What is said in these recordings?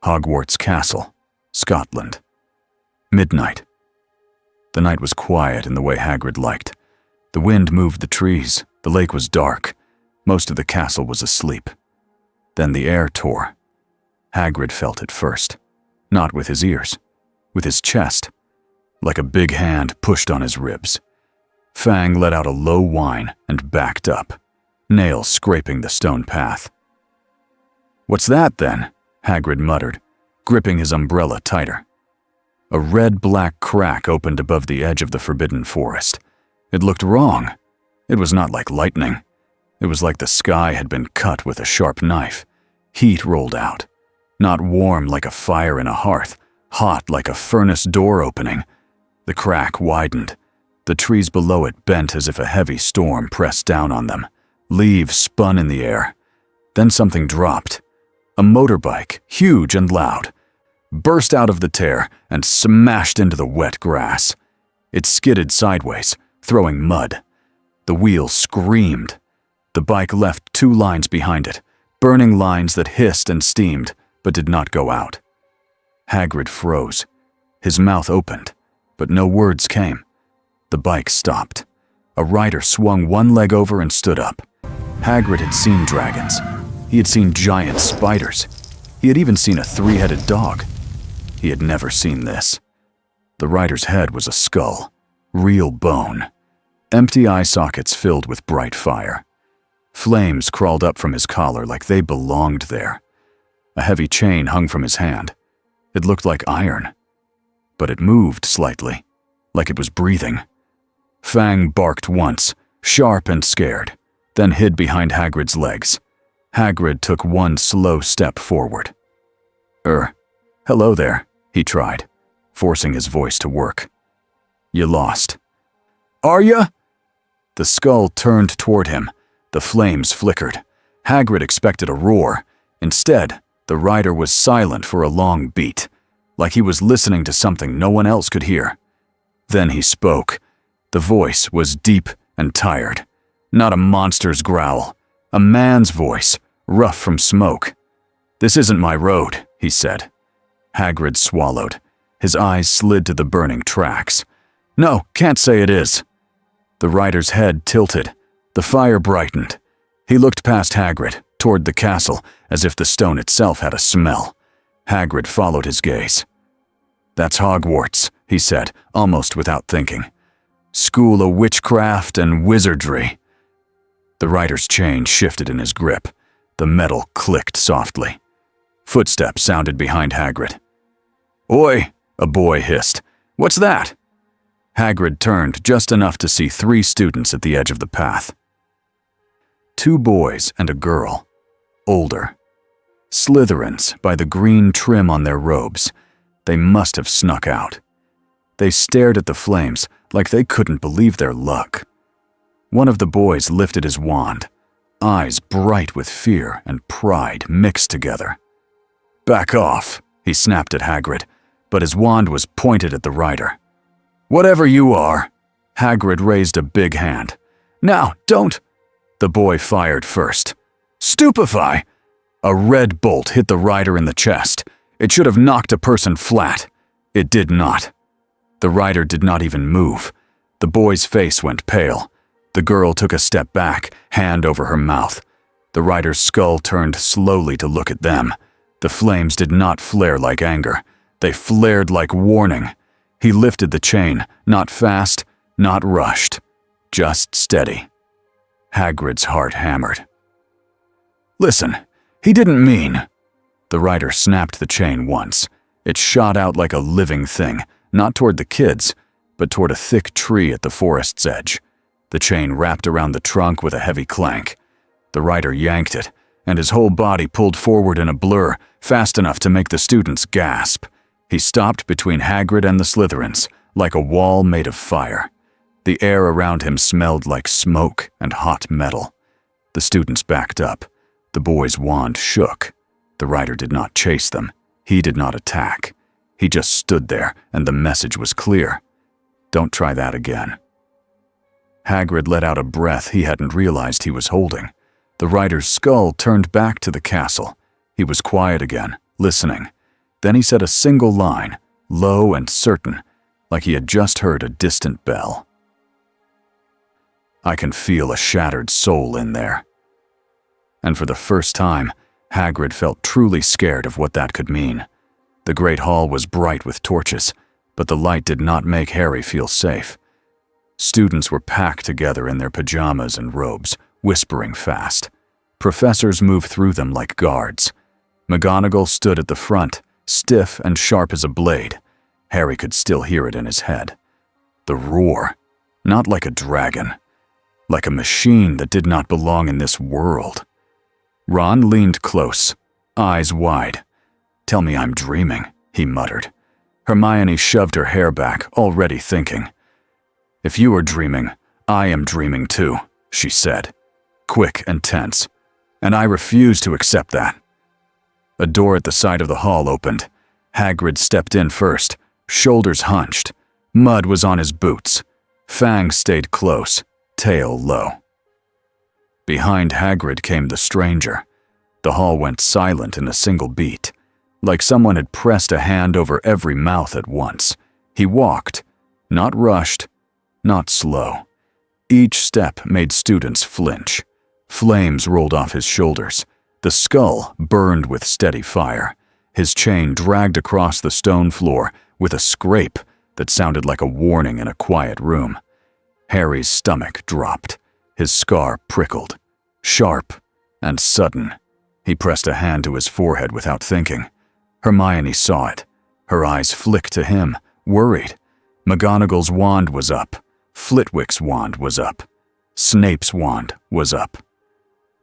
Hogwarts Castle, Scotland. Midnight. The night was quiet in the way Hagrid liked. The wind moved the trees, the lake was dark, most of the castle was asleep. Then the air tore. Hagrid felt it first, not with his ears, with his chest, like a big hand pushed on his ribs. Fang let out a low whine and backed up, nails scraping the stone path. "What's that, then?" Hagrid muttered, gripping his umbrella tighter. A red-black crack opened above the edge of the forbidden forest. It looked wrong. It was not like lightning. It was like the sky had been cut with a sharp knife. Heat rolled out. Not warm like a fire in a hearth, hot like a furnace door opening. The crack widened. The trees below it bent as if a heavy storm pressed down on them. Leaves spun in the air. Then something dropped. A motorbike, huge and loud, burst out of the tear and smashed into the wet grass. It skidded sideways, throwing mud. The wheels screamed. The bike left 2 lines behind it, burning lines that hissed and steamed, but did not go out. Hagrid froze. His mouth opened, but no words came. The bike stopped. A rider swung one leg over and stood up. Hagrid had seen dragons. He had seen giant spiders. He had even seen a 3-headed dog. He had never seen this. The rider's head was a skull, real bone. Empty eye sockets filled with bright fire. Flames crawled up from his collar like they belonged there. A heavy chain hung from his hand. It looked like iron, but it moved slightly, like it was breathing. Fang barked once, sharp and scared, then hid behind Hagrid's legs. Hagrid took one slow step forward. Hello there," he tried, forcing his voice to work. "You lost." "Are ya?" The skull turned toward him. The flames flickered. Hagrid expected a roar. Instead, the rider was silent for a long beat, like he was listening to something no one else could hear. Then he spoke. The voice was deep and tired. Not a monster's growl. A man's voice, rough from smoke. "This isn't my road," he said. Hagrid swallowed. His eyes slid to the burning tracks. "No, can't say it is." The rider's head tilted. The fire brightened. He looked past Hagrid, toward the castle, as if the stone itself had a smell. Hagrid followed his gaze. "That's Hogwarts," he said, almost without thinking. "School of witchcraft and wizardry." The rider's chain shifted in his grip. The metal clicked softly. Footsteps sounded behind Hagrid. "Oi!" a boy hissed. "What's that?" Hagrid turned just enough to see 3 students at the edge of the path. 2 boys and a girl, older. Slytherins by the green trim on their robes. They must have snuck out. They stared at the flames like they couldn't believe their luck. One of the boys lifted his wand, eyes bright with fear and pride mixed together. "Back off," he snapped at Hagrid, but his wand was pointed at the rider. "Whatever you are." Hagrid raised a big hand. "Now, don't." The boy fired first. "Stupefy!" A red bolt hit the rider in the chest. It should have knocked a person flat. It did not. The rider did not even move. The boy's face went pale. The girl took a step back, hand over her mouth. The rider's skull turned slowly to look at them. The flames did not flare like anger. They flared like warning. He lifted the chain, not fast, not rushed, just steady. Hagrid's heart hammered. "Listen, he didn't mean." The rider snapped the chain once. It shot out like a living thing, not toward the kids, but toward a thick tree at the forest's edge. The chain wrapped around the trunk with a heavy clank. The rider yanked it, and his whole body pulled forward in a blur, fast enough to make the students gasp. He stopped between Hagrid and the Slytherins, like a wall made of fire. The air around him smelled like smoke and hot metal. The students backed up. The boy's wand shook. The rider did not chase them. He did not attack. He just stood there, and the message was clear. Don't try that again. Hagrid let out a breath he hadn't realized he was holding. The rider's skull turned back to the castle. He was quiet again, listening. Then he said a single line, low and certain, like he had just heard a distant bell. "I can feel a shattered soul in there." And for the first time, Hagrid felt truly scared of what that could mean. The great hall was bright with torches, but the light did not make Harry feel safe. Students were packed together in their pajamas and robes, whispering fast. Professors moved through them like guards. McGonagall stood at the front, stiff and sharp as a blade. Harry could still hear it in his head. The roar, not like a dragon, like a machine that did not belong in this world. Ron leaned close, eyes wide. "Tell me I'm dreaming," he muttered. Hermione shoved her hair back, already thinking. "If you are dreaming, I am dreaming too," she said, quick and tense. "And I refuse to accept that." A door at the side of the hall opened. Hagrid stepped in first, shoulders hunched. Mud was on his boots. Fang stayed close, tail low. Behind Hagrid came the stranger. The hall went silent in a single beat, like someone had pressed a hand over every mouth at once. He walked, not rushed, not slow. Each step made students flinch. Flames rolled off his shoulders. The skull burned with steady fire. His chain dragged across the stone floor with a scrape that sounded like a warning in a quiet room. Harry's stomach dropped. His scar prickled. Sharp and sudden. He pressed a hand to his forehead without thinking. Hermione saw it. Her eyes flicked to him, worried. McGonagall's wand was up. Flitwick's wand was up. Snape's wand was up.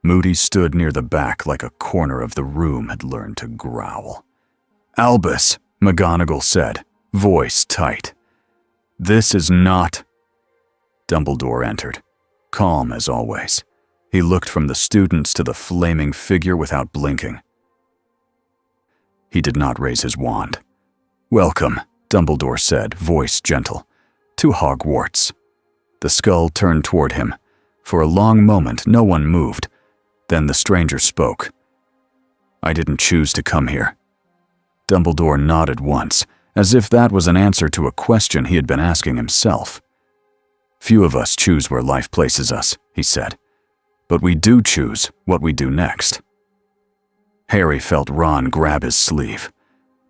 Moody stood near the back like a corner of the room had learned to growl. "Albus," McGonagall said, voice tight. "This is not—" Dumbledore entered, calm as always. He looked from the students to the flaming figure without blinking. He did not raise his wand. "Welcome," Dumbledore said, voice gentle, "to Hogwarts." The skull turned toward him. For a long moment, no one moved. Then the stranger spoke. "I didn't choose to come here." Dumbledore nodded once, as if that was an answer to a question he had been asking himself. "Few of us choose where life places us," he said. "But we do choose what we do next." Harry felt Ron grab his sleeve.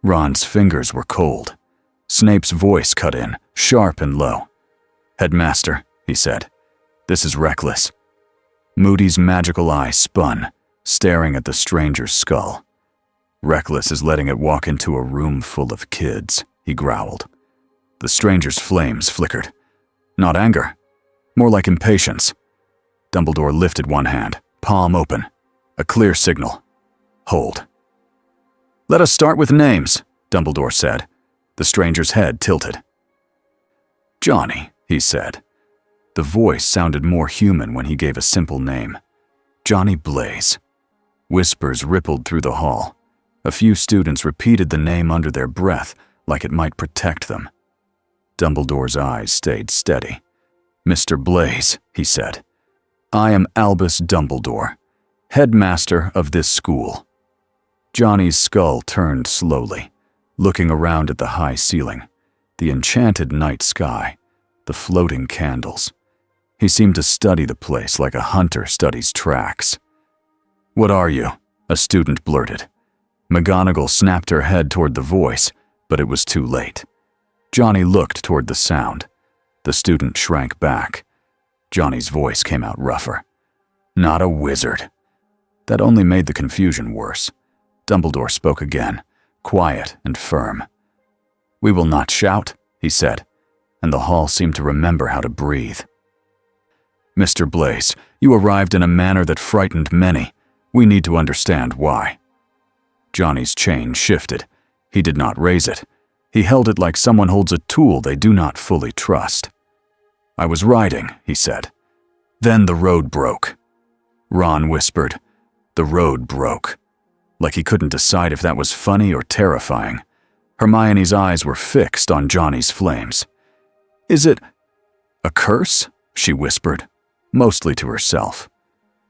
Ron's fingers were cold. Snape's voice cut in, sharp and low. "Headmaster," he said, "this is reckless." Moody's magical eye spun, staring at the stranger's skull. "Reckless is letting it walk into a room full of kids," he growled. The stranger's flames flickered. Not anger, more like impatience. Dumbledore lifted one hand, palm open. A clear signal. "Hold." "Let us start with names," Dumbledore said. The stranger's head tilted. "Johnny," he said. The voice sounded more human when he gave a simple name. Johnny Blaze. Whispers rippled through the hall. A few students repeated the name under their breath, like it might protect them. Dumbledore's eyes stayed steady. "Mr. Blaze," he said. "I am Albus Dumbledore, headmaster of this school." Johnny's skull turned slowly, looking around at the high ceiling, the enchanted night sky, the floating candles. He seemed to study the place like a hunter studies tracks. "What are you?" a student blurted. McGonagall snapped her head toward the voice, but it was too late. Johnny looked toward the sound. The student shrank back. Johnny's voice came out rougher. "Not a wizard." That only made the confusion worse. Dumbledore spoke again, quiet and firm. "We will not shout," he said, and the hall seemed to remember how to breathe. "Mr. Blaze, you arrived in a manner that frightened many. We need to understand why." Johnny's chain shifted. He did not raise it. He held it like someone holds a tool they do not fully trust. "I was riding," he said. "Then the road broke." Ron whispered, "The road broke," like he couldn't decide if that was funny or terrifying. Hermione's eyes were fixed on Johnny's flames. "Is it a curse?" she whispered, mostly to herself.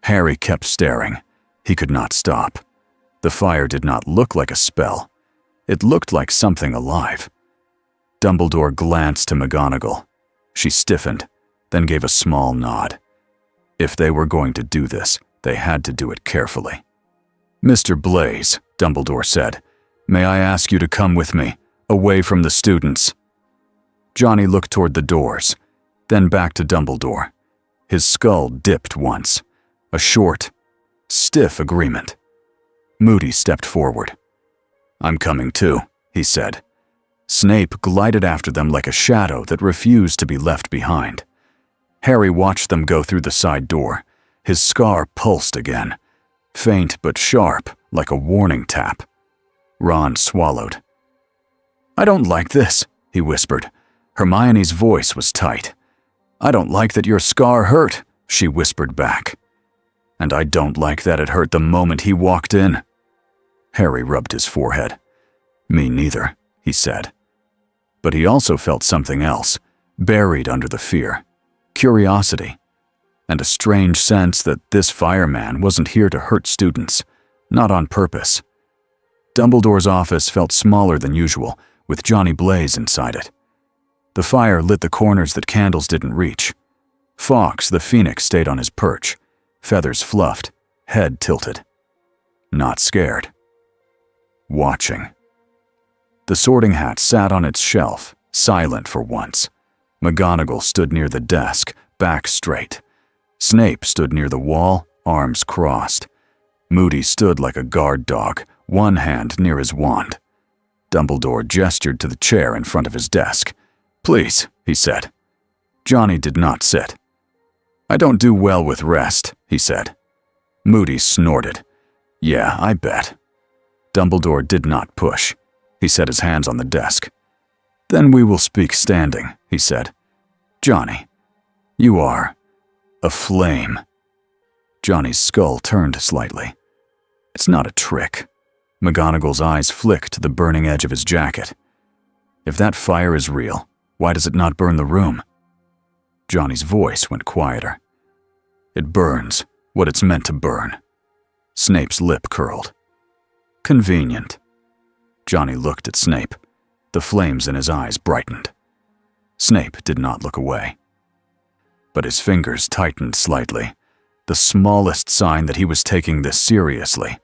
Harry kept staring. He could not stop. The fire did not look like a spell. It looked like something alive. Dumbledore glanced to McGonagall. She stiffened, then gave a small nod. If they were going to do this, they had to do it carefully. "Mr. Blaise," Dumbledore said, "may I ask you to come with me, away from the students?" Johnny looked toward the doors, then back to Dumbledore. His skull dipped once. A short, stiff agreement. Moody stepped forward. "I'm coming too," he said. Snape glided after them like a shadow that refused to be left behind. Harry watched them go through the side door. His scar pulsed again, faint but sharp, like a warning tap. Ron swallowed. "I don't like this," he whispered. Hermione's voice was tight. "I don't like that your scar hurt," she whispered back. "And I don't like that it hurt the moment he walked in." Harry rubbed his forehead. "Me neither," he said. But he also felt something else, buried under the fear. Curiosity. And a strange sense that this fireman wasn't here to hurt students, not on purpose. Dumbledore's office felt smaller than usual, with Johnny Blaise inside it. The fire lit the corners that candles didn't reach. Fawkes, the phoenix, stayed on his perch, feathers fluffed, head tilted. Not scared. Watching. The Sorting Hat sat on its shelf, silent for once. McGonagall stood near the desk, back straight. Snape stood near the wall, arms crossed. Moody stood like a guard dog, one hand near his wand. Dumbledore gestured to the chair in front of his desk. "Please," he said. Johnny did not sit. "I don't do well with rest," he said. Moody snorted. "Yeah, I bet." Dumbledore did not push. He set his hands on the desk. "Then we will speak standing," he said. "Johnny, you are a flame." Johnny's skull turned slightly. "It's not a trick." McGonagall's eyes flicked to the burning edge of his jacket. "If that fire is real, why does it not burn the room?" Johnny's voice went quieter. "It burns what it's meant to burn." Snape's lip curled. "Convenient." Johnny looked at Snape. The flames in his eyes brightened. Snape did not look away. But his fingers tightened slightly, the smallest sign that he was taking this seriously.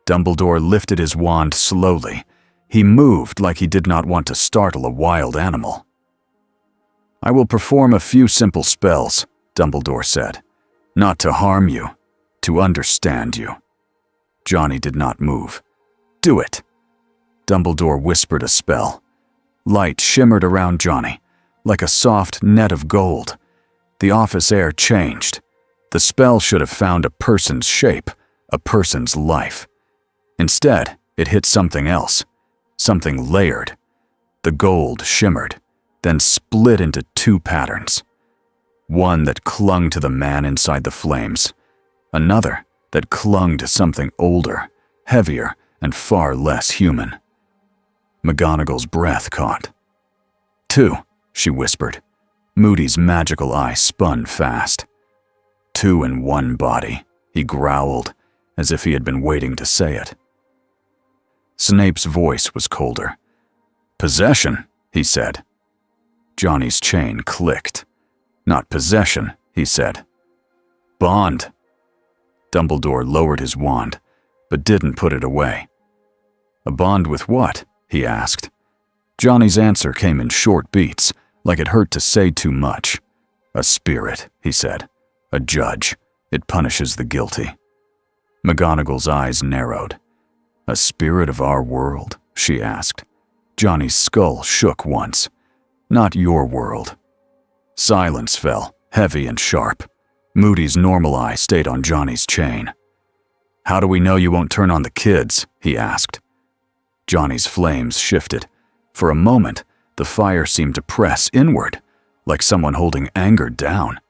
Dumbledore lifted his wand slowly. He moved like he did not want to startle a wild animal. "I will perform a few simple spells," Dumbledore said. "Not to harm you, to understand you." Johnny did not move. "Do it." Dumbledore whispered a spell. Light shimmered around Johnny, like a soft net of gold. The office air changed. The spell should have found a person's shape, a person's life. Instead, it hit something else, something layered. The gold shimmered, then split into two patterns. One that clung to the man inside the flames, another that clung to something older, heavier, and far less human. McGonagall's breath caught. "Two," she whispered. Moody's magical eye spun fast. "Two in one body," he growled, as if he had been waiting to say it. Snape's voice was colder. "Possession," he said. Johnny's chain clicked. "Not possession," he said. "Bond." Dumbledore lowered his wand, but didn't put it away. "A bond with what?" he asked. Johnny's answer came in short beats, like it hurt to say too much. "A spirit," he said. "A judge. It punishes the guilty." McGonagall's eyes narrowed. "A spirit of our world?" she asked. Johnny's skull shook once. "Not your world." Silence fell, heavy and sharp. Moody's normal eye stayed on Johnny's chain. "How do we know you won't turn on the kids?" he asked. Johnny's flames shifted. For a moment, the fire seemed to press inward, like someone holding anger down.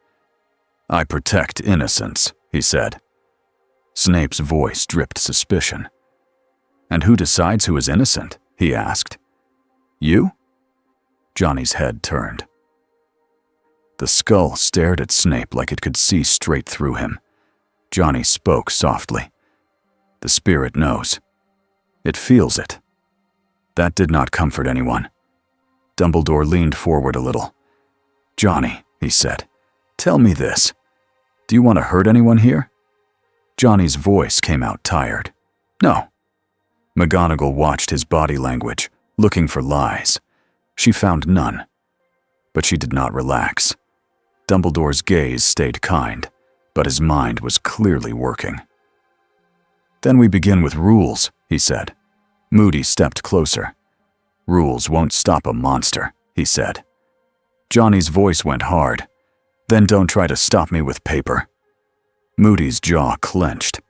"I protect innocence," he said. Snape's voice dripped suspicion. "And who decides who is innocent?" he asked. "You?" Johnny's head turned. The skull stared at Snape like it could see straight through him. Johnny spoke softly. "The spirit knows. It feels it." That did not comfort anyone. Dumbledore leaned forward a little. "Johnny," he said, "tell me this. Do you want to hurt anyone here?" Johnny's voice came out tired. "No." McGonagall watched his body language, looking for lies. She found none. But she did not relax. Dumbledore's gaze stayed kind, but his mind was clearly working. "Then we begin with rules," he said. Moody stepped closer. "Rules won't stop a monster," he said. Johnny's voice went hard. "Then don't try to stop me with paper." Moody's jaw clenched.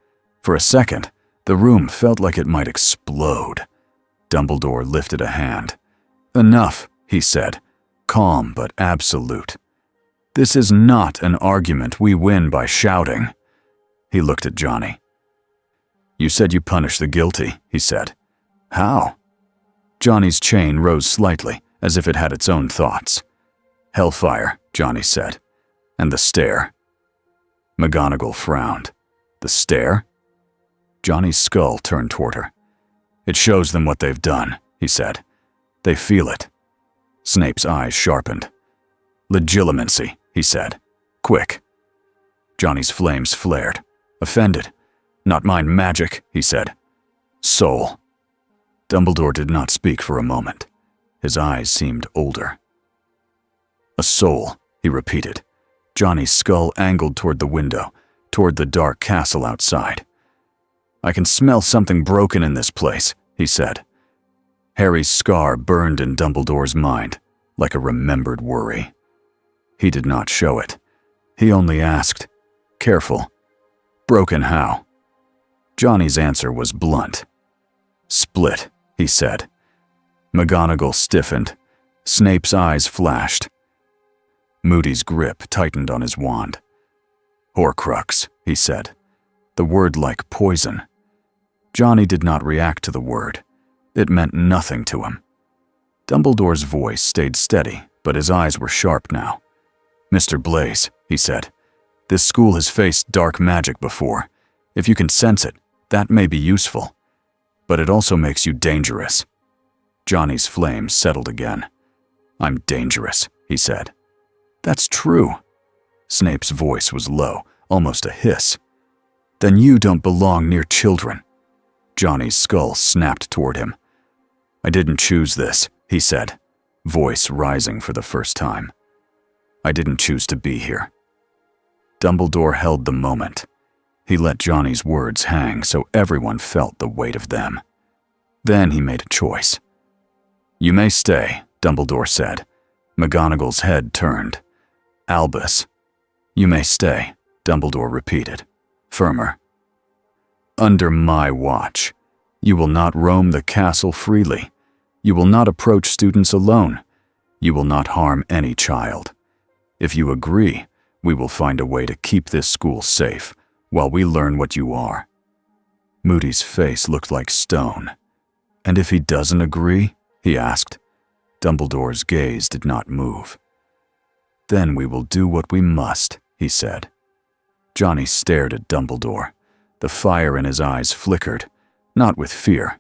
For a second, the room felt like it might explode. Dumbledore lifted a hand. "Enough," he said, calm but absolute. "This is not an argument we win by shouting." He looked at Johnny. "You said you punish the guilty," he said. "How?" Johnny's chain rose slightly, as if it had its own thoughts. "Hellfire," Johnny said. "And the stare." McGonagall frowned. "The stare?" Johnny's skull turned toward her. "It shows them what they've done," he said. "They feel it." Snape's eyes sharpened. "Legilimency," he said. "Quick." Johnny's flames flared. Offended. "Not mind magic," he said. "Soul." Dumbledore did not speak for a moment. His eyes seemed older. "A soul," he repeated. Johnny's skull angled toward the window, toward the dark castle outside. "I can smell something broken in this place," he said. Harry's scar burned in Dumbledore's mind, like a remembered worry. He did not show it. He only asked, "Careful. Broken how?" Johnny's answer was blunt. "Split," he said. McGonagall stiffened. Snape's eyes flashed. Moody's grip tightened on his wand. "Horcrux," he said. The word like poison. Johnny did not react to the word. It meant nothing to him. Dumbledore's voice stayed steady, but his eyes were sharp now. "Mr. Blaise," he said, "this school has faced dark magic before. If you can sense it, that may be useful. But it also makes you dangerous." Johnny's flames settled again. "I'm dangerous," he said. "That's true." Snape's voice was low, almost a hiss. "Then you don't belong near children." Johnny's skull snapped toward him. "I didn't choose this," he said, voice rising for the first time. "I didn't choose to be here." Dumbledore held the moment. He let Johnny's words hang so everyone felt the weight of them. Then he made a choice. "You may stay," Dumbledore said. McGonagall's head turned. "Albus." "You may stay," Dumbledore repeated, firmer. "Under my watch. You will not roam the castle freely. You will not approach students alone. You will not harm any child. If you agree, we will find a way to keep this school safe while we learn what you are." Moody's face looked like stone. "And if he doesn't agree?" he asked. Dumbledore's gaze did not move. "Then we will do what we must," he said. Johnny stared at Dumbledore. The fire in his eyes flickered, not with fear,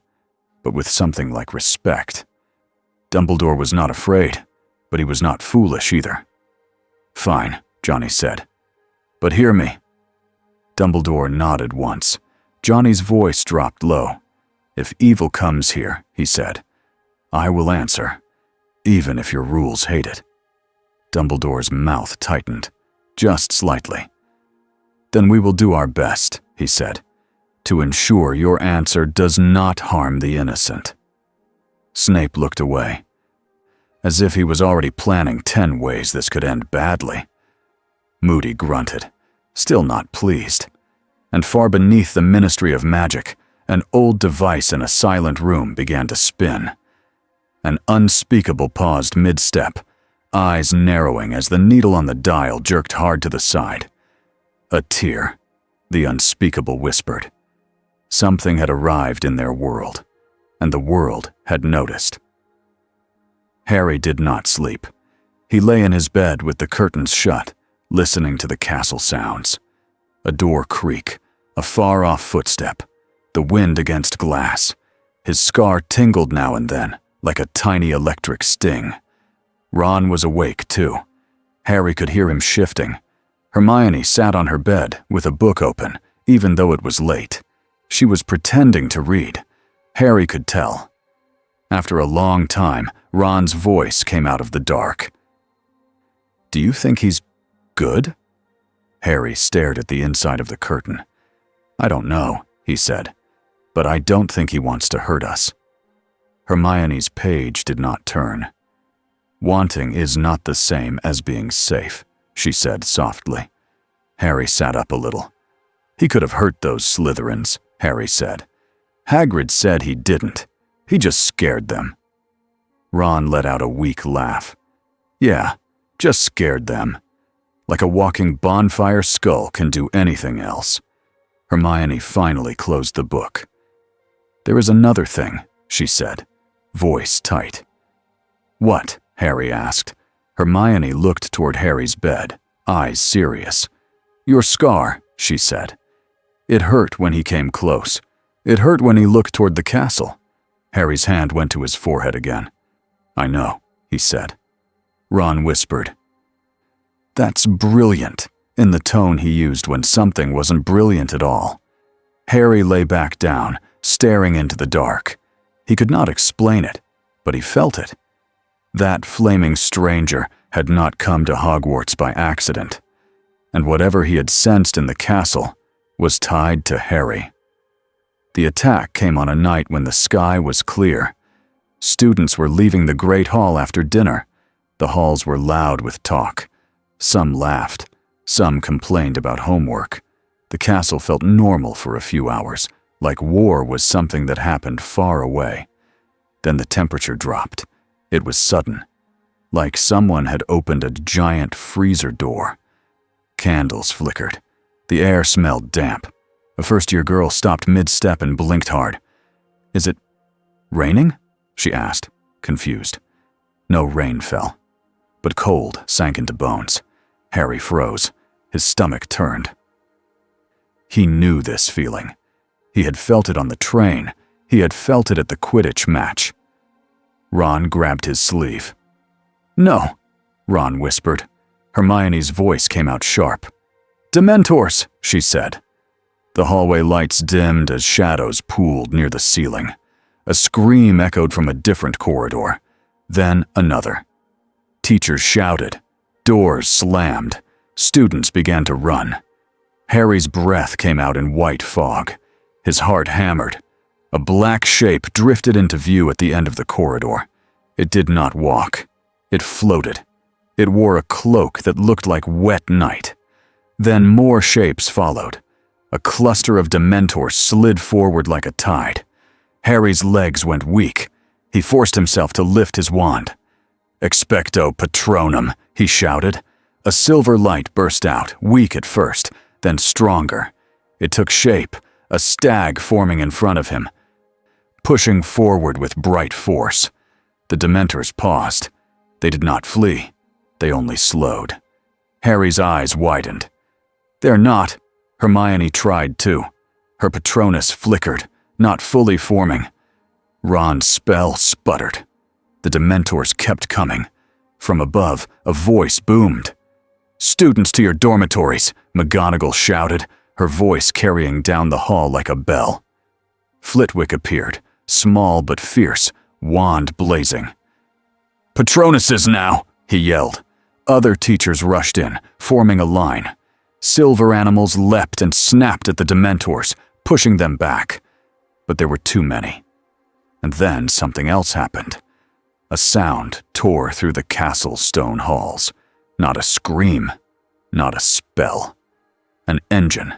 but with something like respect. Dumbledore was not afraid, but he was not foolish either. "Fine," Johnny said. "But hear me." Dumbledore nodded once. Johnny's voice dropped low. "If evil comes here," he said, "I will answer, even if your rules hate it." Dumbledore's mouth tightened, just slightly. "Then we will do our best," he said, "to ensure your answer does not harm the innocent." Snape looked away, as if he was already planning 10 ways this could end badly. Moody grunted, still not pleased. And far beneath the Ministry of Magic, an old device in a silent room began to spin. An unspeakable paused mid-step, eyes narrowing as the needle on the dial jerked hard to the side. "A tear," the unspeakable whispered. Something had arrived in their world, and the world had noticed. Harry did not sleep. He lay in his bed with the curtains shut, listening to the castle sounds. A door creak, a far-off footstep, the wind against glass. His scar tingled now and then, like a tiny electric sting. Ron was awake, too. Harry could hear him shifting. Hermione sat on her bed with a book open, even though it was late. She was pretending to read. Harry could tell. After a long time, Ron's voice came out of the dark. "Do you think he's good?" Harry stared at the inside of the curtain. "I don't know," he said, "but I don't think he wants to hurt us." Hermione's page did not turn. "Wanting is not the same as being safe," she said softly. Harry sat up a little. "He could have hurt those Slytherins," Harry said. "Hagrid said he didn't. He just scared them." Ron let out a weak laugh. "Yeah, just scared them. Like a walking bonfire skull can do anything else." Hermione finally closed the book. "There is another thing," she said, voice tight. "What?" Harry asked. Hermione looked toward Harry's bed, eyes serious. "Your scar," she said. "It hurt when he came close. It hurt when he looked toward the castle." Harry's hand went to his forehead again. "I know," he said. Ron whispered, "That's brilliant," in the tone he used when something wasn't brilliant at all. Harry lay back down, staring into the dark. He could not explain it, but he felt it. That flaming stranger had not come to Hogwarts by accident, and whatever he had sensed in the castle was tied to Harry. The attack came on a night when the sky was clear. Students were leaving the Great Hall after dinner. The halls were loud with talk. Some laughed. Some complained about homework. The castle felt normal for a few hours, like war was something that happened far away. Then the temperature dropped. It was sudden, like someone had opened a giant freezer door. Candles flickered. The air smelled damp. A first-year girl stopped mid-step and blinked hard. "Is it raining?" she asked, confused. No rain fell, but cold sank into bones. Harry froze. His stomach turned. He knew this feeling. He had felt it on the train. He had felt it at the Quidditch match. Ron grabbed his sleeve. "No," Ron whispered. Hermione's voice came out sharp. "Dementors," she said. The hallway lights dimmed as shadows pooled near the ceiling. A scream echoed from a different corridor. Then another. Teachers shouted. Doors slammed. Students began to run. Harry's breath came out in white fog. His heart hammered. A black shape drifted into view at the end of the corridor. It did not walk. It floated. It wore a cloak that looked like wet night. Then more shapes followed. A cluster of Dementors slid forward like a tide. Harry's legs went weak. He forced himself to lift his wand. "Expecto Patronum," he shouted. A silver light burst out, weak at first, then stronger. It took shape, a stag forming in front of him, pushing forward with bright force. The Dementors paused. They did not flee. They only slowed. Harry's eyes widened. "They're not." Hermione tried too. Her Patronus flickered, not fully forming. Ron's spell sputtered. The Dementors kept coming. From above, a voice boomed. "Students to your dormitories," McGonagall shouted, her voice carrying down the hall like a bell. Flitwick appeared, small but fierce, wand blazing. "Patronuses now," he yelled. Other teachers rushed in, forming a line. Silver animals leapt and snapped at the Dementors, pushing them back. But there were too many. And then something else happened. A sound tore through the castle stone halls. Not a scream, not a spell. An engine.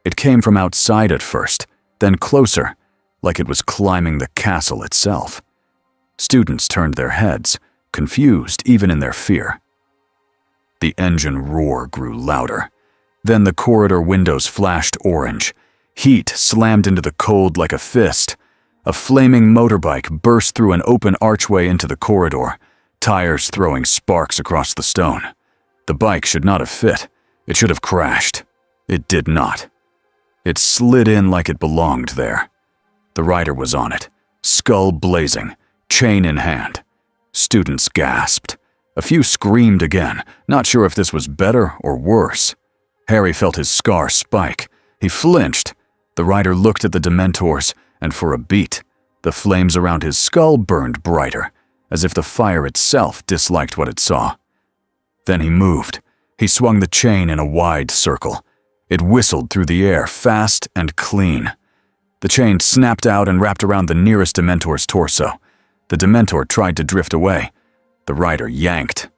It came from outside at first, then closer, like it was climbing the castle itself. Students turned their heads, confused even in their fear. The engine roar grew louder. Then the corridor windows flashed orange. Heat slammed into the cold like a fist. A flaming motorbike burst through an open archway into the corridor, tires throwing sparks across the stone. The bike should not have fit. It should have crashed. It did not. It slid in like it belonged there. The rider was on it, skull blazing, chain in hand. Students gasped. A few screamed again, not sure if this was better or worse. Harry felt his scar spike. He flinched. The rider looked at the Dementors, and for a beat, the flames around his skull burned brighter, as if the fire itself disliked what it saw. Then he moved. He swung the chain in a wide circle. It whistled through the air, fast and clean. The chain snapped out and wrapped around the nearest Dementor's torso. The Dementor tried to drift away. The rider yanked.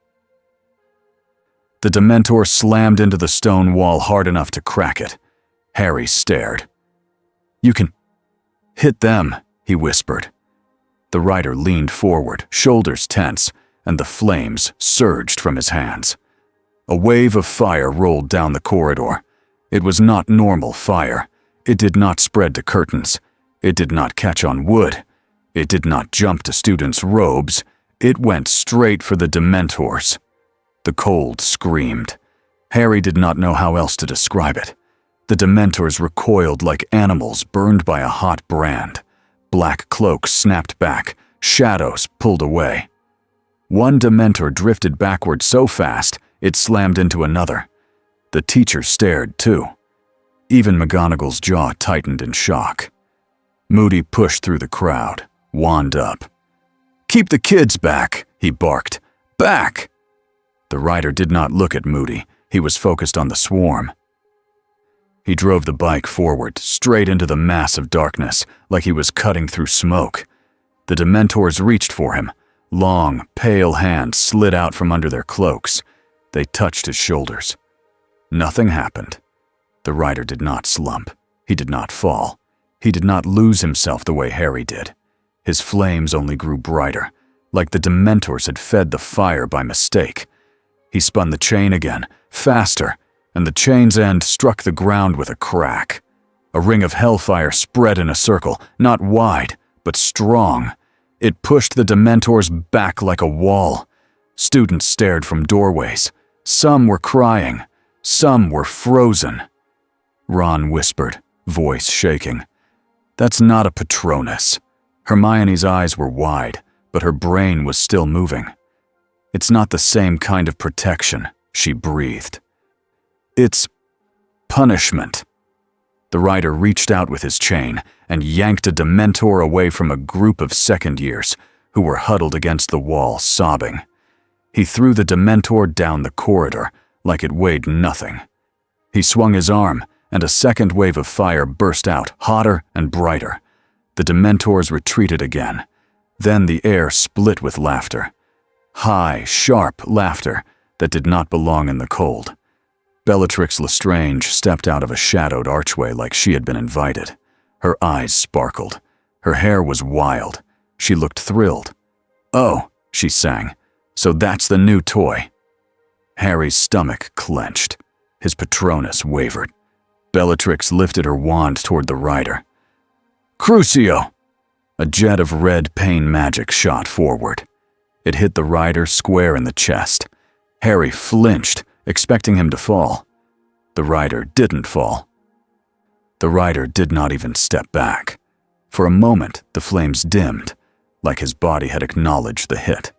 The Dementor slammed into the stone wall hard enough to crack it. Harry stared. "You can hit them," he whispered. The rider leaned forward, shoulders tense, and the flames surged from his hands. A wave of fire rolled down the corridor. It was not normal fire. It did not spread to curtains. It did not catch on wood. It did not jump to students' robes. It went straight for the Dementors. The cold screamed. Harry did not know how else to describe it. The Dementors recoiled like animals burned by a hot brand. Black cloaks snapped back, shadows pulled away. One Dementor drifted backward so fast, it slammed into another. The teacher stared, too. Even McGonagall's jaw tightened in shock. Moody pushed through the crowd, wand up. "Keep the kids back," he barked. "Back!" The rider did not look at Moody. He was focused on the swarm. He drove the bike forward, straight into the mass of darkness, like he was cutting through smoke. The Dementors reached for him. Long, pale hands slid out from under their cloaks. They touched his shoulders. Nothing happened. The rider did not slump. He did not fall. He did not lose himself the way Harry did. His flames only grew brighter, like the Dementors had fed the fire by mistake. He spun the chain again, faster, and the chain's end struck the ground with a crack. A ring of hellfire spread in a circle, not wide, but strong. It pushed the Dementors back like a wall. Students stared from doorways. Some were crying. Some were frozen. Ron whispered, voice shaking. "That's not a Patronus." Hermione's eyes were wide, but her brain was still moving. "It's not the same kind of protection," she breathed. "It's punishment." The rider reached out with his chain and yanked a Dementor away from a group of second years who were huddled against the wall, sobbing. He threw the Dementor down the corridor like it weighed nothing. He swung his arm, and a second wave of fire burst out, hotter and brighter. The Dementors retreated again. Then the air split with laughter. High, sharp laughter that did not belong in the cold. Bellatrix Lestrange stepped out of a shadowed archway like she had been invited. Her eyes sparkled. Her hair was wild. She looked thrilled. "Oh," she sang, "so that's the new toy." Harry's stomach clenched. His Patronus wavered. Bellatrix lifted her wand toward the rider. "Crucio!" A jet of red pain magic shot forward. It hit the rider square in the chest. Harry flinched, expecting him to fall. The rider didn't fall. The rider did not even step back. For a moment, the flames dimmed, like his body had acknowledged the hit.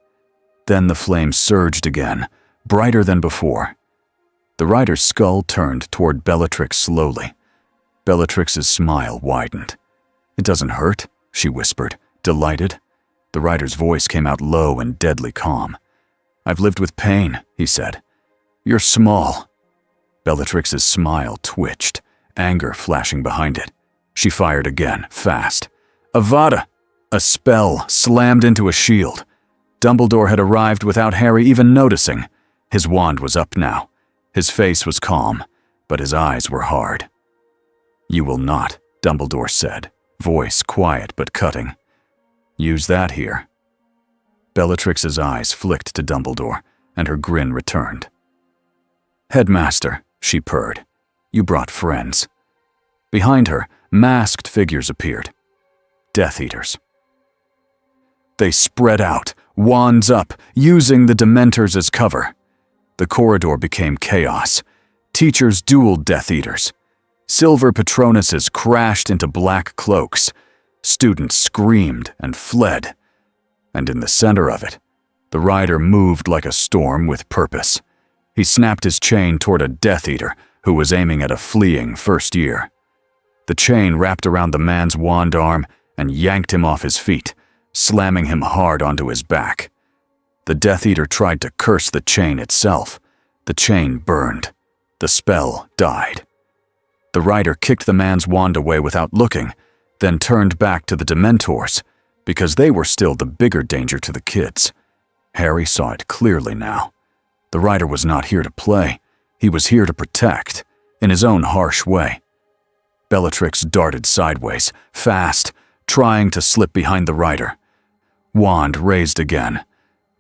Then the flames surged again, brighter than before. The rider's skull turned toward Bellatrix slowly. Bellatrix's smile widened. "It doesn't hurt," she whispered, delighted. The rider's voice came out low and deadly calm. "I've lived with pain," he said. "You're small." Bellatrix's smile twitched, anger flashing behind it. She fired again, fast. "Avada!" A spell slammed into a shield. Dumbledore had arrived without Harry even noticing. His wand was up now. His face was calm, but his eyes were hard. "You will not," Dumbledore said, voice quiet but cutting. "Use that here." Bellatrix's eyes flicked to Dumbledore, and her grin returned. "Headmaster," she purred, "you brought friends." Behind her, masked figures appeared. Death Eaters. They spread out, wands up, using the Dementors as cover. The corridor became chaos. Teachers dueled Death Eaters. Silver Patronuses crashed into black cloaks. Students screamed and fled. and in the center of it, the rider moved like a storm with purpose. He snapped his chain toward a Death Eater who was aiming at a fleeing first year. The chain wrapped around the man's wand arm and yanked him off his feet, slamming him hard onto his back. The Death Eater tried to curse the chain itself. The chain burned. The spell died. The rider kicked the man's wand away without looking, then turned back to the Dementors, because they were still the bigger danger to the kids. Harry saw it clearly now. The rider was not here to play. He was here to protect, in his own harsh way. Bellatrix darted sideways, fast, trying to slip behind the rider. Wand raised again.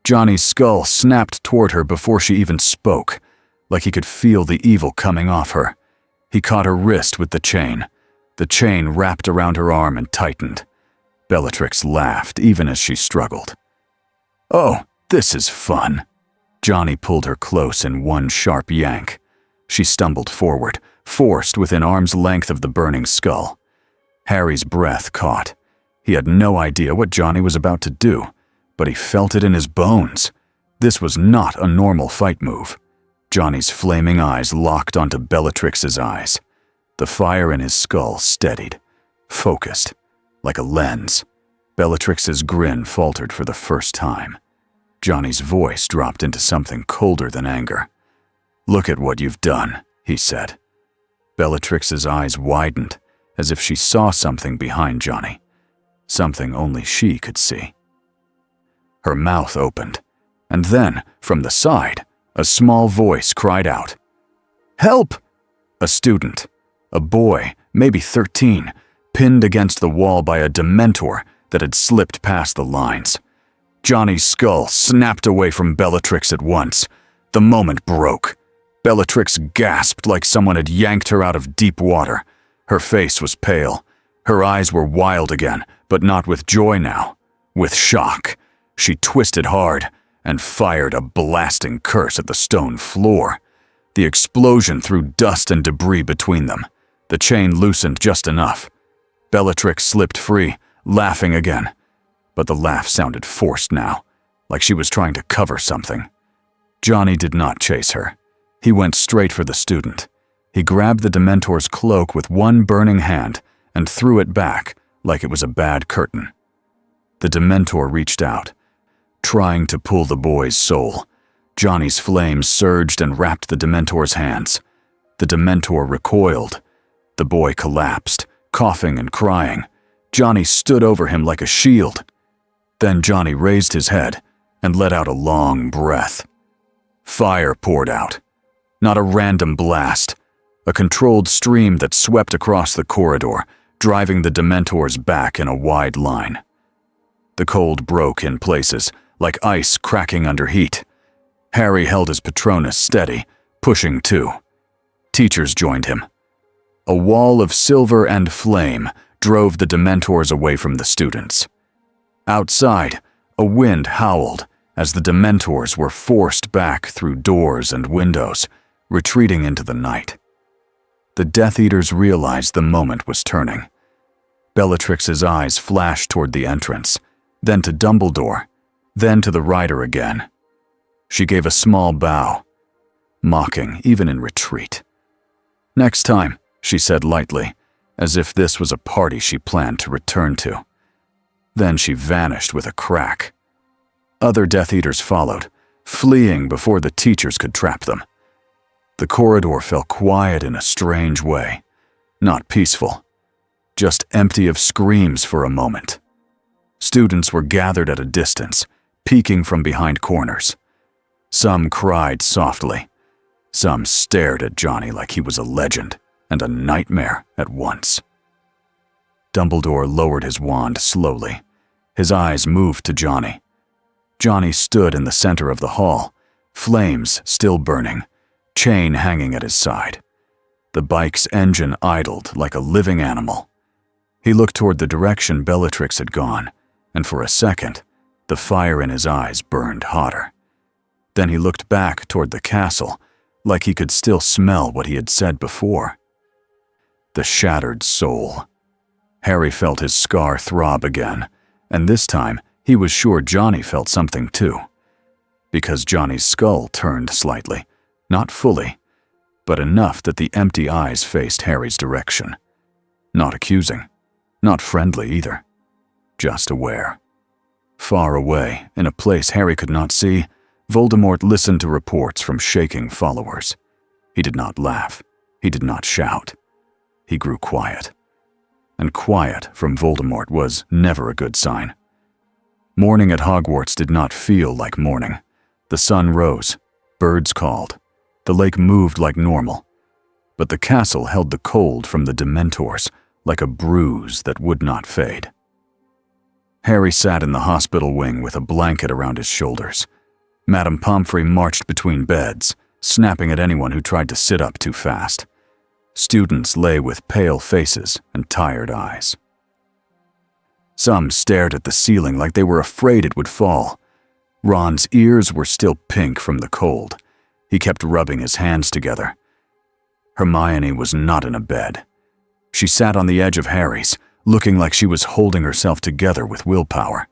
Johnny's skull snapped toward her before she even spoke, like he could feel the evil coming off her. He caught her wrist with the chain. The chain wrapped around her arm and tightened. Bellatrix laughed even as she struggled. "Oh, this is fun." Johnny pulled her close in one sharp yank. She stumbled forward, forced within arm's length of the burning skull. Harry's breath caught. He had no idea what Johnny was about to do, but he felt it in his bones. This was not a normal fight move. Johnny's flaming eyes locked onto Bellatrix's eyes. The fire in his skull steadied, focused, like a lens. Bellatrix's grin faltered for the first time. Johnny's voice dropped into something colder than anger. "Look at what you've done," he said. Bellatrix's eyes widened, as if she saw something behind Johnny, something only she could see. Her mouth opened, and then, from the side, a small voice cried out, "Help!" A student, a boy, maybe 13, pinned against the wall by a Dementor that had slipped past the lines. Johnny's skull snapped away from Bellatrix at once. The moment broke. Bellatrix gasped like someone had yanked her out of deep water. Her face was pale. Her eyes were wild again, but not with joy now, with shock. She twisted hard and fired a blasting curse at the stone floor. The explosion threw dust and debris between them. The chain loosened just enough. Bellatrix slipped free, laughing again. But the laugh sounded forced now, like she was trying to cover something. Johnny did not chase her. He went straight for the student. He grabbed the Dementor's cloak with one burning hand and threw it back like it was a bad curtain. The Dementor reached out, trying to pull the boy's soul. Johnny's flames surged and wrapped the Dementor's hands. The Dementor recoiled. The boy collapsed, coughing and crying. Johnny stood over him like a shield. Then Johnny raised his head and let out a long breath. Fire poured out. Not a random blast. A controlled stream that swept across the corridor, driving the Dementors back in a wide line. The cold broke in places, like ice cracking under heat. Harry held his Patronus steady, pushing too. Teachers joined him. A wall of silver and flame drove the Dementors away from the students. Outside, a wind howled as the Dementors were forced back through doors and windows, retreating into the night. The Death Eaters realized the moment was turning. Bellatrix's eyes flashed toward the entrance, then to Dumbledore, then to the rider again. She gave a small bow, mocking even in retreat. "Next time," she said lightly, as if this was a party she planned to return to. Then she vanished with a crack. Other Death Eaters followed, fleeing before the teachers could trap them. The corridor fell quiet in a strange way, not peaceful, just empty of screams for a moment. Students were gathered at a distance, peeking from behind corners. Some cried softly. Some stared at Johnny like he was a legend and a nightmare at once. Dumbledore lowered his wand slowly. His eyes moved to Johnny. Johnny stood in the center of the hall, flames still burning, chain hanging at his side. The bike's engine idled like a living animal. He looked toward the direction Bellatrix had gone, and for a second, the fire in his eyes burned hotter. Then he looked back toward the castle, like he could still smell what he had said before. The shattered soul. Harry felt his scar throb again, and this time He was sure Johnny felt something too, because Johnny's skull turned slightly, not fully, but enough that the empty eyes faced Harry's direction. Not accusing, not friendly either, just aware. Far away, in a place Harry could not see, Voldemort listened to reports from shaking followers. He did not laugh. He did not shout. He grew quiet. And quiet from Voldemort was never a good sign. Morning at Hogwarts did not feel like morning. The sun rose. Birds called. The lake moved like normal. But the castle held the cold from the Dementors like a bruise that would not fade. Harry sat in the hospital wing with a blanket around his shoulders. Madame Pomfrey marched between beds, snapping at anyone who tried to sit up too fast. Students lay with pale faces and tired eyes. Some stared at the ceiling like they were afraid it would fall. Ron's ears were still pink from the cold. He kept rubbing his hands together. Hermione was not in a bed. She sat on the edge of Harry's, looking like she was holding herself together with willpower.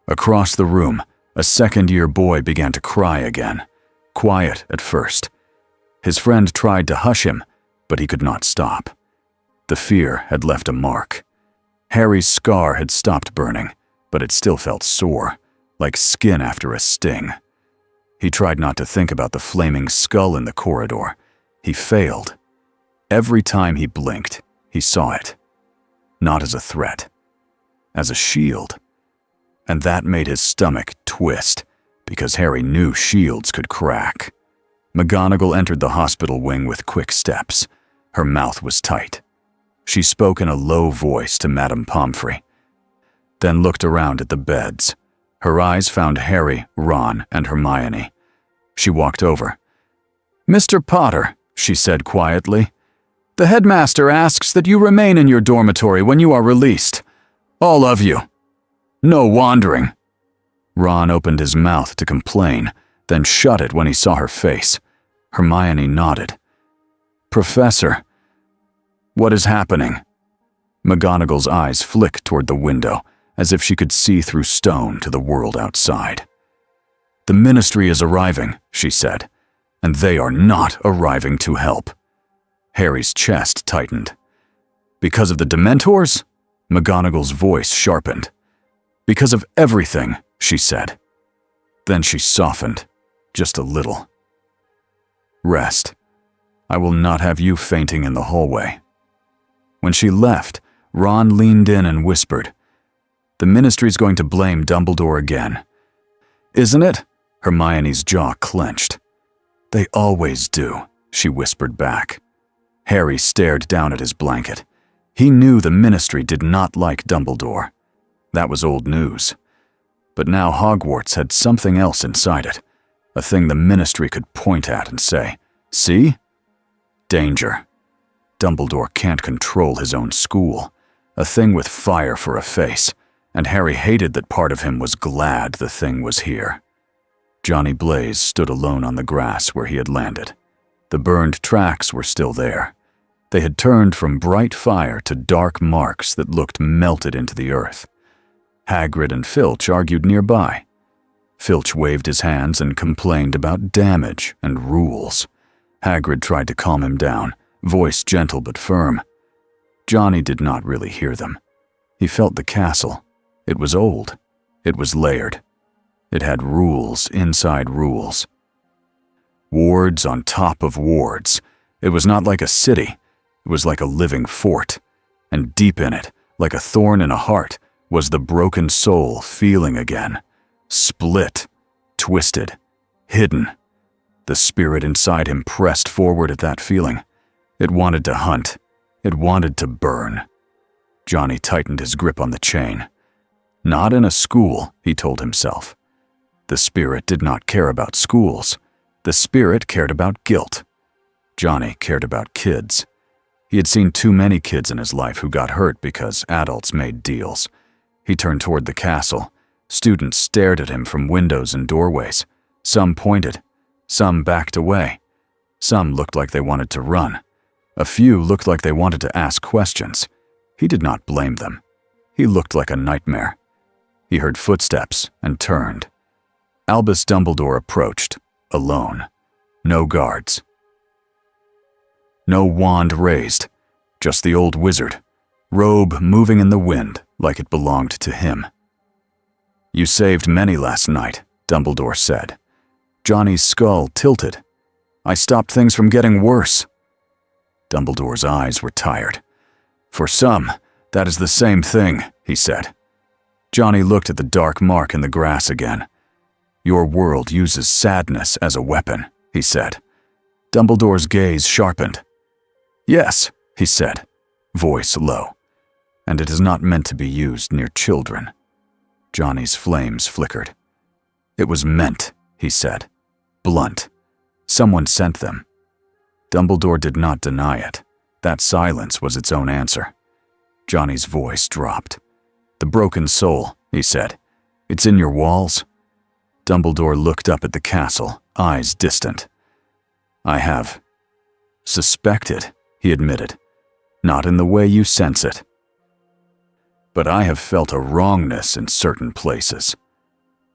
Across the room, a second-year boy began to cry again, quiet at first. His friend tried to hush him, but he could not stop. The fear had left a mark. Harry's scar had stopped burning, but it still felt sore, like skin after a sting. He tried not to think about the flaming skull in the corridor. He failed. Every time he blinked, he saw it. Not as a threat, as a shield. And that made his stomach twist, because Harry knew shields could crack. McGonagall entered the hospital wing with quick steps. Her mouth was tight. She spoke in a low voice to Madame Pomfrey, then looked around at the beds. Her eyes found Harry, Ron, and Hermione. She walked over. "Mr. Potter," she said quietly, "the headmaster asks that you remain in your dormitory when you are released. All of you. No wandering." Ron opened his mouth to complain, then shut it when he saw her face. Hermione nodded. "Professor, what is happening?" McGonagall's eyes flicked toward the window, as if she could see through stone to the world outside. "The Ministry is arriving," she said, "and they are not arriving to help." Harry's chest tightened. "Because of the Dementors?" McGonagall's voice sharpened. "Because of everything," she said. Then she softened, just a little. "Rest. I will not have you fainting in the hallway." When she left, Ron leaned in and whispered, "The Ministry's going to blame Dumbledore again." "Isn't it?" Hermione's jaw clenched. "They always do," she whispered back. Harry stared down at his blanket. He knew the Ministry did not like Dumbledore. That was old news. But now Hogwarts had something else inside it, a thing the Ministry could point at and say, "See? Danger. Dumbledore can't control his own school, a thing with fire for a face, and Harry hated that part of him was glad the thing was here." Johnny Blaze stood alone on the grass where he had landed. The burned tracks were still there. They had turned from bright fire to dark marks that looked melted into the earth. Hagrid and Filch argued nearby. Filch waved his hands and complained about damage and rules. Hagrid tried to calm him down, voice gentle but firm. Johnny did not really hear them. He felt the castle. It was old. It was layered. It had rules inside rules. Wards on top of wards. It was not like a city. It was like a living fort. And deep in it, like a thorn in a heart, was the broken soul feeling again. Split, twisted, hidden. The spirit inside him pressed forward at that feeling. It wanted to hunt. It wanted to burn. Johnny tightened his grip on the chain. Not in a school, he told himself. The spirit did not care about schools. The spirit cared about guilt. Johnny cared about kids. He had seen too many kids in his life who got hurt because adults made deals. He turned toward the castle. Students stared at him from windows and doorways. Some pointed. Some backed away. Some looked like they wanted to run. A few looked like they wanted to ask questions. He did not blame them. He looked like a nightmare. He heard footsteps and turned. Albus Dumbledore approached, alone. No guards. No wand raised, just the old wizard, robe moving in the wind like it belonged to him. "You saved many last night," Dumbledore said. Johnny's skull tilted. "I stopped things from getting worse." Dumbledore's eyes were tired. "For some, that is the same thing," he said. Johnny looked at the dark mark in the grass again. "Your world uses sadness as a weapon," he said. Dumbledore's gaze sharpened. "Yes," he said, voice low. "And it is not meant to be used near children." Johnny's flames flickered. "It was meant," he said. Blunt. "Someone sent them." Dumbledore did not deny it. That silence was its own answer. Johnny's voice dropped. "The broken soul," he said. "It's in your walls?" Dumbledore looked up at the castle, eyes distant. "I have suspected," he admitted. "Not in the way you sense it. But I have felt a wrongness in certain places."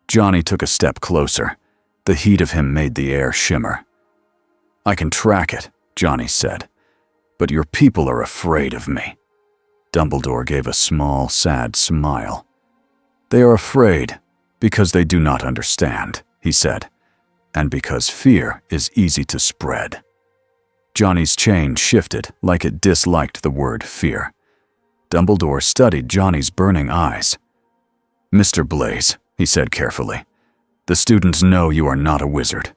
Johnny took a step closer. The heat of him made the air shimmer. "I can track it," Johnny said. "But your people are afraid of me." Dumbledore gave a small, sad smile. "They are afraid because they do not understand," he said, "and because fear is easy to spread." Johnny's chain shifted like it disliked the word fear. Dumbledore studied Johnny's burning eyes. "Mr. Blaise," he said carefully, "the students know you are not a wizard.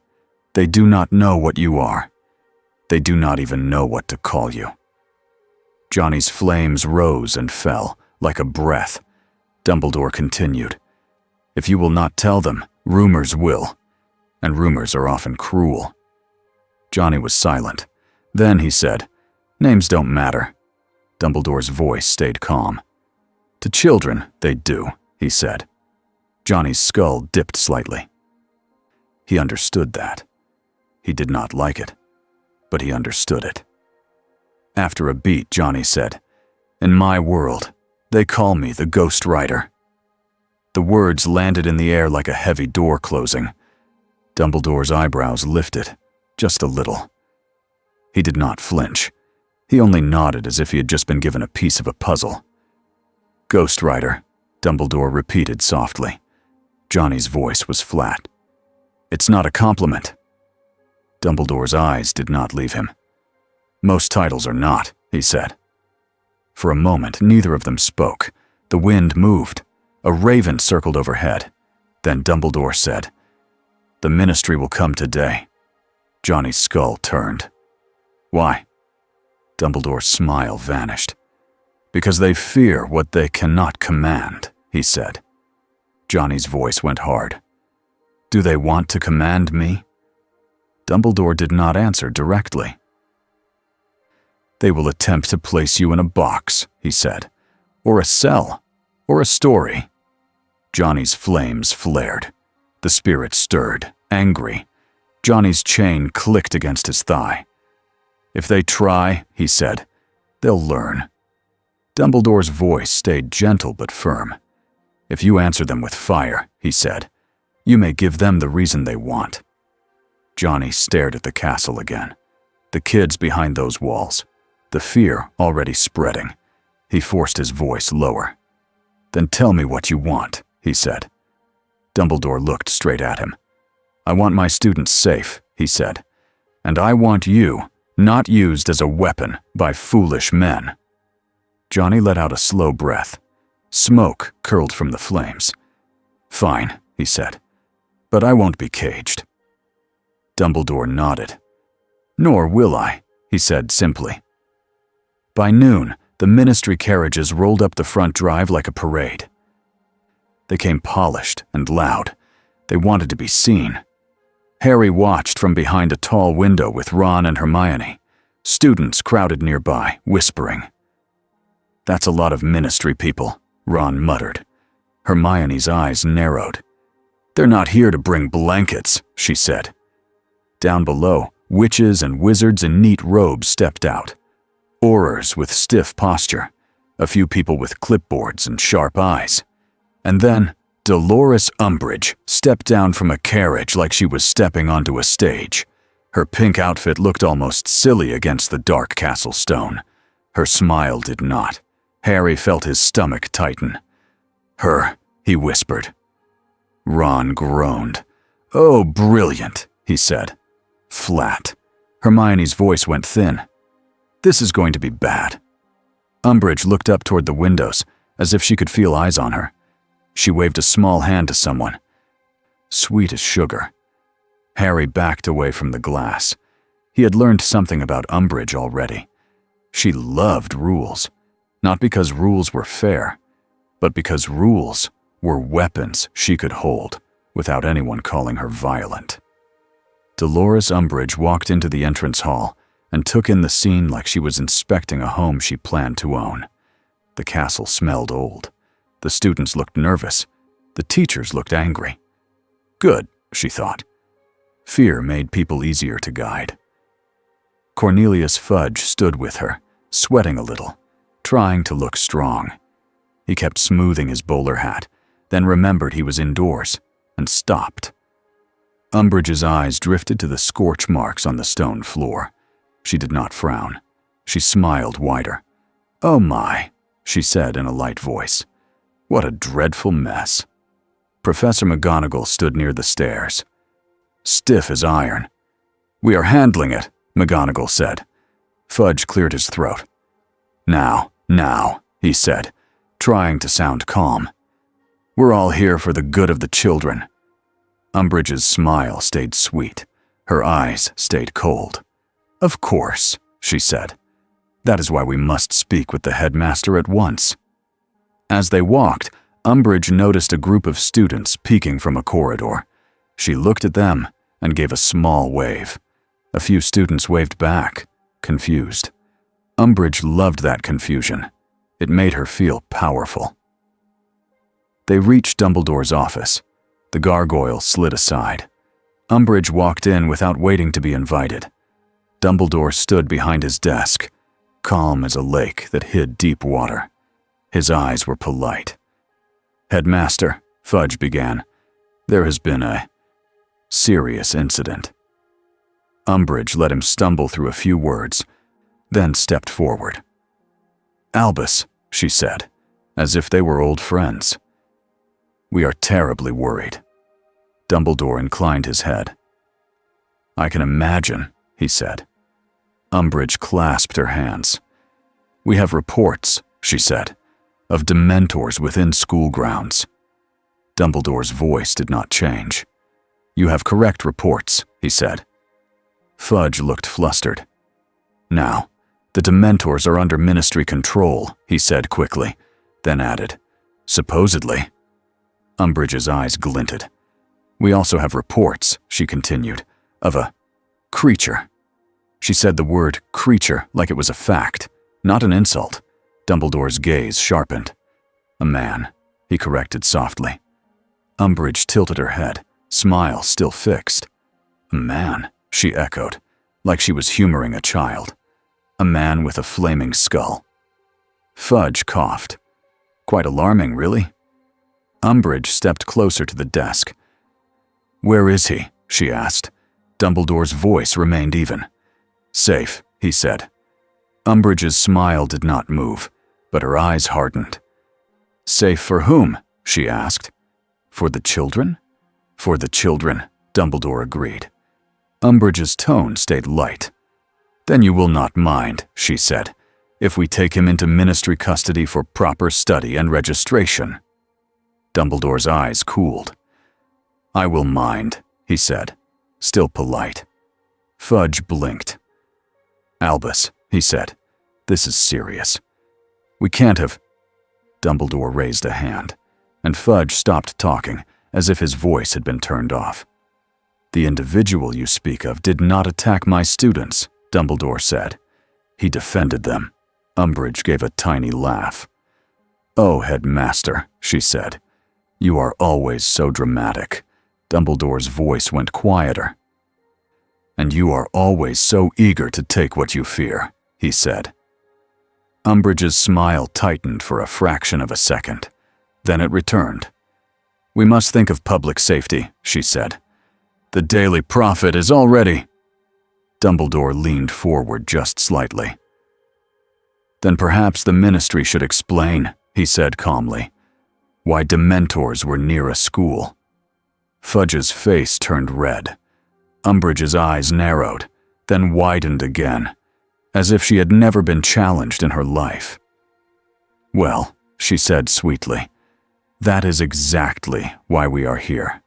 They do not know what you are. They do not even know what to call you." Johnny's flames rose and fell like a breath. Dumbledore continued, "If you will not tell them, rumors will, and rumors are often cruel." Johnny was silent. Then he said, "Names don't matter." Dumbledore's voice stayed calm. "To children, they do," he said. Johnny's skull dipped slightly. He understood that. He did not like it, but he understood it. After a beat, Johnny said, "In my world, they call me the Ghost Rider." The words landed in the air like a heavy door closing. Dumbledore's eyebrows lifted, just a little. He did not flinch. He only nodded as if he had just been given a piece of a puzzle. "Ghost Rider," Dumbledore repeated softly. Johnny's voice was flat. "It's not a compliment." Dumbledore's eyes did not leave him. "Most titles are not," he said. For a moment, neither of them spoke. The wind moved. A raven circled overhead. Then Dumbledore said, "The Ministry will come today." Johnny's skull turned. "Why?" Dumbledore's smile vanished. "Because they fear what they cannot command," he said. Johnny's voice went hard. "Do they want to command me?" Dumbledore did not answer directly. "They will attempt to place you in a box," he said, "or a cell, or a story." Johnny's flames flared. The spirit stirred, angry. Johnny's chain clicked against his thigh. "If they try," he said, "they'll learn." Dumbledore's voice stayed gentle but firm. "If you answer them with fire," he said, "you may give them the reason they want." Johnny stared at the castle again. The kids behind those walls. The fear already spreading. He forced his voice lower. "Then tell me what you want," he said. Dumbledore looked straight at him. "I want my students safe," he said. "And I want you not used as a weapon by foolish men." Johnny let out a slow breath. Smoke curled from the flames. "Fine," he said, "but I won't be caged." Dumbledore nodded. "Nor will I," he said simply. By noon, the ministry carriages rolled up the front drive like a parade. They came polished and loud. They wanted to be seen. Harry watched from behind a tall window with Ron and Hermione. Students crowded nearby, whispering. "That's a lot of ministry people," Ron muttered. Hermione's eyes narrowed. "They're not here to bring blankets," she said. Down below, witches and wizards in neat robes stepped out. Aurors with stiff posture, a few people with clipboards and sharp eyes. And then Dolores Umbridge stepped down from a carriage like she was stepping onto a stage. Her pink outfit looked almost silly against the dark castle stone. Her smile did not. Harry felt his stomach tighten. "Her," he whispered. Ron groaned. "Oh, brilliant," he said. Flat. Hermione's voice went thin. "This is going to be bad." Umbridge looked up toward the windows, as if she could feel eyes on her. She waved a small hand to someone. Sweet as sugar. Harry backed away from the glass. He had learned something about Umbridge already. She loved rules, not because rules were fair, but because rules were weapons she could hold without anyone calling her violent. Dolores Umbridge walked into the entrance hall and took in the scene like she was inspecting a home she planned to own. The castle smelled old. The students looked nervous. The teachers looked angry. Good, she thought. Fear made people easier to guide. Cornelius Fudge stood with her, sweating a little, trying to look strong. He kept smoothing his bowler hat, then remembered he was indoors, and stopped. Umbridge's eyes drifted to the scorch marks on the stone floor. She did not frown. She smiled wider. "Oh my," she said in a light voice. "What a dreadful mess." Professor McGonagall stood near the stairs, stiff as iron. "We are handling it," McGonagall said. Fudge cleared his throat. Now, he said, trying to sound calm. "We're all here for the good of the children." Umbridge's smile stayed sweet. Her eyes stayed cold. "Of course," she said. "That is why we must speak with the headmaster at once." As they walked, Umbridge noticed a group of students peeking from a corridor. She looked at them and gave a small wave. A few students waved back, confused. Umbridge loved that confusion. It made her feel powerful. They reached Dumbledore's office. The gargoyle slid aside. Umbridge walked in without waiting to be invited. Dumbledore stood behind his desk, calm as a lake that hid deep water. His eyes were polite. "Headmaster," Fudge began, "there has been a serious incident." Umbridge let him stumble through a few words, then stepped forward. "Albus," she said, as if they were old friends. "We are terribly worried." Dumbledore inclined his head. "I can imagine," he said. Umbridge clasped her hands. "We have reports," she said, "of Dementors within school grounds." Dumbledore's voice did not change. "You have correct reports," he said. Fudge looked flustered. "Now, the Dementors are under Ministry control," he said quickly, then added, "supposedly." Umbridge's eyes glinted. "We also have reports," she continued, "of a creature." She said the word creature like it was a fact, not an insult. Dumbledore's gaze sharpened. "A man," he corrected softly. Umbridge tilted her head, smile still fixed. "A man," she echoed, like she was humoring a child. "A man with a flaming skull." Fudge coughed. "Quite alarming, really." Umbridge stepped closer to the desk. "Where is he?" she asked. Dumbledore's voice remained even. "Safe," he said. Umbridge's smile did not move, but her eyes hardened. "Safe for whom?" she asked. "For the children?" "For the children," Dumbledore agreed. Umbridge's tone stayed light. "Then you will not mind," she said, "if we take him into Ministry custody for proper study and registration." Dumbledore's eyes cooled. "I will mind," he said, still polite. Fudge blinked. "Albus," he said, "this is serious. We can't have—" Dumbledore raised a hand, and Fudge stopped talking, as if his voice had been turned off. "The individual you speak of did not attack my students," Dumbledore said. "He defended them." Umbridge gave a tiny laugh. "Oh, Headmaster," she said, "you are always so dramatic." Dumbledore's voice went quieter. "And you are always so eager to take what you fear," he said. Umbridge's smile tightened for a fraction of a second. Then it returned. We must think of public safety, she said. The Daily Prophet is already... Dumbledore leaned forward just slightly. Then perhaps the Ministry should explain, he said calmly, why Dementors were near a school. Fudge's face turned red. Umbridge's eyes narrowed, then widened again, as if she had never been challenged in her life. Well, she said sweetly, that is exactly why we are here.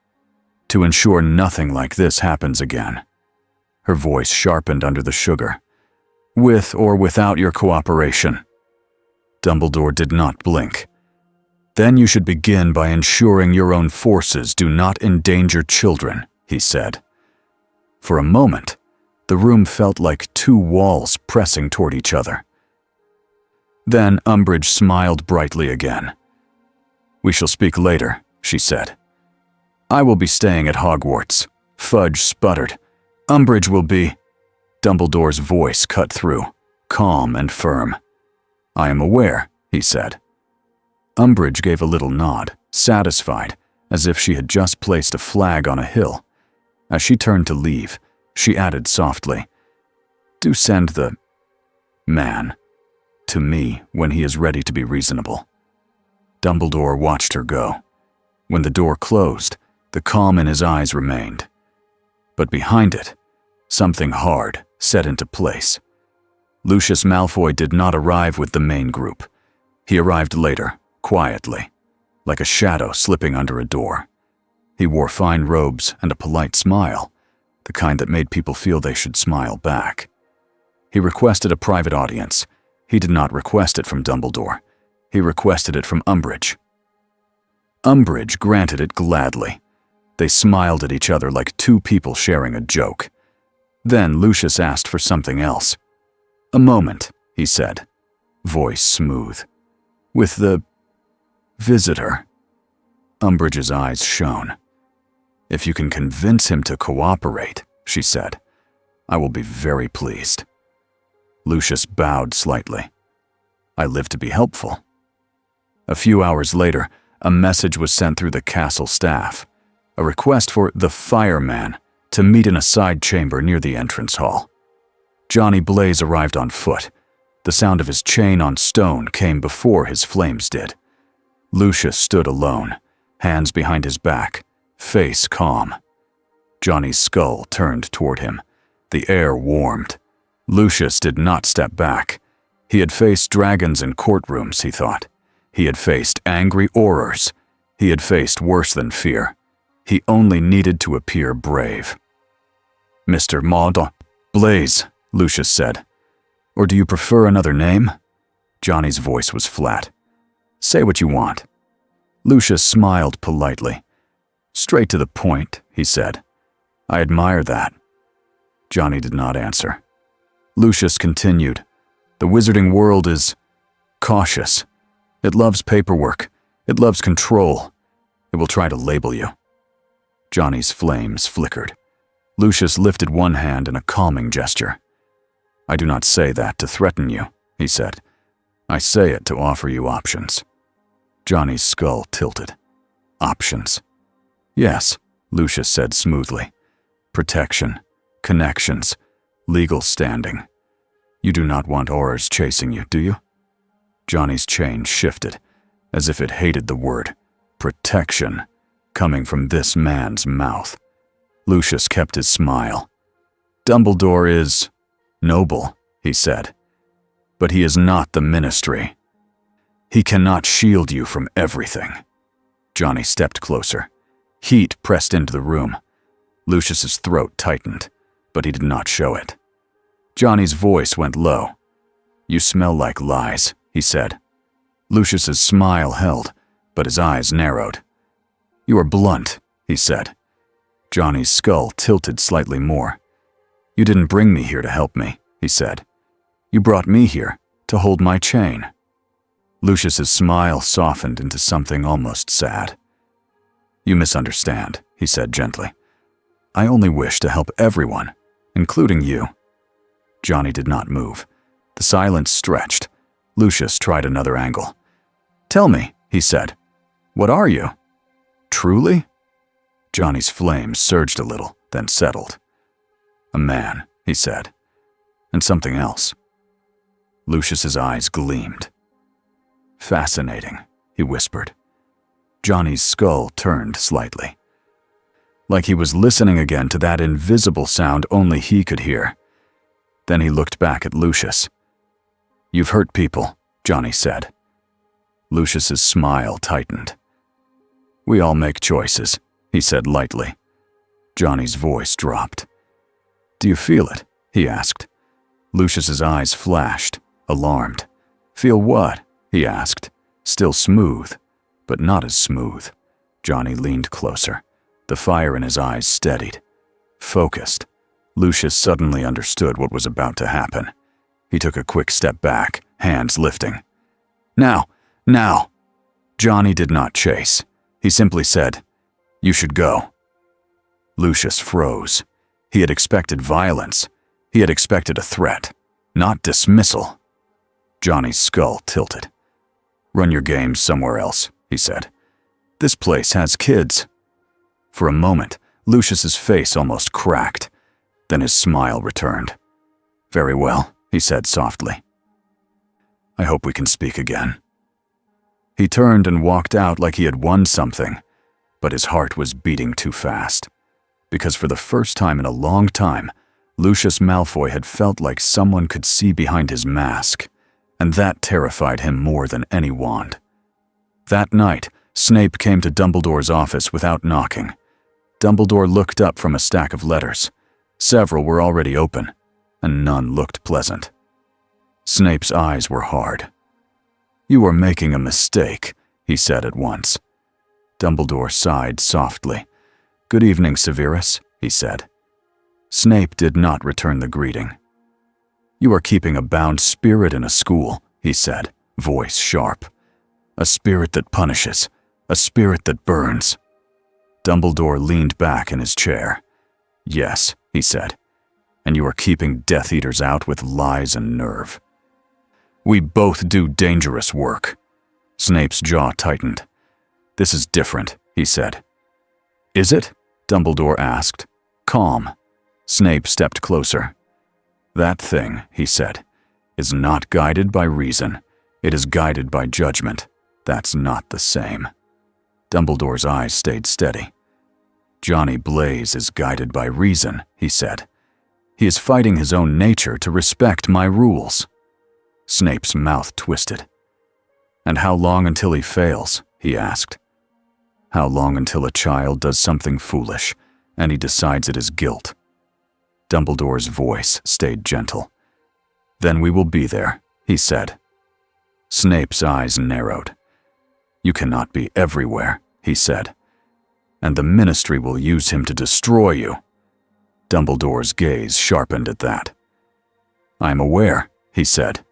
To ensure nothing like this happens again. Her voice sharpened under the sugar. With or without your cooperation. Dumbledore did not blink. Then you should begin by ensuring your own forces do not endanger children, he said. For a moment, the room felt like two walls pressing toward each other. Then Umbridge smiled brightly again. We shall speak later, she said. I will be staying at Hogwarts. Fudge sputtered. Umbridge will be... Dumbledore's voice cut through, calm and firm. I am aware, he said. Umbridge gave a little nod, satisfied, as if she had just placed a flag on a hill. As she turned to leave, she added softly, Do send the... man to me when he is ready to be reasonable. Dumbledore watched her go. When the door closed, the calm in his eyes remained. But behind it, something hard set into place. Lucius Malfoy did not arrive with the main group. He arrived later, quietly, like a shadow slipping under a door. He wore fine robes and a polite smile, the kind that made people feel they should smile back. He requested a private audience. He did not request it from Dumbledore. He requested it from Umbridge. Umbridge granted it gladly. They smiled at each other like two people sharing a joke. Then Lucius asked for something else. A moment, he said, voice smooth. With the... visitor. Umbridge's eyes shone. If you can convince him to cooperate, she said, I will be very pleased. Lucius bowed slightly. I live to be helpful. A few hours later, a message was sent through the castle staff. A request for the fireman to meet in a side chamber near the entrance hall. Johnny Blaze arrived on foot. The sound of his chain on stone came before his flames did. Lucius stood alone, hands behind his back, face calm. Johnny's skull turned toward him. The air warmed. Lucius did not step back. He had faced dragons in courtrooms, he thought. He had faced angry aurors. He had faced worse than fear. He only needed to appear brave. Mr. Maud Blaze, Lucius said. Or do you prefer another name? Johnny's voice was flat. Say what you want. Lucius smiled politely. Straight to the point, he said. I admire that. Johnny did not answer. Lucius continued. The wizarding world is cautious. It loves paperwork. It loves control. It will try to label you. Johnny's flames flickered. Lucius lifted one hand in a calming gesture. I do not say that to threaten you, he said. I say it to offer you options. Johnny's skull tilted. Options. Yes, Lucius said smoothly. Protection, connections, legal standing. You do not want aurors chasing you, do you? Johnny's chain shifted, as if it hated the word protection coming from this man's mouth. Lucius kept his smile. Dumbledore is noble, he said, but he is not the Ministry. He cannot shield you from everything. Johnny stepped closer. Heat pressed into the room. Lucius's throat tightened, but he did not show it. Johnny's voice went low. You smell like lies, he said. Lucius's smile held, but his eyes narrowed. You are blunt, he said. Johnny's skull tilted slightly more. You didn't bring me here to help me, he said. You brought me here to hold my chain. Lucius's smile softened into something almost sad. You misunderstand, he said gently. I only wish to help everyone, including you. Johnny did not move. The silence stretched. Lucius tried another angle. Tell me, he said. What are you? Truly? Johnny's flame surged a little, then settled. A man, he said. And something else. Lucius's eyes gleamed. Fascinating, he whispered. Johnny's skull turned slightly. Like he was listening again to that invisible sound only he could hear. Then he looked back at Lucius. You've hurt people, Johnny said. Lucius's smile tightened. We all make choices, he said lightly. Johnny's voice dropped. Do you feel it? He asked. Lucius's eyes flashed, alarmed. Feel what? He asked. Still smooth, but not as smooth. Johnny leaned closer. The fire in his eyes steadied. Focused. Lucius suddenly understood what was about to happen. He took a quick step back, hands lifting. Now! Now! Johnny did not chase. He simply said, You should go. Lucius froze. He had expected violence. He had expected a threat, not dismissal. Johnny's skull tilted. Run your games somewhere else, he said. This place has kids. For a moment, Lucius's face almost cracked. Then his smile returned. Very well, he said softly. I hope we can speak again. He turned and walked out like he had won something, but his heart was beating too fast. Because for the first time in a long time, Lucius Malfoy had felt like someone could see behind his mask, and that terrified him more than any wand. That night, Snape came to Dumbledore's office without knocking. Dumbledore looked up from a stack of letters. Several were already open, and none looked pleasant. Snape's eyes were hard. You are making a mistake, he said at once. Dumbledore sighed softly. Good evening, Severus, he said. Snape did not return the greeting. You are keeping a bound spirit in a school, he said, voice sharp. A spirit that punishes, a spirit that burns. Dumbledore leaned back in his chair. Yes, he said, and you are keeping Death Eaters out with lies and nerve. We both do dangerous work. Snape's jaw tightened. This is different, he said. Is it? Dumbledore asked. Calm. Snape stepped closer. That thing, he said, is not guided by reason. It is guided by judgment. That's not the same. Dumbledore's eyes stayed steady. Johnny Blaze is guided by reason, he said. He is fighting his own nature to respect my rules. Snape's mouth twisted. And how long until he fails? He asked. How long until a child does something foolish, and he decides it is guilt? Dumbledore's voice stayed gentle. Then we will be there, he said. Snape's eyes narrowed. You cannot be everywhere, he said. And the Ministry will use him to destroy you. Dumbledore's gaze sharpened at that. I am aware, he said.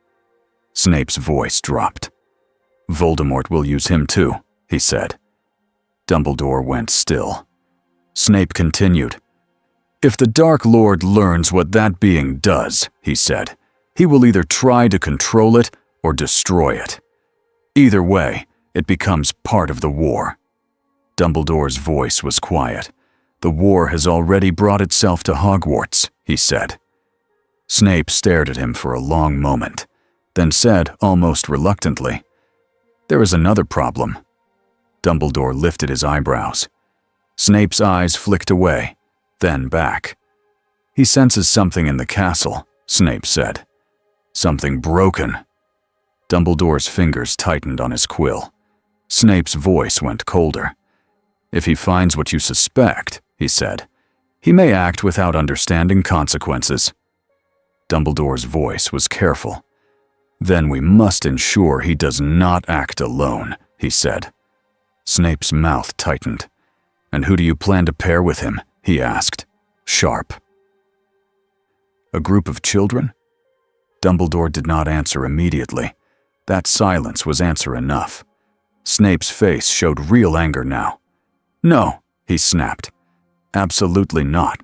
Snape's voice dropped. Voldemort will use him too, he said. Dumbledore went still. Snape continued. If the Dark Lord learns what that being does, he said, he will either try to control it or destroy it. Either way, it becomes part of the war. Dumbledore's voice was quiet. The war has already brought itself to Hogwarts, he said. Snape stared at him for a long moment, then said almost reluctantly, There is another problem. Dumbledore lifted his eyebrows. Snape's eyes flicked away, then back. He senses something in the castle, Snape said. Something broken. Dumbledore's fingers tightened on his quill. Snape's voice went colder. If he finds what you suspect, he said, he may act without understanding consequences. Dumbledore's voice was careful. Then we must ensure he does not act alone, he said. Snape's mouth tightened. And who do you plan to pair with him? He asked, sharp. A group of children? Dumbledore did not answer immediately. That silence was answer enough. Snape's face showed real anger now. No, he snapped. Absolutely not.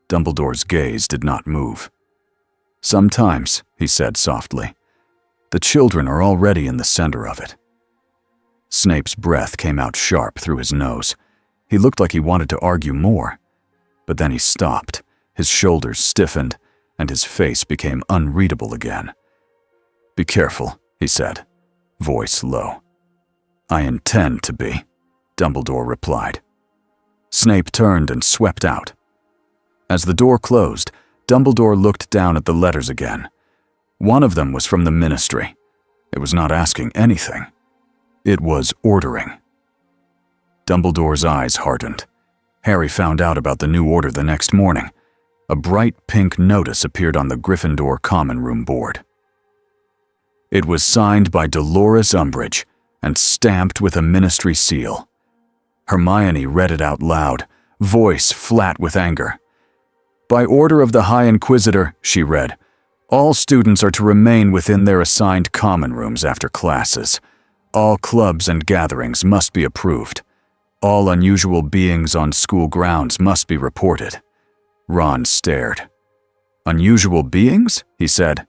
Dumbledore's gaze did not move. Sometimes, he said softly, the children are already in the center of it. Snape's breath came out sharp through his nose. He looked like he wanted to argue more. But then he stopped, his shoulders stiffened, and his face became unreadable again. "Be careful," he said, voice low. "I intend to be," Dumbledore replied. Snape turned and swept out. As the door closed, Dumbledore looked down at the letters again. One of them was from the Ministry. It was not asking anything. It was ordering. Dumbledore's eyes hardened. Harry found out about the new order the next morning. A bright pink notice appeared on the Gryffindor common room board. It was signed by Dolores Umbridge and stamped with a Ministry seal. Hermione read it out loud, voice flat with anger. "By order of the High Inquisitor," she read, "all students are to remain within their assigned common rooms after classes. All clubs and gatherings must be approved. All unusual beings on school grounds must be reported." Ron stared. "Unusual beings?" he said.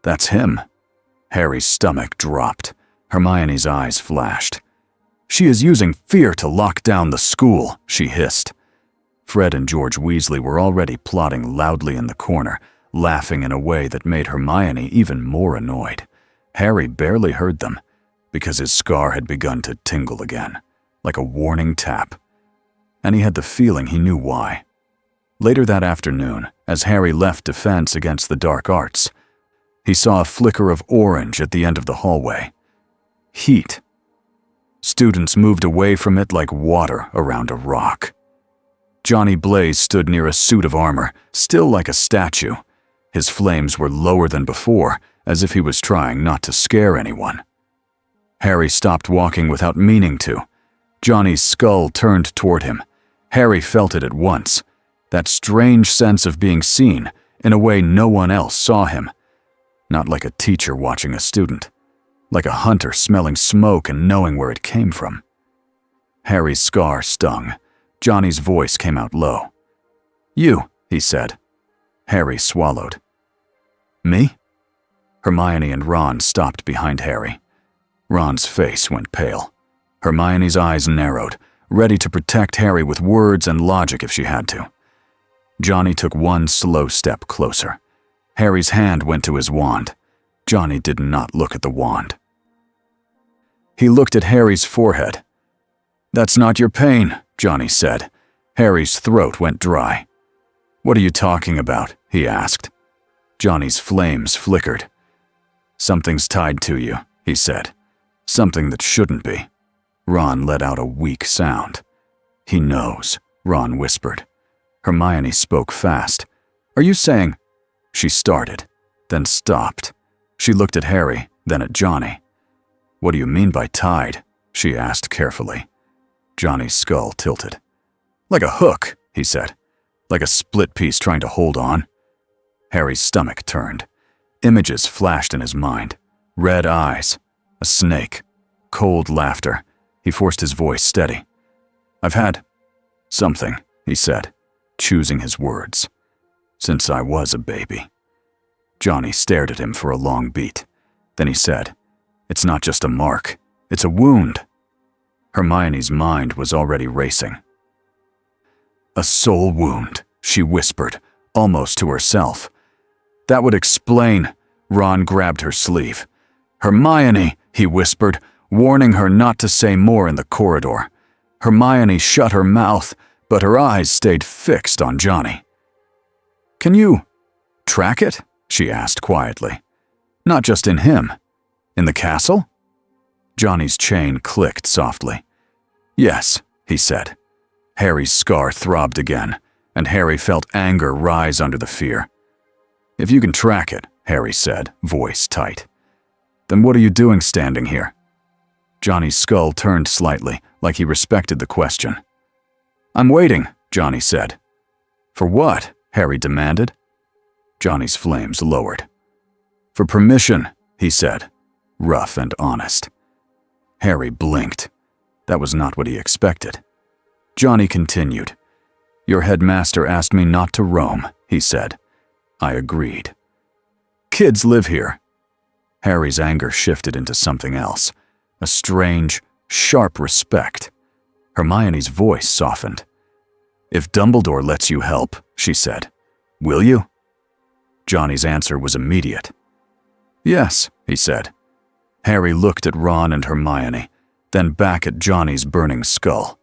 "That's him." Harry's stomach dropped. Hermione's eyes flashed. "She is using fear to lock down the school," she hissed. Fred and George Weasley were already plotting loudly in the corner, laughing in a way that made Hermione even more annoyed. Harry barely heard them, because his scar had begun to tingle again, like a warning tap. And he had the feeling he knew why. Later that afternoon, as Harry left Defense Against the Dark Arts, he saw a flicker of orange at the end of the hallway. Heat. Students moved away from it like water around a rock. Johnny Blaze stood near a suit of armor, still like a statue. His flames were lower than before, as if he was trying not to scare anyone. Harry stopped walking without meaning to. Johnny's skull turned toward him. Harry felt it at once. That strange sense of being seen, in a way no one else saw him. Not like a teacher watching a student. Like a hunter smelling smoke and knowing where it came from. Harry's scar stung. Johnny's voice came out low. "You," he said. Harry swallowed. "Me?" Hermione and Ron stopped behind Harry. Ron's face went pale. Hermione's eyes narrowed, ready to protect Harry with words and logic if she had to. Johnny took one slow step closer. Harry's hand went to his wand. Johnny did not look at the wand. He looked at Harry's forehead. "That's not your pain," Johnny said. Harry's throat went dry. "What are you talking about?" he asked. Johnny's flames flickered. "Something's tied to you," he said. "Something that shouldn't be." Ron let out a weak sound. "He knows," Ron whispered. Hermione spoke fast. "Are you saying—" She started, then stopped. She looked at Harry, then at Johnny. "What do you mean by tied?" she asked carefully. Johnny's skull tilted. "Like a hook," he said. "Like a split piece trying to hold on." Harry's stomach turned. Images flashed in his mind. Red eyes. A snake. Cold laughter. He forced his voice steady. "I've had something," he said, choosing his words. "Since I was a baby." Johnny stared at him for a long beat. Then he said, "It's not just a mark. It's a wound." Hermione's mind was already racing. "A soul wound," she whispered, almost to herself. "That would explain—" Ron grabbed her sleeve. "Hermione," he whispered, warning her not to say more in the corridor. Hermione shut her mouth, but her eyes stayed fixed on Johnny. "Can you track it?" she asked quietly. "Not just in him. In the castle?" Johnny's chain clicked softly. "Yes," he said. Harry's scar throbbed again, and Harry felt anger rise under the fear. "If you can track it," Harry said, voice tight. "Then what are you doing standing here?" Johnny's skull turned slightly, like he respected the question. "I'm waiting," Johnny said. "For what?" Harry demanded. Johnny's flames lowered. "For permission," he said, rough and honest. Harry blinked. That was not what he expected. Johnny continued. "Your headmaster asked me not to roam," he said. I agreed. "Kids live here." Harry's anger shifted into something else. A strange, sharp respect. Hermione's voice softened. "If Dumbledore lets you help," she said, "will you?" Johnny's answer was immediate. "Yes," he said. Harry looked at Ron and Hermione, then back at Johnny's burning skull.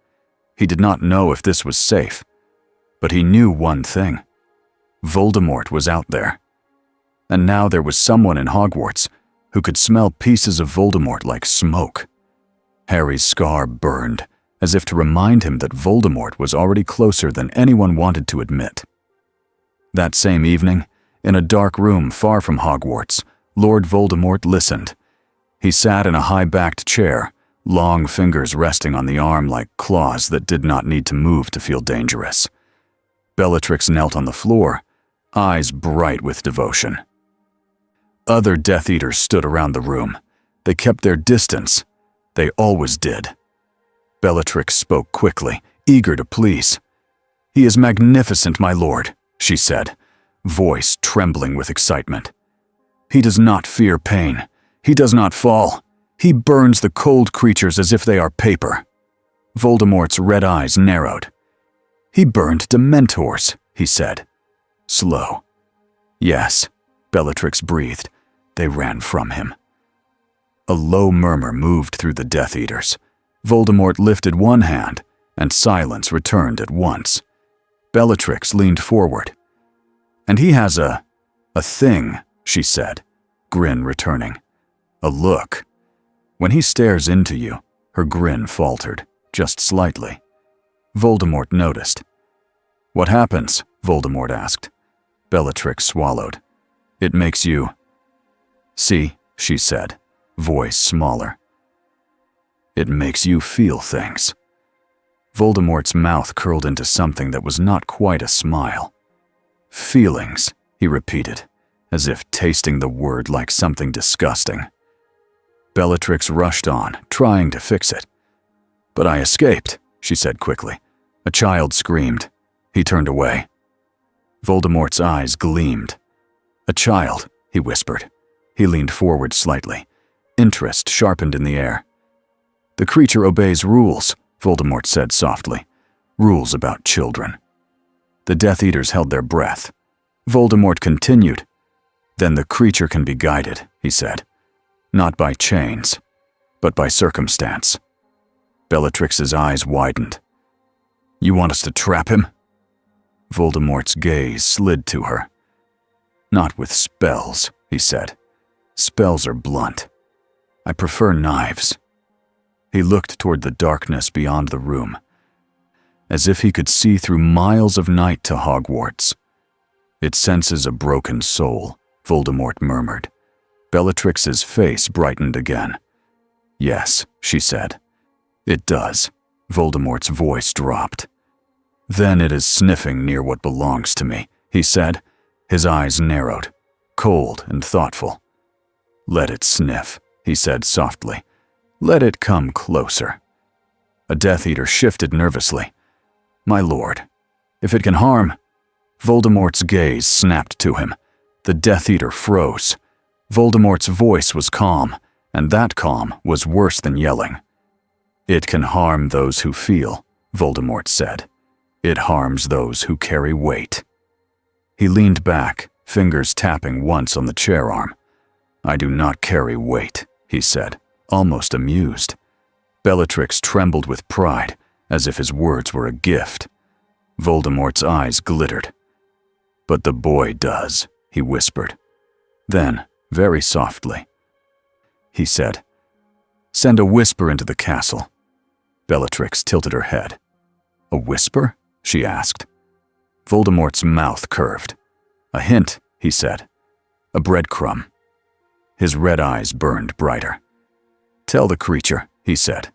He did not know if this was safe, but he knew one thing. Voldemort was out there. And now there was someone in Hogwarts who could smell pieces of Voldemort like smoke. Harry's scar burned, as if to remind him that Voldemort was already closer than anyone wanted to admit. That same evening, in a dark room far from Hogwarts, Lord Voldemort listened. He sat in a high-backed chair, long fingers resting on the arm like claws that did not need to move to feel dangerous. Bellatrix knelt on the floor, eyes bright with devotion. Other Death Eaters stood around the room. They kept their distance. They always did. Bellatrix spoke quickly, eager to please. "He is magnificent, my lord," she said, voice trembling with excitement. "He does not fear pain. He does not fall. He burns the cold creatures as if they are paper." Voldemort's red eyes narrowed. "He burned Dementors," he said. Slow. "Yes," Bellatrix breathed. They ran from him. A low murmur moved through the Death Eaters. Voldemort lifted one hand, and silence returned at once. Bellatrix leaned forward. "And he has a thing," she said, grin returning. "A look. When he stares into you," her grin faltered, just slightly. Voldemort noticed. "What happens?" Voldemort asked. Bellatrix swallowed. "It makes you—" "See," she said, voice smaller. "It makes you feel things." Voldemort's mouth curled into something that was not quite a smile. "Feelings," he repeated, as if tasting the word like something disgusting. Bellatrix rushed on, trying to fix it. "But I escaped," she said quickly. A child screamed. He turned away. Voldemort's eyes gleamed. "A child," he whispered. He leaned forward slightly. Interest sharpened in the air. "The creature obeys rules," Voldemort said softly. "Rules about children." The Death Eaters held their breath. Voldemort continued. "Then the creature can be guided," he said. "Not by chains, but by circumstance." Bellatrix's eyes widened. "You want us to trap him?" Voldemort's gaze slid to her. "Not with spells," he said. "Spells are blunt. I prefer knives." He looked toward the darkness beyond the room, as if he could see through miles of night to Hogwarts. "It senses a broken soul," Voldemort murmured. Bellatrix's face brightened again. "Yes," she said. "It does." Voldemort's voice dropped. "Then it is sniffing near what belongs to me," he said. His eyes narrowed, cold and thoughtful. "Let it sniff," he said softly. "Let it come closer." A Death Eater shifted nervously. "My lord, if it can harm—" Voldemort's gaze snapped to him. The Death Eater froze. Voldemort's voice was calm, and that calm was worse than yelling. "It can harm those who feel," Voldemort said. "It harms those who carry weight." He leaned back, fingers tapping once on the chair arm. "I do not carry weight," he said, almost amused. Bellatrix trembled with pride, as if his words were a gift. Voldemort's eyes glittered. "But the boy does," he whispered. Then, very softly, he said, "Send a whisper into the castle." Bellatrix tilted her head. "A whisper?" she asked. Voldemort's mouth curved. "A hint," he said. "A breadcrumb." His red eyes burned brighter. "Tell the creature," he said,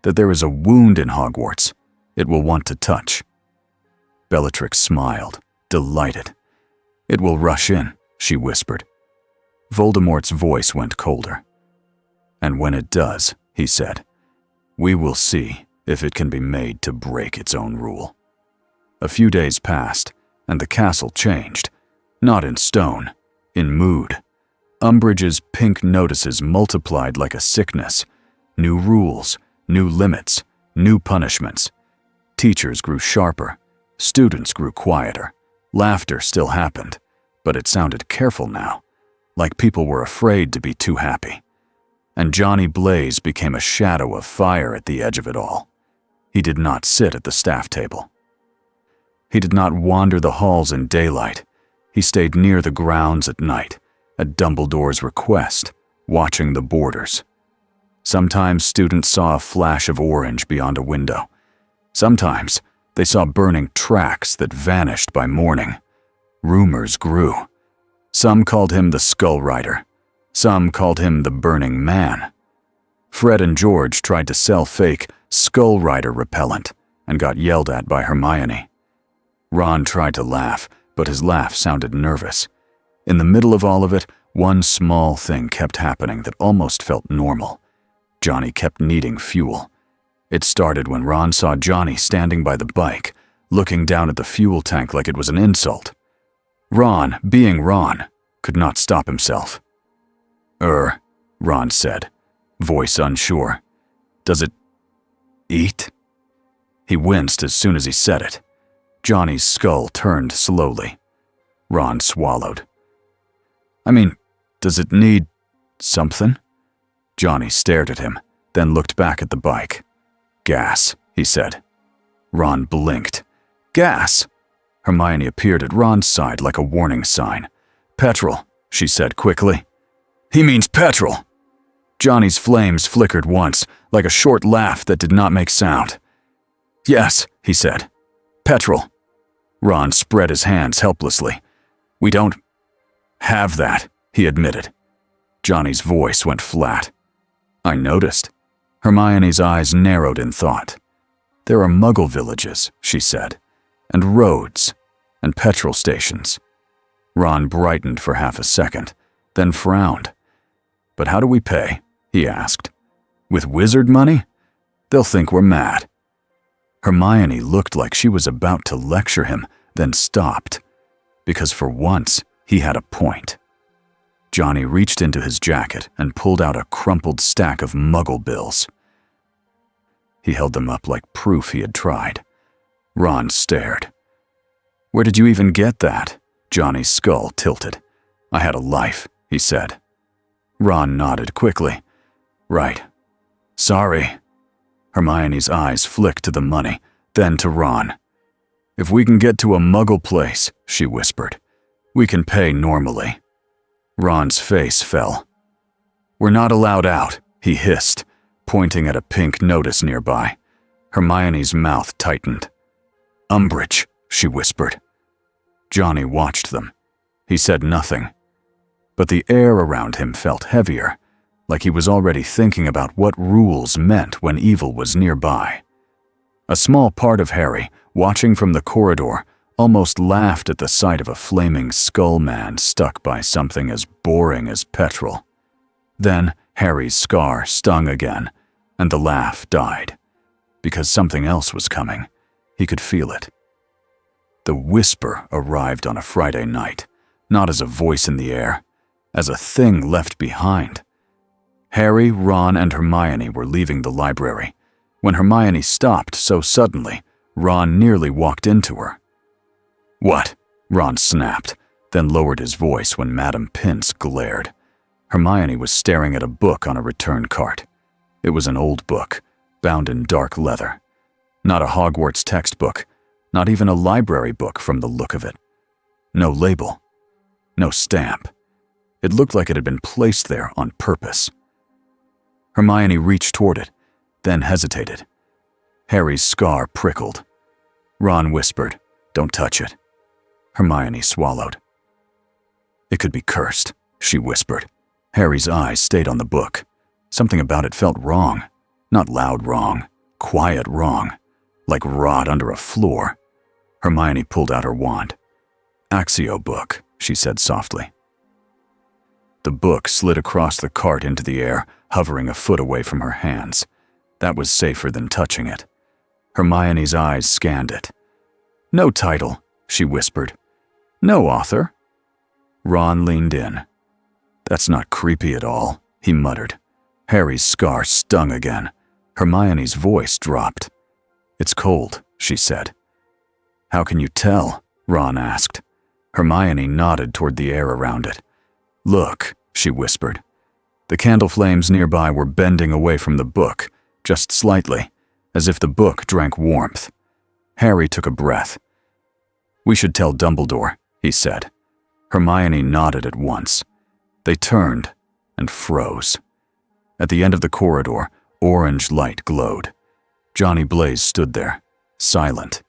"that there is a wound in Hogwarts it will want to touch." Bellatrix smiled, delighted. "It will rush in," she whispered. Voldemort's voice went colder. "And when it does," he said, "we will see if it can be made to break its own rule." A few days passed, and the castle changed. Not in stone, in mood. Umbridge's pink notices multiplied like a sickness. New rules, new limits, new punishments. Teachers grew sharper, students grew quieter. Laughter still happened, but it sounded careful now, like people were afraid to be too happy. And Johnny Blaze became a shadow of fire at the edge of it all. He did not sit at the staff table. He did not wander the halls in daylight. He stayed near the grounds at night, at Dumbledore's request, watching the boarders. Sometimes students saw a flash of orange beyond a window. Sometimes they saw burning tracks that vanished by morning. Rumors grew. Some called him the Skull Rider. Some called him the Burning Man. Fred and George tried to sell fake Skull Rider repellent and got yelled at by Hermione. Ron tried to laugh, but his laugh sounded nervous. In the middle of all of it, one small thing kept happening that almost felt normal. Johnny kept needing fuel. It started when Ron saw Johnny standing by the bike, looking down at the fuel tank like it was an insult. Ron, being Ron, could not stop himself. Ron said, voice unsure. Does it eat? He winced as soon as he said it. Johnny's skull turned slowly. Ron swallowed. I mean, does it need something? Johnny stared at him, then looked back at the bike. Gas, he said. Ron blinked. Gas! Hermione appeared at Ron's side like a warning sign. Petrol, she said quickly. He means petrol! Johnny's flames flickered once, like a short laugh that did not make sound. Yes, he said. Petrol. Ron spread his hands helplessly. We don't have that, he admitted. Johnny's voice went flat. I noticed. Hermione's eyes narrowed in thought. There are Muggle villages, she said, and roads, and petrol stations. Ron brightened for half a second, then frowned. But how do we pay? He asked. With wizard money? They'll think we're mad. Hermione looked like she was about to lecture him, then stopped, because for once he had a point. Johnny reached into his jacket and pulled out a crumpled stack of Muggle bills. He held them up like proof he had tried. Ron stared. Where did you even get that? Johnny's skull tilted. I had a life, he said. Ron nodded quickly. Right. Sorry. Hermione's eyes flicked to the money, then to Ron. If we can get to a Muggle place, she whispered, we can pay normally. Ron's face fell. We're not allowed out, he hissed, pointing at a pink notice nearby. Hermione's mouth tightened. Umbridge, she whispered. Johnny watched them. He said nothing. But the air around him felt heavier, like he was already thinking about what rules meant when evil was nearby. A small part of Harry, watching from the corridor, almost laughed at the sight of a flaming skull man stuck by something as boring as petrol. Then Harry's scar stung again, and the laugh died, because something else was coming. He could feel it. The whisper arrived on a Friday night, not as a voice in the air, as a thing left behind. Harry, Ron, and Hermione were leaving the library. When Hermione stopped so suddenly, Ron nearly walked into her. What? Ron snapped, then lowered his voice when Madame Pince glared. Hermione was staring at a book on a return cart. It was an old book, bound in dark leather. Not a Hogwarts textbook, not even a library book from the look of it. No label, no stamp. It looked like it had been placed there on purpose. Hermione reached toward it, then hesitated. Harry's scar prickled. Ron whispered, "Don't touch it." Hermione swallowed. "It could be cursed," she whispered. Harry's eyes stayed on the book. Something about it felt wrong. Not loud wrong, quiet wrong, like rot under a floor. Hermione pulled out her wand. "Accio book," she said softly. The book slid across the cart into the air, hovering a foot away from her hands. That was safer than touching it. Hermione's eyes scanned it. "No title," she whispered. "No author." Ron leaned in. "That's not creepy at all," he muttered. Harry's scar stung again. Hermione's voice dropped. "It's cold," she said. "How can you tell?" Ron asked. Hermione nodded toward the air around it. "Look," she whispered. The candle flames nearby were bending away from the book, just slightly, as if the book drank warmth. Harry took a breath. "We should tell Dumbledore," he said. Hermione nodded at once. They turned and froze. At the end of the corridor, orange light glowed. Johnny Blaze stood there, silent.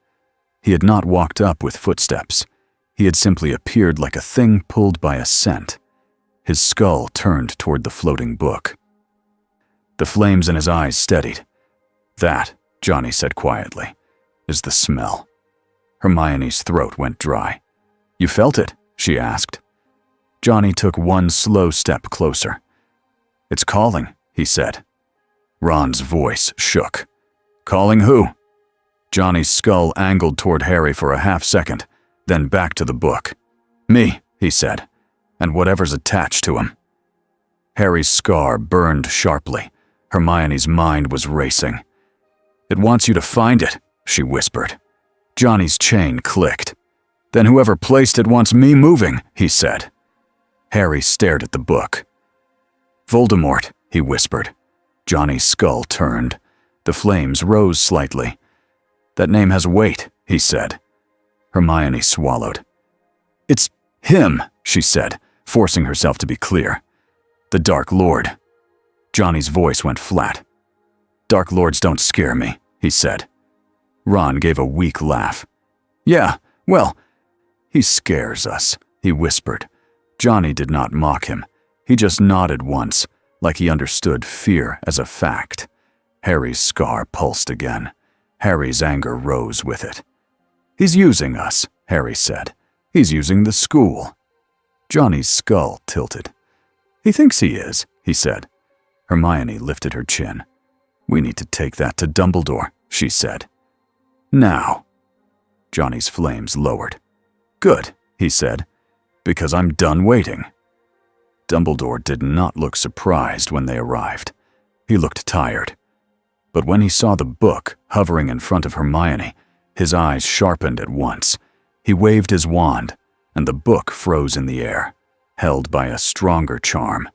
He had not walked up with footsteps. He had simply appeared like a thing pulled by a scent. His skull turned toward the floating book. The flames in his eyes steadied. "That," Johnny said quietly, "is the smell." Hermione's throat went dry. "You felt it?" she asked. Johnny took one slow step closer. "It's calling," he said. Ron's voice shook. "Calling who?" Johnny's skull angled toward Harry for a half-second, then back to the book. "Me," he said, "and whatever's attached to him." Harry's scar burned sharply. Hermione's mind was racing. "It wants you to find it," she whispered. Johnny's chain clicked. "Then whoever placed it wants me moving," he said. Harry stared at the book. "Voldemort," he whispered. Johnny's skull turned. The flames rose slightly. "That name has weight," he said. Hermione swallowed. "It's him," she said, forcing herself to be clear. "The Dark Lord." Johnny's voice went flat. "Dark Lords don't scare me," he said. Ron gave a weak laugh. "Yeah, well, he scares us," he whispered. Johnny did not mock him. He just nodded once, like he understood fear as a fact. Harry's scar pulsed again. Harry's anger rose with it. "He's using us," Harry said. "He's using the school." Johnny's skull tilted. "He thinks he is," he said. Hermione lifted her chin. "We need to take that to Dumbledore," she said. "Now." Johnny's flames lowered. "Good," he said, "because I'm done waiting." Dumbledore did not look surprised when they arrived. He looked tired. But when he saw the book hovering in front of Hermione, his eyes sharpened at once. He waved his wand, and the book froze in the air, held by a stronger charm.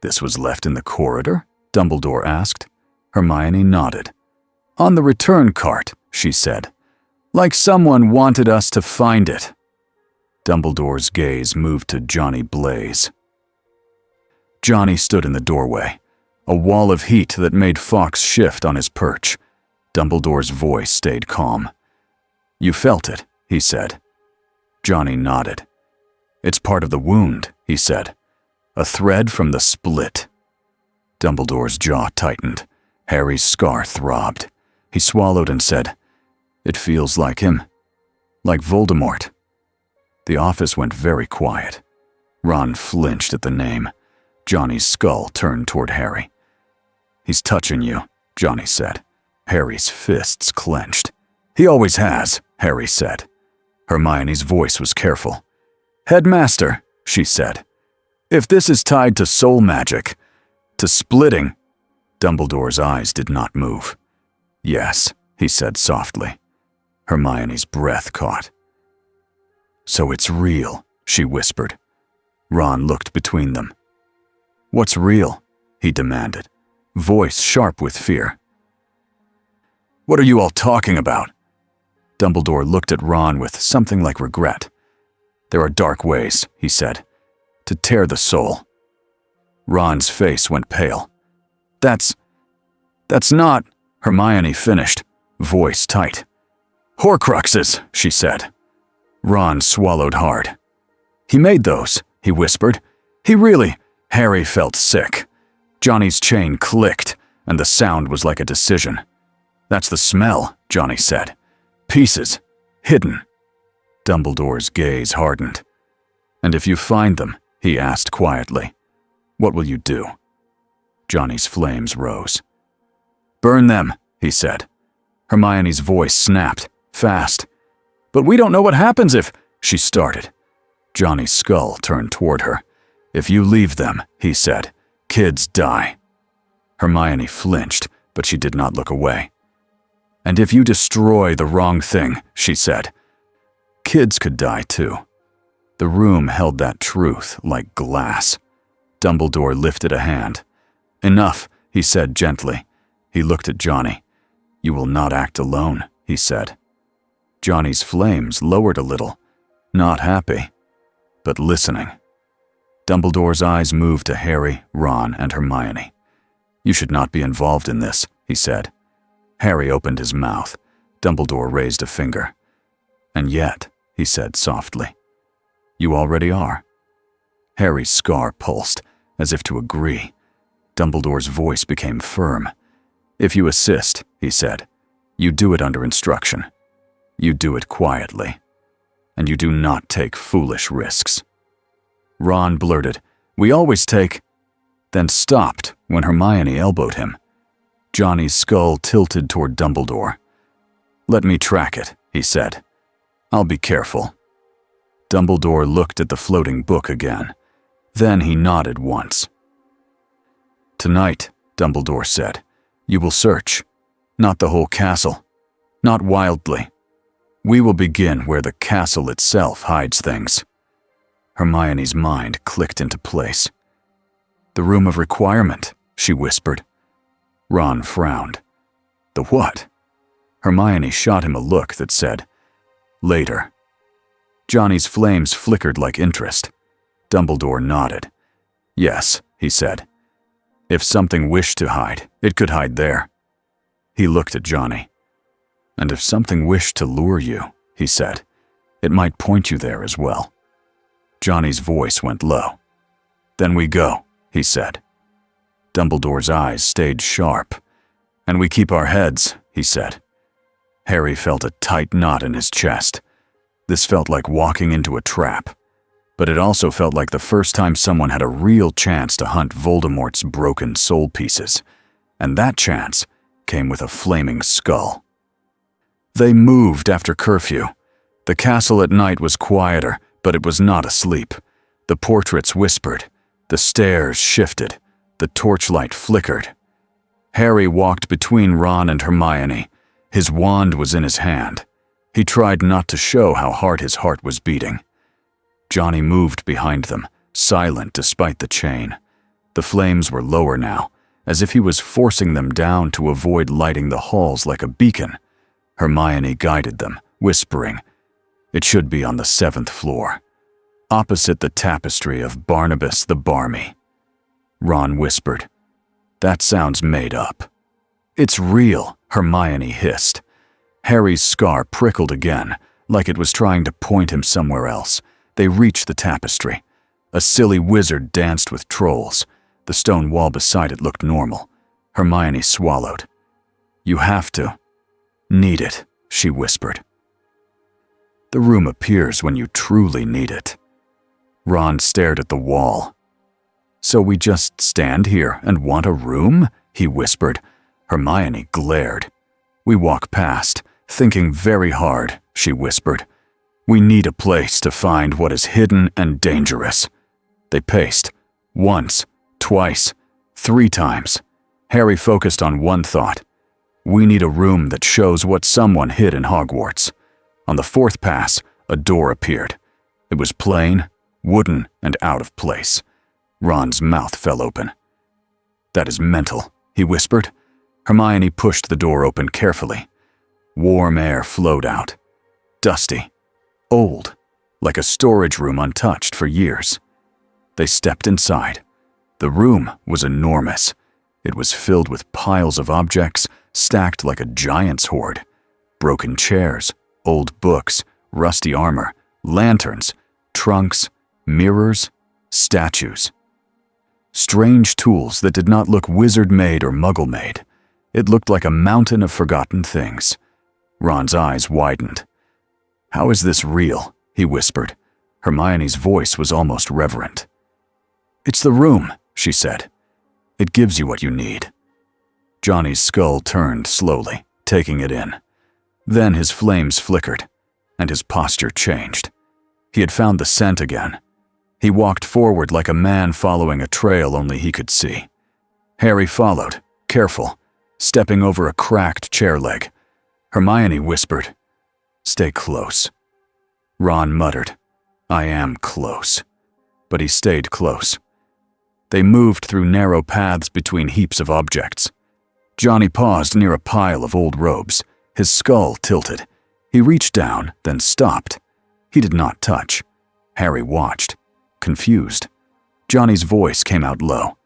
"This was left in the corridor?" Dumbledore asked. Hermione nodded. "On the return cart," she said. "Like someone wanted us to find it." Dumbledore's gaze moved to Johnny Blaze. Johnny stood in the doorway, a wall of heat that made Fawkes shift on his perch. Dumbledore's voice stayed calm. "You felt it," he said. Johnny nodded. "It's part of the wound," he said. "A thread from the split." Dumbledore's jaw tightened. Harry's scar throbbed. He swallowed and said, "It feels like him. Like Voldemort." The office went very quiet. Ron flinched at the name. Johnny's skull turned toward Harry. "He's touching you," Johnny said. Harry's fists clenched. "He always has," Harry said. Hermione's voice was careful. "Headmaster," she said, "if this is tied to soul magic, to splitting—" Dumbledore's eyes did not move. "Yes," he said softly. Hermione's breath caught. "So it's real," she whispered. Ron looked between them. "What's real?" he demanded, voice sharp with fear. "What are you all talking about?" Dumbledore looked at Ron with something like regret. "There are dark ways," he said, "to tear the soul." Ron's face went pale. That's not," Hermione finished, voice tight. "Horcruxes," she said. Ron swallowed hard. "He made those," he whispered. "He really—" Harry felt sick. Johnny's chain clicked, and the sound was like a decision. "That's the smell," Johnny said. "Pieces. Hidden." Dumbledore's gaze hardened. "And if you find them," he asked quietly, "what will you do?" Johnny's flames rose. "Burn them," he said. Hermione's voice snapped, fast. "But we don't know what happens if—" she started. Johnny's skull turned toward her. "If you leave them," he said, "kids die." Hermione flinched, but she did not look away. "And if you destroy the wrong thing," she said, "kids could die too." The room held that truth like glass. Dumbledore lifted a hand. "Enough," he said gently. He looked at Johnny. "You will not act alone," he said. Johnny's flames lowered a little, not happy, but listening. Dumbledore's eyes moved to Harry, Ron, and Hermione. "You should not be involved in this," he said. Harry opened his mouth. Dumbledore raised a finger. "And yet," he said softly, "you already are." Harry's scar pulsed, as if to agree. Dumbledore's voice became firm. "If you assist," he said, "you do it under instruction. You do it quietly. And you do not take foolish risks." Ron blurted, "We always take," then stopped when Hermione elbowed him. Johnny's skull tilted toward Dumbledore. "Let me track it," he said. "I'll be careful." Dumbledore looked at the floating book again. Then he nodded once. "Tonight," Dumbledore said, "you will search. Not the whole castle. Not wildly. We will begin where the castle itself hides things." Hermione's mind clicked into place. "The room of requirement," she whispered. Ron frowned. "The what?" Hermione shot him a look that said, "Later." Johnny's flames flickered like interest. Dumbledore nodded. "Yes," he said. "If something wished to hide, it could hide there." He looked at Johnny. "And if something wished to lure you," he said, "it might point you there as well." Johnny's voice went low. "Then we go," he said. Dumbledore's eyes stayed sharp. "And we keep our heads," he said. Harry felt a tight knot in his chest. This felt like walking into a trap, but it also felt like the first time someone had a real chance to hunt Voldemort's broken soul pieces, and that chance came with a flaming skull. They moved after curfew. The castle at night was quieter, but it was not asleep. The portraits whispered. The stairs shifted. The torchlight flickered. Harry walked between Ron and Hermione. His wand was in his hand. He tried not to show how hard his heart was beating. Johnny moved behind them, silent despite the chain. The flames were lower now, as if he was forcing them down to avoid lighting the halls like a beacon. Hermione guided them, whispering, "It should be on the 7th floor, opposite the tapestry of Barnabas the Barmy." Ron whispered, "That sounds made up." "It's real," Hermione hissed. Harry's scar prickled again, like it was trying to point him somewhere else. They reached the tapestry. A silly wizard danced with trolls. The stone wall beside it looked normal. Hermione swallowed. "You have to. Need it," she whispered. "The room appears when you truly need it." Ron stared at the wall. "So we just stand here and want a room?" he whispered. Hermione glared. "We walk past, thinking very hard," she whispered. "We need a place to find what is hidden and dangerous." They paced. Once, twice, 3 times. Harry focused on one thought. We need a room that shows what someone hid in Hogwarts. On the 4th pass, a door appeared. It was plain, wooden, and out of place. Ron's mouth fell open. "That is mental," he whispered. Hermione pushed the door open carefully. Warm air flowed out. Dusty. Old. Like a storage room untouched for years. They stepped inside. The room was enormous. It was filled with piles of objects stacked like a giant's hoard. Broken chairs, old books, rusty armor, lanterns, trunks, mirrors, statues. Strange tools that did not look wizard-made or muggle-made. It looked like a mountain of forgotten things. Ron's eyes widened. "How is this real?" he whispered. Hermione's voice was almost reverent. "It's the room," she said. "It gives you what you need." Johnny's skull turned slowly, taking it in. Then his flames flickered, and his posture changed. He had found the scent again. He walked forward like a man following a trail only he could see. Harry followed, careful. stepping over a cracked chair leg. Hermione whispered, "Stay close." Ron muttered, "I am close." But he stayed close. They moved through narrow paths between heaps of objects. Johnny paused near a pile of old robes, his skull tilted. He reached down, then stopped. He did not touch. Harry watched, confused. Johnny's voice came out low.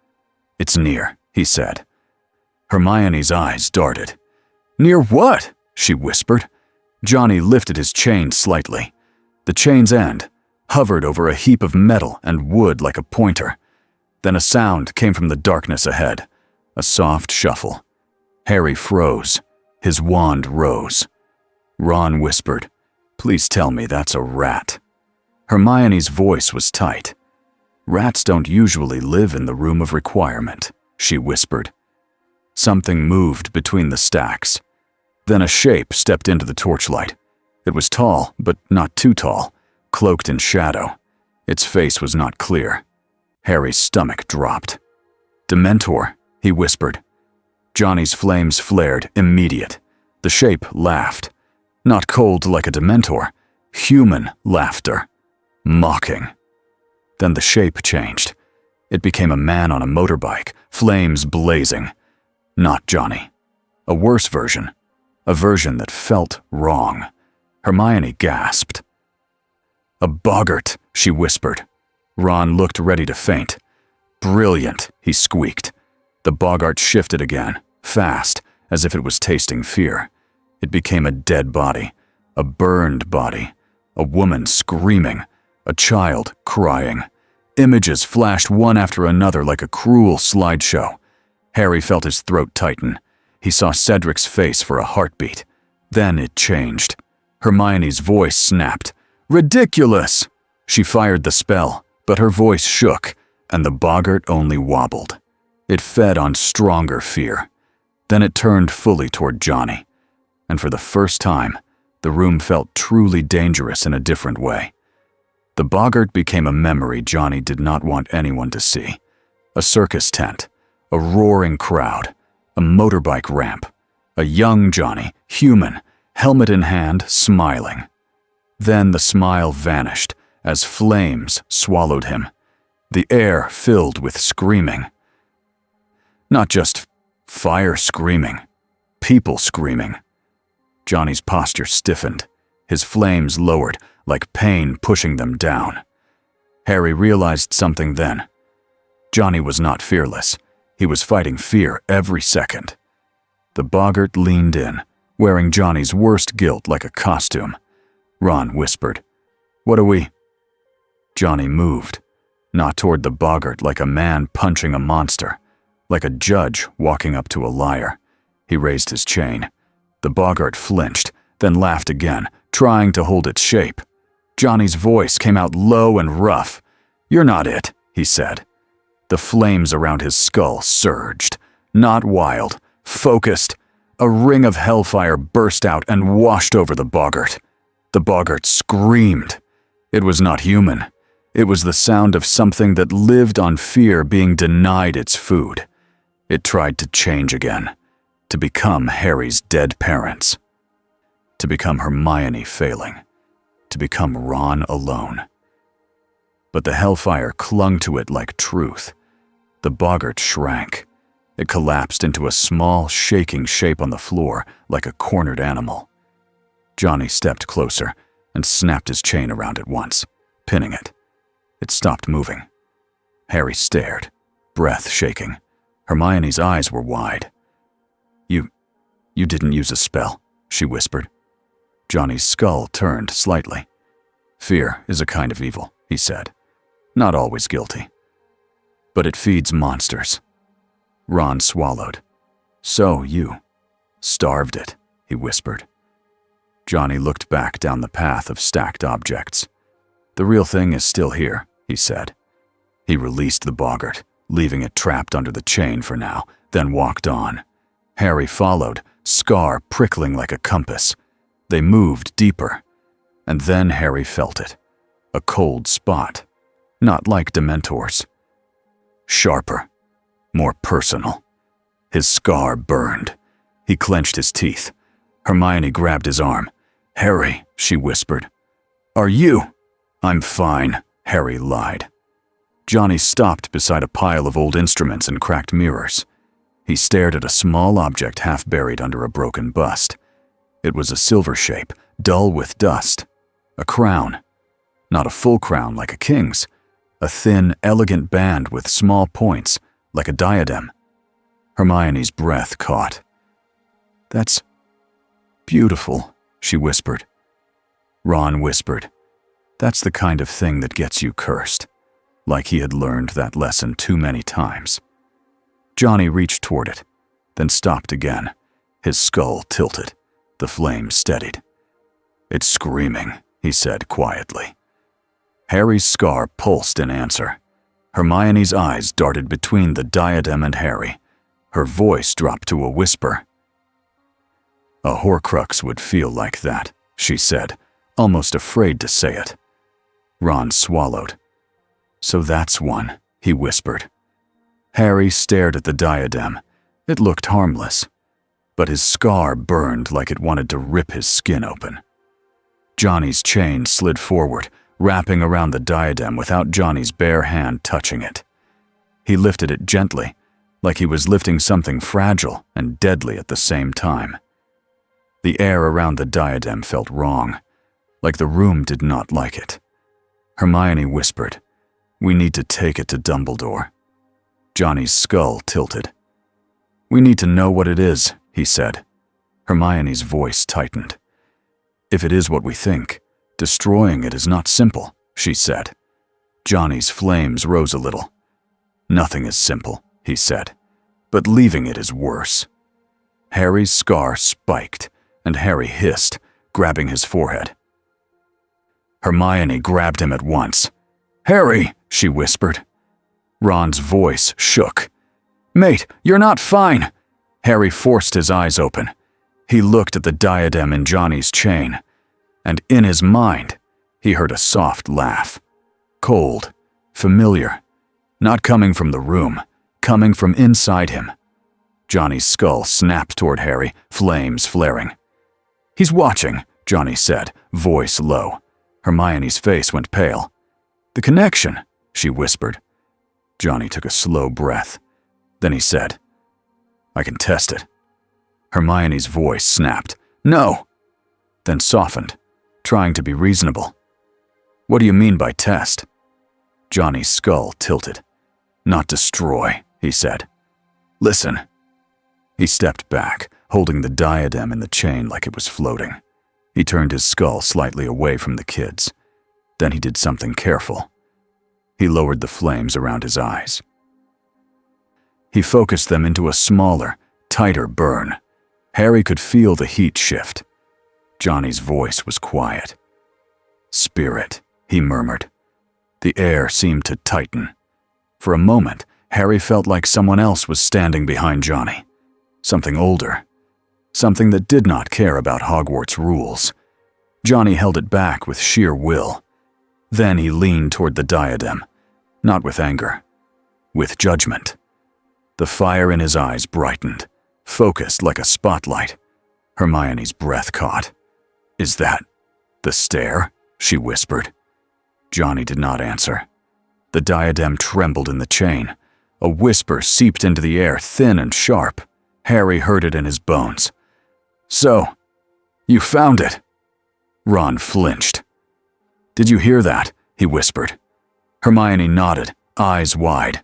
"It's near," he said. Hermione's eyes darted. "Near what?" she whispered. Johnny lifted his chain slightly. The chain's end hovered over a heap of metal and wood like a pointer. Then a sound came from the darkness ahead, a soft shuffle. Harry froze. His wand rose. Ron whispered, "Please tell me that's a rat." Hermione's voice was tight. "Rats don't usually live in the room of requirement," she whispered. Something moved between the stacks. Then a shape stepped into the torchlight. It was tall, but not too tall, cloaked in shadow. Its face was not clear. Harry's stomach dropped. "Dementor," he whispered. Johnny's flames flared, immediate. The shape laughed. Not cold like a Dementor, human laughter. Mocking. Then the shape changed. It became a man on a motorbike, flames blazing. Not Johnny. A worse version. A version that felt wrong. Hermione gasped. "A boggart," she whispered. Ron looked ready to faint. "Brilliant," he squeaked. The boggart shifted again, fast, as if it was tasting fear. It became a dead body, a burned body, a woman screaming, a child crying. Images flashed one after another like a cruel slideshow. Harry felt his throat tighten. He saw Cedric's face for a heartbeat. Then it changed. Hermione's voice snapped. "Ridiculous!" She fired the spell, but her voice shook, and the boggart only wobbled. It fed on stronger fear. Then it turned fully toward Johnny. And for the first time, the room felt truly dangerous in a different way. The boggart became a memory Johnny did not want anyone to see. A circus tent, a roaring crowd, a motorbike ramp, a young Johnny, human, helmet in hand, smiling. Then the smile vanished as flames swallowed him. The air filled with screaming. Not just fire screaming, people screaming. Johnny's posture stiffened. His flames lowered, like pain pushing them down. Harry realized something then. Johnny was not fearless. He was fighting fear every second. The boggart leaned in, wearing Johnny's worst guilt like a costume. Ron whispered, "What are we?" Johnny moved, not toward the boggart like a man punching a monster, like a judge walking up to a liar. He raised his chain. The boggart flinched, then laughed again, trying to hold its shape. Johnny's voice came out low and rough. "You're not it," he said. The flames around his skull surged, not wild, focused. A ring of hellfire burst out and washed over the boggart. The boggart screamed. It was not human. It was the sound of something that lived on fear being denied its food. It tried to change again, to become Harry's dead parents, to become Hermione failing, to become Ron alone. But the hellfire clung to it like truth. The boggart shrank. It collapsed into a small, shaking shape on the floor like a cornered animal. Johnny stepped closer and snapped his chain around it once, pinning it. It stopped moving. Harry stared, breath shaking. Hermione's eyes were wide. You didn't use a spell," she whispered. Johnny's skull turned slightly. "Fear is a kind of evil," he said. "Not always guilty. But it feeds monsters." Ron swallowed. "So you starved it," he whispered. Johnny looked back down the path of stacked objects. "The real thing is still here," he said. He released the boggart, leaving it trapped under the chain for now, then walked on. Harry followed, scar prickling like a compass. They moved deeper, and then Harry felt it. A cold spot, not like Dementors. Sharper, more personal. His scar burned. He clenched his teeth. Hermione grabbed his arm. "Harry," she whispered. "Are you?" "I'm fine," Harry lied. Johnny stopped beside a pile of old instruments and cracked mirrors. He stared at a small object half buried under a broken bust. It was a silver shape, dull with dust. A crown. Not a full crown like a king's. A thin, elegant band with small points, like a diadem. Hermione's breath caught. "That's beautiful," she whispered. Ron whispered, "That's the kind of thing that gets you cursed," like he had learned that lesson too many times. Johnny reached toward it, then stopped again. His skull tilted. The flame steadied. "It's screaming," he said quietly. Harry's scar pulsed in answer. Hermione's eyes darted between the diadem and Harry. Her voice dropped to a whisper. "A Horcrux would feel like that," she said, almost afraid to say it. Ron swallowed. "So that's one," he whispered. Harry stared at the diadem. It looked harmless, but his scar burned like it wanted to rip his skin open. Johnny's chain slid forward, wrapping around the diadem without Johnny's bare hand touching it. He lifted it gently, like he was lifting something fragile and deadly at the same time. The air around the diadem felt wrong, like the room did not like it. Hermione whispered, "We need to take it to Dumbledore." Johnny's skull tilted. "We need to know what it is," he said. Hermione's voice tightened. "If it is what we think, destroying it is not simple," she said. Johnny's flames rose a little. "Nothing is simple," he said, "but leaving it is worse." Harry's scar spiked, and Harry hissed, grabbing his forehead. Hermione grabbed him at once. "Harry," she whispered. Ron's voice shook. "Mate, you're not fine." Harry forced his eyes open. He looked at the diadem in Johnny's chain, and in his mind, he heard a soft laugh. Cold, familiar, not coming from the room, coming from inside him. Johnny's skull snapped toward Harry, flames flaring. "He's watching," Johnny said, voice low. Hermione's face went pale. "The connection," she whispered. Johnny took a slow breath. Then he said, "I can test it." Hermione's voice snapped, "No!" Then softened, trying to be reasonable. "What do you mean by test?" Johnny's skull tilted. "Not destroy," he said. "Listen." He stepped back, holding the diadem in the chain like it was floating. He turned his skull slightly away from the kids. Then he did something careful. He lowered the flames around his eyes. He focused them into a smaller, tighter burn. Harry could feel the heat shift. Johnny's voice was quiet. "Spirit," he murmured. The air seemed to tighten. For a moment, Harry felt like someone else was standing behind Johnny. Something older. Something that did not care about Hogwarts rules. Johnny held it back with sheer will. Then he leaned toward the diadem, not with anger, with judgment. The fire in his eyes brightened, focused like a spotlight. Hermione's breath caught. "Is that the stair?" she whispered. Johnny did not answer. The diadem trembled in the chain. A whisper seeped into the air, thin and sharp. Harry heard it in his bones. "So, you found it." Ron flinched. "Did you hear that?" he whispered. Hermione nodded, eyes wide.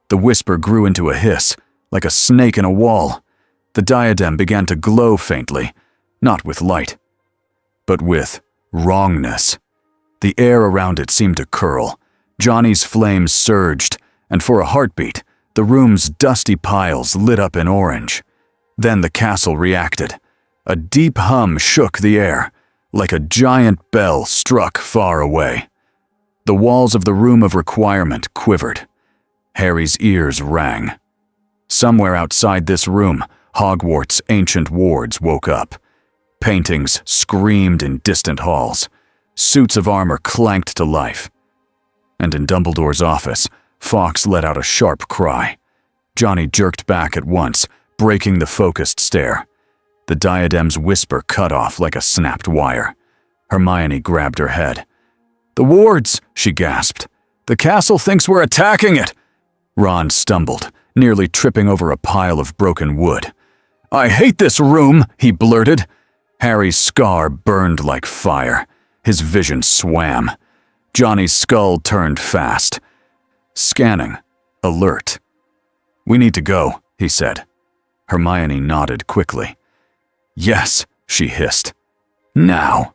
The whisper grew into a hiss, like a snake in a wall. The diadem began to glow faintly, not with light, but with wrongness. The air around it seemed to curl. Johnny's flames surged, and for a heartbeat, the room's dusty piles lit up in orange. Then the castle reacted. A deep hum shook the air, like a giant bell struck far away. The walls of the room of requirement quivered. Harry's ears rang. Somewhere outside this room, Hogwarts' ancient wards woke up. Paintings screamed in distant halls. Suits of armor clanked to life. And in Dumbledore's office, Fawkes let out a sharp cry. Johnny jerked back at once, breaking the focused stare. The diadem's whisper cut off like a snapped wire. Hermione grabbed her head. "The wards!" she gasped. "The castle thinks we're attacking it!" Ron stumbled, nearly tripping over a pile of broken wood. "I hate this room," he blurted. Harry's scar burned like fire. His vision swam. Johnny's skull turned fast. Scanning. Alert. "We need to go," he said. Hermione nodded quickly. "Yes," she hissed. "Now."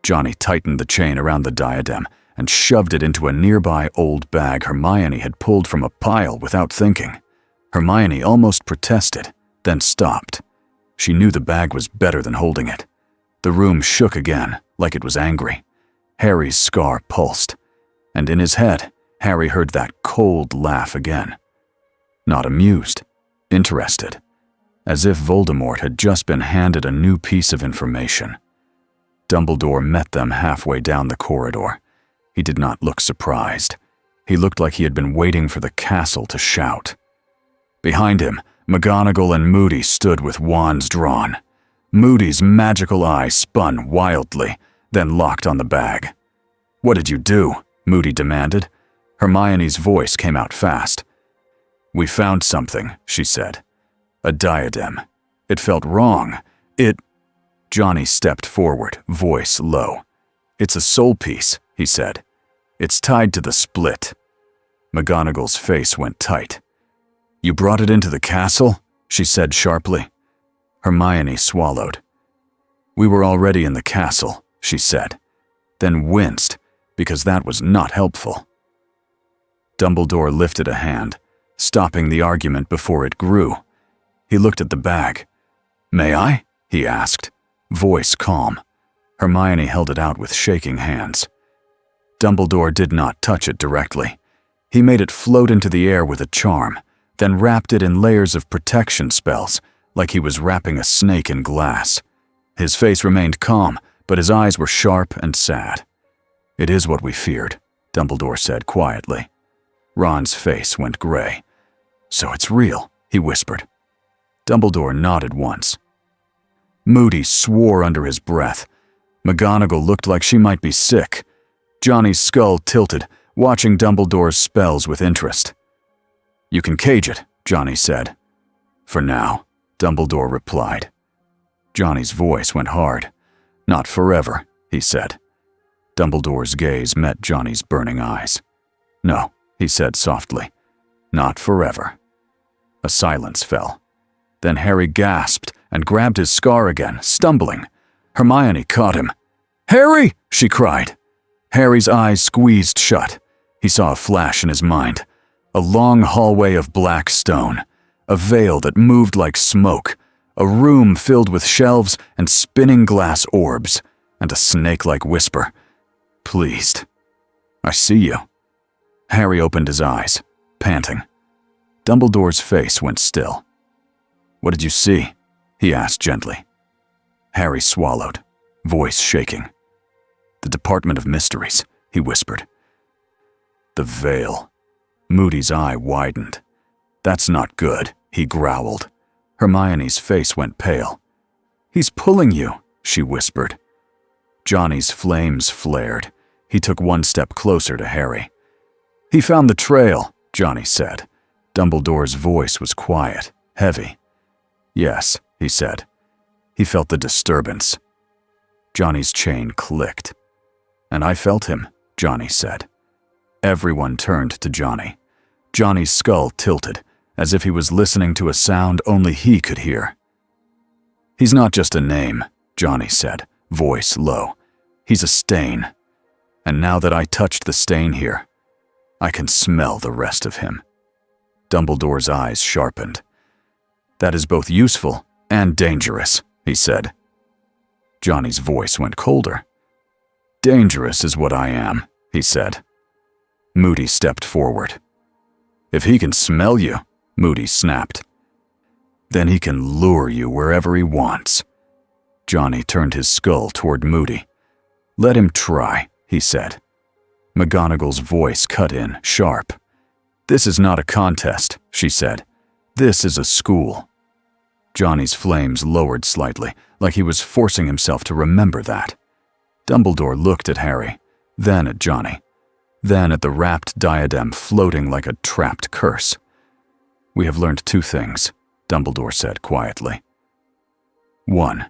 Johnny tightened the chain around the diadem and shoved it into a nearby old bag Hermione had pulled from a pile without thinking. Hermione almost protested, then stopped. She knew the bag was better than holding it. The room shook again, like it was angry. Harry's scar pulsed, and in his head, Harry heard that cold laugh again. Not amused, interested, as if Voldemort had just been handed a new piece of information. Dumbledore met them halfway down the corridor. He did not look surprised. He looked like he had been waiting for the castle to shout. Behind him, McGonagall and Moody stood with wands drawn. Moody's magical eye spun wildly, then locked on the bag. "What did you do?" Moody demanded. Hermione's voice came out fast. "We found something," she said. "A diadem. It felt wrong. Johnny stepped forward, voice low. "It's a soul piece," he said. "It's tied to the split." McGonagall's face went tight. "You brought it into the castle?" she said sharply. Hermione swallowed. "We were already in the castle," she said, then winced, because that was not helpful. Dumbledore lifted a hand, stopping the argument before it grew. He looked at the bag. "May I?" he asked, voice calm. Hermione held it out with shaking hands. Dumbledore did not touch it directly. He made it float into the air with a charm, then wrapped it in layers of protection spells, like he was wrapping a snake in glass. His face remained calm, but his eyes were sharp and sad. "It is what we feared," Dumbledore said quietly. Ron's face went gray. "So it's real," he whispered. Dumbledore nodded once. Moody swore under his breath. McGonagall looked like she might be sick. Johnny's skull tilted, watching Dumbledore's spells with interest. "You can cage it," Johnny said. "For now," Dumbledore replied. Johnny's voice went hard. "Not forever," he said. Dumbledore's gaze met Johnny's burning eyes. "No," he said softly. "Not forever." A silence fell. Then Harry gasped and grabbed his scar again, stumbling. Hermione caught him. "Harry!" she cried. Harry's eyes squeezed shut. He saw a flash in his mind. A long hallway of black stone, a veil that moved like smoke, a room filled with shelves and spinning glass orbs, and a snake-like whisper. "Pleased. I see you." Harry opened his eyes, panting. Dumbledore's face went still. "What did you see?" he asked gently. Harry swallowed, voice shaking. "The Department of Mysteries," he whispered. "The veil." Moody's eye widened. "That's not good," he growled. Hermione's face went pale. "He's pulling you," she whispered. Johnny's flames flared. He took one step closer to Harry. "He found the trail," Johnny said. Dumbledore's voice was quiet, heavy. "Yes," he said. He felt the disturbance. Johnny's chain clicked. "And I felt him," Johnny said. Everyone turned to Johnny. Johnny's skull tilted, as if he was listening to a sound only he could hear. "He's not just a name," Johnny said, voice low. "He's a stain. And now that I touched the stain here, I can smell the rest of him." Dumbledore's eyes sharpened. "That is both useful and dangerous," he said. Johnny's voice went colder. "Dangerous is what I am," he said. Moody stepped forward. "If he can smell you," Moody snapped, "then he can lure you wherever he wants." Johnny turned his skull toward Moody. "Let him try," he said. McGonagall's voice cut in, sharp. "This is not a contest," she said. "This is a school." Johnny's flames lowered slightly, like he was forcing himself to remember that. Dumbledore looked at Harry, then at Johnny, then at the wrapped diadem floating like a trapped curse. "We have learned two things," Dumbledore said quietly. 1.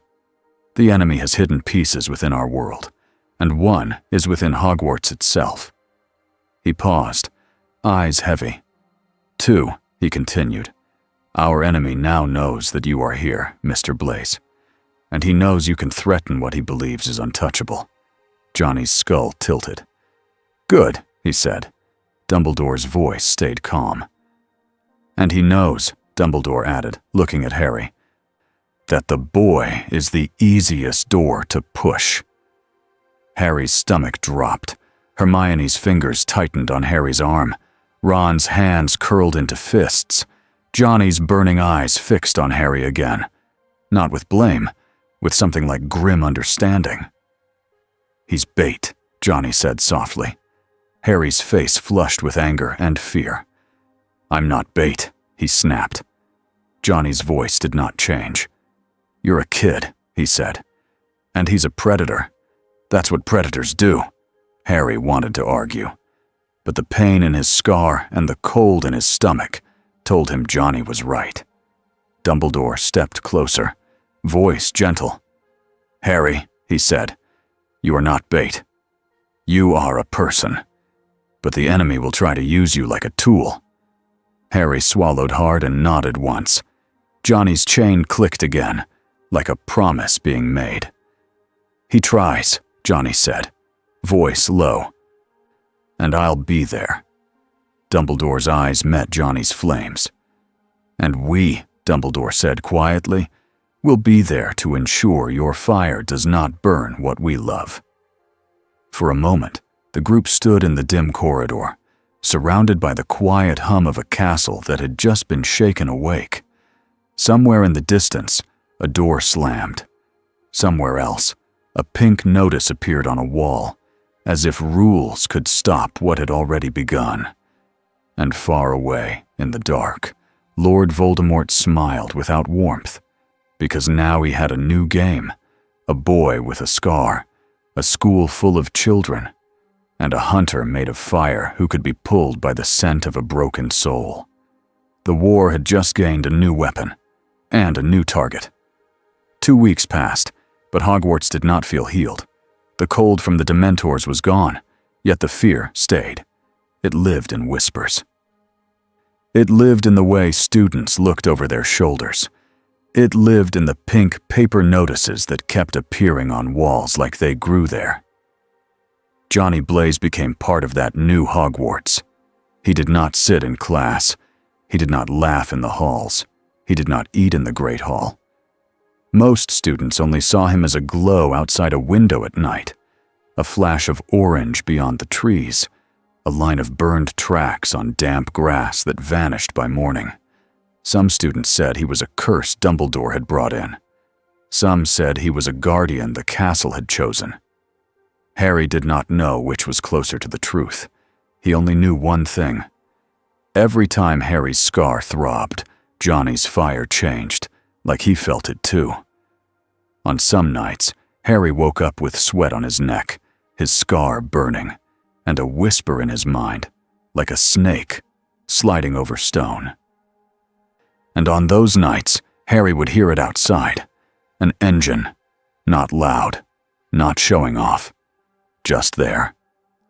The enemy has hidden pieces within our world, and one is within Hogwarts itself. He paused, eyes heavy. 2, he continued, our enemy now knows that you are here, Mr. Blaise, and he knows you can threaten what he believes is untouchable. Johnny's skull tilted. Good, he said. Dumbledore's voice stayed calm. And he knows, Dumbledore added, looking at Harry, that the boy is the easiest door to push. Harry's stomach dropped. Hermione's fingers tightened on Harry's arm. Ron's hands curled into fists. Johnny's burning eyes fixed on Harry again. Not with blame, with something like grim understanding. He's bait, Johnny said softly. Harry's face flushed with anger and fear. I'm not bait, he snapped. Johnny's voice did not change. You're a kid, he said. And he's a predator. That's what predators do. Harry wanted to argue. But the pain in his scar and the cold in his stomach told him Johnny was right. Dumbledore stepped closer, voice gentle. Harry, he said, you are not bait. You are a person. But the enemy will try to use you like a tool. Harry swallowed hard and nodded once. Johnny's chain clicked again, like a promise being made. He tries, Johnny said, voice low. And I'll be there. Dumbledore's eyes met Johnny's flames. And we, Dumbledore said quietly, will be there to ensure your fire does not burn what we love. For a moment, the group stood in the dim corridor, surrounded by the quiet hum of a castle that had just been shaken awake. Somewhere in the distance, a door slammed. Somewhere else, a pink notice appeared on a wall, as if rules could stop what had already begun. And far away, in the dark, Lord Voldemort smiled without warmth, because now he had a new game, a boy with a scar, a school full of children, and a hunter made of fire who could be pulled by the scent of a broken soul. The war had just gained a new weapon, and a new target. 2 weeks passed, but Hogwarts did not feel healed. The cold from the Dementors was gone, yet the fear stayed. It lived in whispers. It lived in the way students looked over their shoulders. It lived in the pink paper notices that kept appearing on walls like they grew there. Johnny Blaise became part of that new Hogwarts. He did not sit in class. He did not laugh in the halls. He did not eat in the Great Hall. Most students only saw him as a glow outside a window at night, a flash of orange beyond the trees, a line of burned tracks on damp grass that vanished by morning. Some students said he was a curse Dumbledore had brought in. Some said he was a guardian the castle had chosen. Harry did not know which was closer to the truth. He only knew one thing. Every time Harry's scar throbbed, Johnny's fire changed, like he felt it too. On some nights, Harry woke up with sweat on his neck, his scar burning, and a whisper in his mind, like a snake, sliding over stone. And on those nights, Harry would hear it outside, an engine, not loud, not showing off, just there,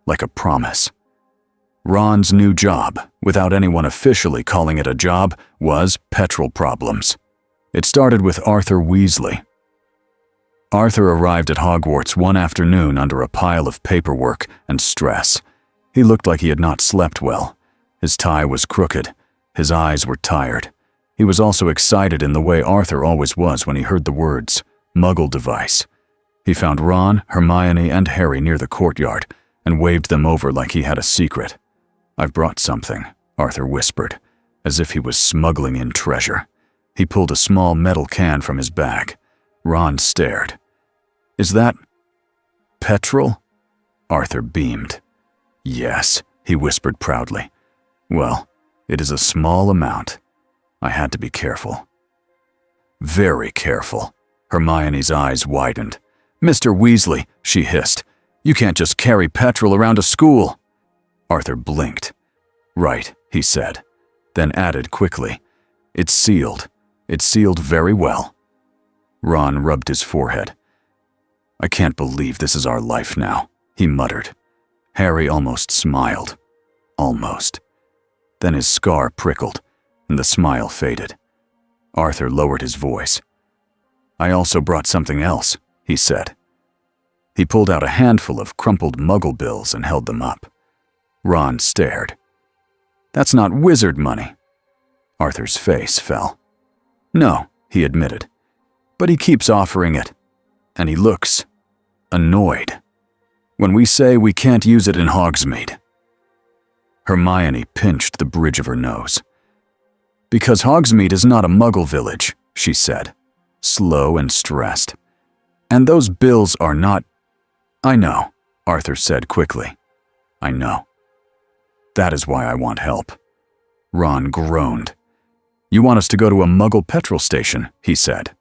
like a promise. Ron's new job, without anyone officially calling it a job, was petrol problems. It started with Arthur Weasley. Arthur arrived at Hogwarts one afternoon under a pile of paperwork and stress. He looked like he had not slept well. His tie was crooked. His eyes were tired. He was also excited in the way Arthur always was when he heard the words, Muggle device. He found Ron, Hermione, and Harry near the courtyard and waved them over like he had a secret. I've brought something, Arthur whispered, as if he was smuggling in treasure. He pulled a small metal can from his bag. Ron stared. Is that petrol? Arthur beamed. Yes, he whispered proudly. Well, it is a small amount. I had to be careful. Very careful. Hermione's eyes widened. "Mr. Weasley," she hissed, "you can't just carry petrol around a school." Arthur blinked. "Right," he said, then added quickly, "It's sealed. It's sealed very well." Ron rubbed his forehead. "I can't believe this is our life now," he muttered. Harry almost smiled. Almost. Then his scar prickled, and the smile faded. Arthur lowered his voice. "I also brought something else," he said. He pulled out a handful of crumpled Muggle bills and held them up. Ron stared. "That's not wizard money." Arthur's face fell. "No," he admitted, "but he keeps offering it. And he looks annoyed. When we say we can't use it in Hogsmeade." Hermione pinched the bridge of her nose. "Because Hogsmeade is not a Muggle village," she said, slow and stressed. "And those bills are not—" "I know," Arthur said quickly. "I know. That is why I want help." Ron groaned. "You want us to go to a Muggle petrol station," he said.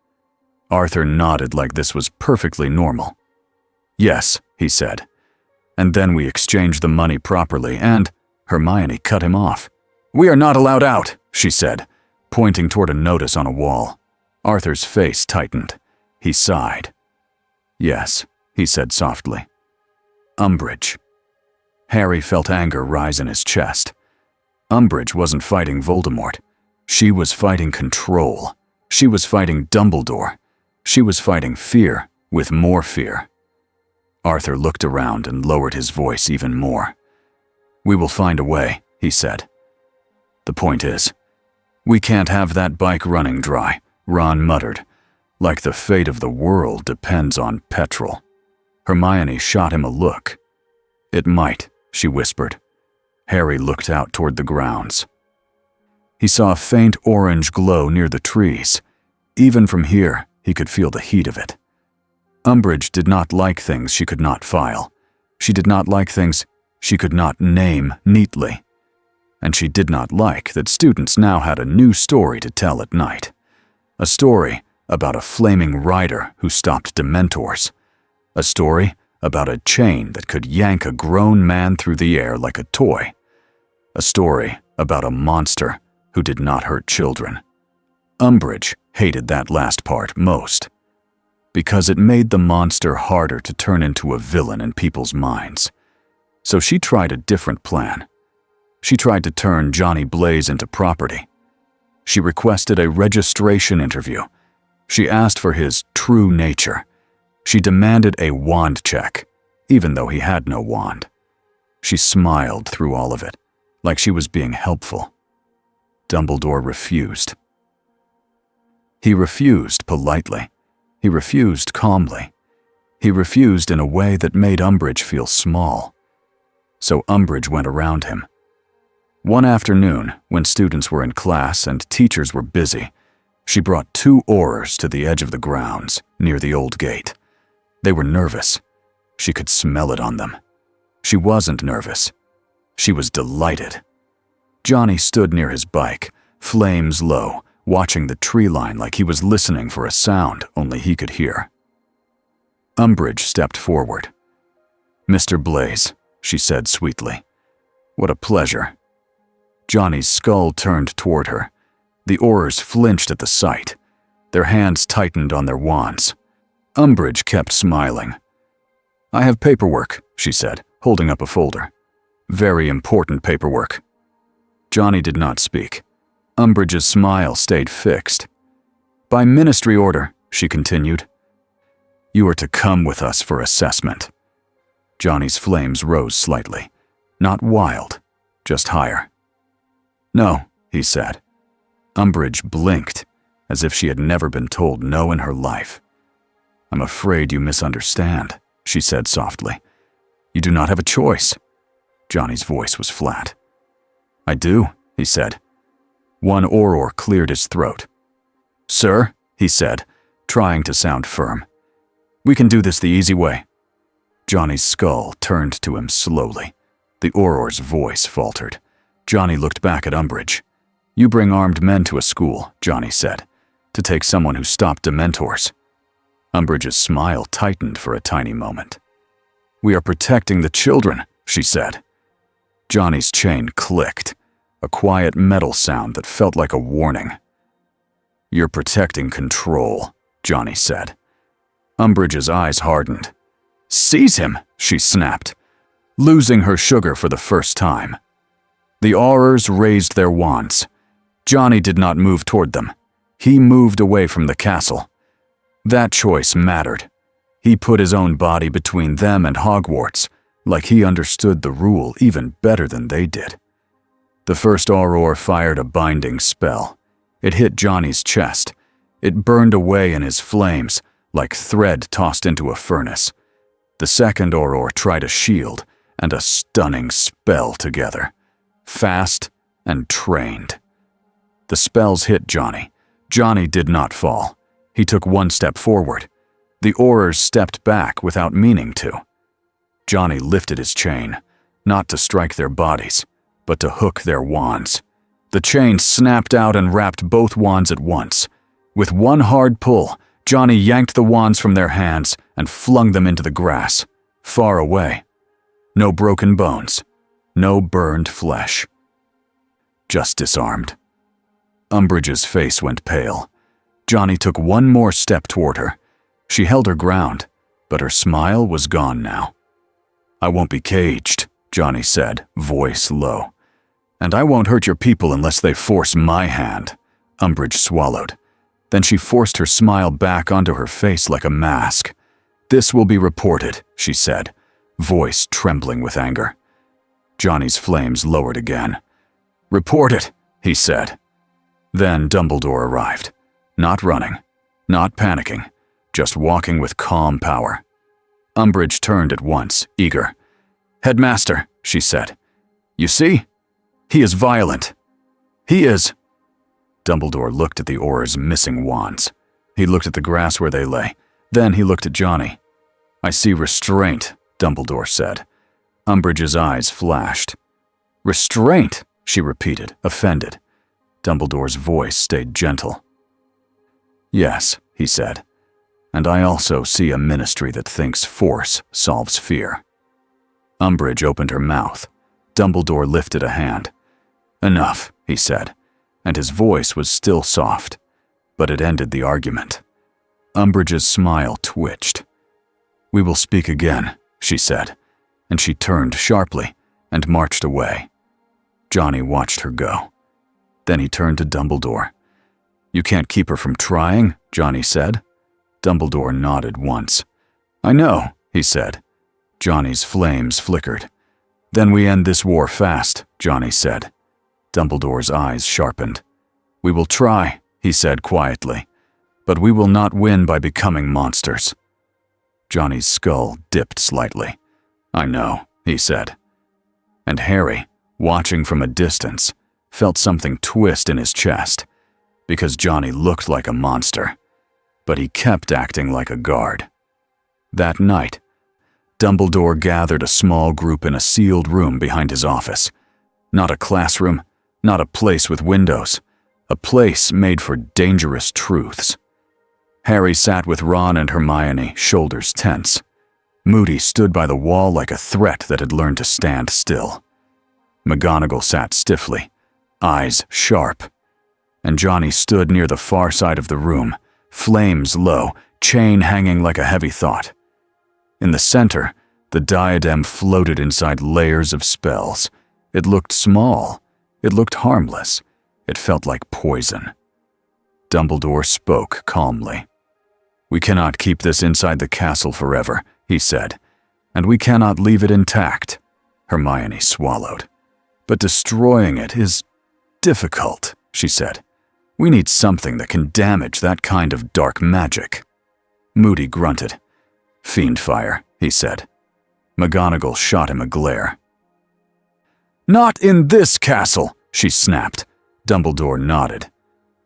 Arthur nodded like this was perfectly normal. "Yes," he said. "And then we exchange the money properly and—" Hermione cut him off. "We are not allowed out," she said, pointing toward a notice on a wall. Arthur's face tightened. He sighed. "Yes," he said softly. "Umbridge." Harry felt anger rise in his chest. Umbridge wasn't fighting Voldemort. She was fighting control. She was fighting Dumbledore. She was fighting fear with more fear. Arthur looked around and lowered his voice even more. "We will find a way," he said. "The point is, we can't have that bike running dry," Ron muttered, "like the fate of the world depends on petrol." Hermione shot him a look. "It might," she whispered. Harry looked out toward the grounds. He saw a faint orange glow near the trees. Even from here, he could feel the heat of it. Umbridge did not like things she could not file. She did not like things she could not name neatly. And she did not like that students now had a new story to tell at night. A story about a flaming rider who stopped Dementors. A story about a chain that could yank a grown man through the air like a toy. A story about a monster who did not hurt children. Umbridge hated that last part most, because it made the monster harder to turn into a villain in people's minds. So she tried a different plan. She tried to turn Johnny Blaze into property. She requested a registration interview. She asked for his true nature. She demanded a wand check, even though he had no wand. She smiled through all of it, like she was being helpful. Dumbledore refused. He refused politely. He refused calmly. He refused in a way that made Umbridge feel small. So Umbridge went around him. One afternoon, when students were in class and teachers were busy, she brought 2 Aurors to the edge of the grounds, near the old gate. They were nervous. She could smell it on them. She wasn't nervous. She was delighted. Johnny stood near his bike, flames low, watching the tree line like he was listening for a sound only he could hear. Umbridge stepped forward. "Mr. Blaze," she said sweetly. "What a pleasure." Johnny's skull turned toward her. The Aurors flinched at the sight. Their hands tightened on their wands. Umbridge kept smiling. "I have paperwork," she said, holding up a folder. "Very important paperwork." Johnny did not speak. Umbridge's smile stayed fixed. "By ministry order," she continued. "You are to come with us for assessment." Johnny's flames rose slightly. Not wild, just higher. "No," he said. Umbridge blinked, as if she had never been told no in her life. "I'm afraid you misunderstand," she said softly. "You do not have a choice." Johnny's voice was flat. "I do," he said. One Auror cleared his throat. "Sir," he said, trying to sound firm, "we can do this the easy way." Johnny's skull turned to him slowly. The Auror's voice faltered. Johnny looked back at Umbridge. "You bring armed men to a school," Johnny said. to take someone who stopped Dementors. Umbridge's smile tightened for a tiny moment. "We are protecting the children," she said. Johnny's chain clicked, a quiet metal sound that felt like a warning. "You're protecting control," Johnny said. Umbridge's eyes hardened. "Seize him," she snapped, losing her sugar for the first time. The Aurors raised their wands. Johnny did not move toward them. He moved away from the castle. That choice mattered. He put his own body between them and Hogwarts, like he understood the rule even better than they did. The first Auror fired a binding spell. It hit Johnny's chest. It burned away in his flames, like thread tossed into a furnace. The second Auror tried a shield and a stunning spell together, fast and trained. The spells hit Johnny. Johnny did not fall. He took one step forward. The Aurors stepped back without meaning to. Johnny lifted his chain, not to strike their bodies, but to hook their wands. The chain snapped out and wrapped both wands at once. With one hard pull, Johnny yanked the wands from their hands and flung them into the grass, far away. No broken bones, no burned flesh. Just disarmed. Umbridge's face went pale. Johnny took one more step toward her. She held her ground, but her smile was gone now. "I won't be caged," Johnny said, voice low. "And I won't hurt your people unless they force my hand." Umbridge swallowed. Then she forced her smile back onto her face like a mask. "This will be reported," she said, voice trembling with anger. Johnny's flames lowered again. "Report it," he said. Then Dumbledore arrived. Not running, not panicking, just walking with calm power. Umbridge turned at once, eager. "Headmaster," she said. "You see? He is violent. He is—" Dumbledore looked at the Aurors' missing wands. He looked at the grass where they lay. Then he looked at Johnny. "I see restraint," Dumbledore said. Umbridge's eyes flashed. "Restraint," she repeated, offended. Dumbledore's voice stayed gentle. "Yes," he said, "and I also see a ministry that thinks force solves fear." Umbridge opened her mouth. Dumbledore lifted a hand. "Enough," he said, and his voice was still soft, but it ended the argument. Umbridge's smile twitched. "We will speak again," she said, and she turned sharply and marched away. Johnny watched her go. Then he turned to Dumbledore. "You can't keep her from trying," Johnny said. Dumbledore nodded once. "I know," he said. Johnny's flames flickered. "Then we end this war fast," Johnny said. Dumbledore's eyes sharpened. "We will try," he said quietly, "but we will not win by becoming monsters." Johnny's skull dipped slightly. "I know," he said. And Harry, watching from a distance, felt something twist in his chest, because Johnny looked like a monster, but he kept acting like a guard. That night, Dumbledore gathered a small group in a sealed room behind his office. Not a classroom, not a place with windows, a place made for dangerous truths. Harry sat with Ron and Hermione, shoulders tense. Moody stood by the wall like a threat that had learned to stand still. McGonagall sat stiffly, eyes sharp. And Johnny stood near the far side of the room, flames low, chain hanging like a heavy thought. In the center, the diadem floated inside layers of spells. It looked small. It looked harmless. It felt like poison. Dumbledore spoke calmly. "We cannot keep this inside the castle forever," he said, "and we cannot leave it intact." Hermione swallowed. "But destroying it is difficult," she said. "We need something that can damage that kind of dark magic." Moody grunted. "Fiend fire," he said. McGonagall shot him a glare. "Not in this castle," she snapped. Dumbledore nodded.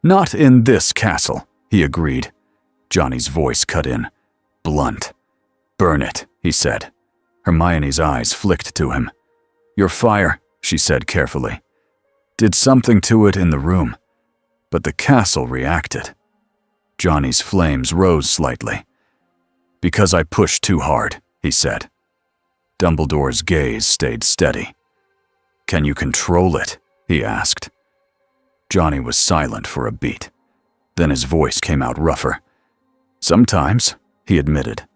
"Not in this castle," he agreed. Johnny's voice cut in, blunt. "Burn it," he said. Hermione's eyes flicked to him. "Your fire," she said carefully, "did something to it in the room, but the castle reacted." Johnny's flames rose slightly. "Because I pushed too hard," he said. Dumbledore's gaze stayed steady. "Can you control it?" he asked. Johnny was silent for a beat. Then his voice came out rougher. "Sometimes," he admitted.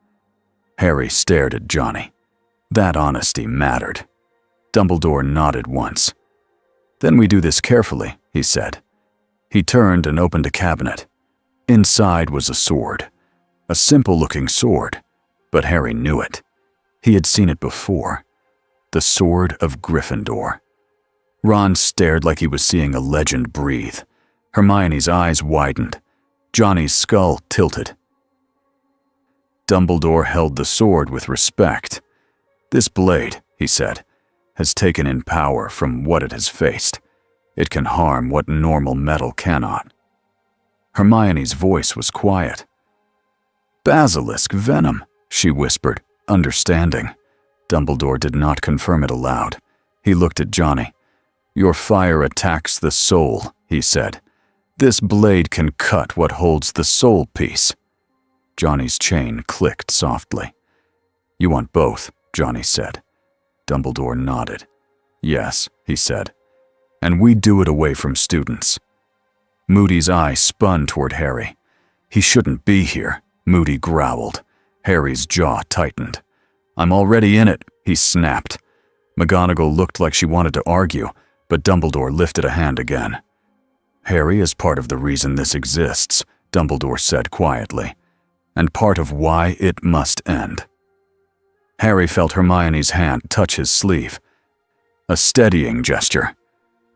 Harry stared at Johnny. That honesty mattered. Dumbledore nodded once. "Then we do this carefully," he said. He turned and opened a cabinet. Inside was a sword. A simple-looking sword, but Harry knew it. He had seen it before. The Sword of Gryffindor. Ron stared like he was seeing a legend breathe. Hermione's eyes widened. Johnny's skull tilted. Dumbledore held the sword with respect. "This blade," he said, "has taken in power from what it has faced. It can harm what normal metal cannot." Hermione's voice was quiet. "Basilisk venom," she whispered, understanding. Dumbledore did not confirm it aloud. He looked at Johnny. "Your fire attacks the soul," he said. "This blade can cut what holds the soul piece." Johnny's chain clicked softly. "You want both," Johnny said. Dumbledore nodded. "Yes," he said. "And we do it away from students." Moody's eye spun toward Harry. "He shouldn't be here," Moody growled. Harry's jaw tightened. "I'm already in it," he snapped. McGonagall looked like she wanted to argue, but Dumbledore lifted a hand again. "Harry is part of the reason this exists," Dumbledore said quietly, "and part of why it must end." Harry felt Hermione's hand touch his sleeve. A steadying gesture.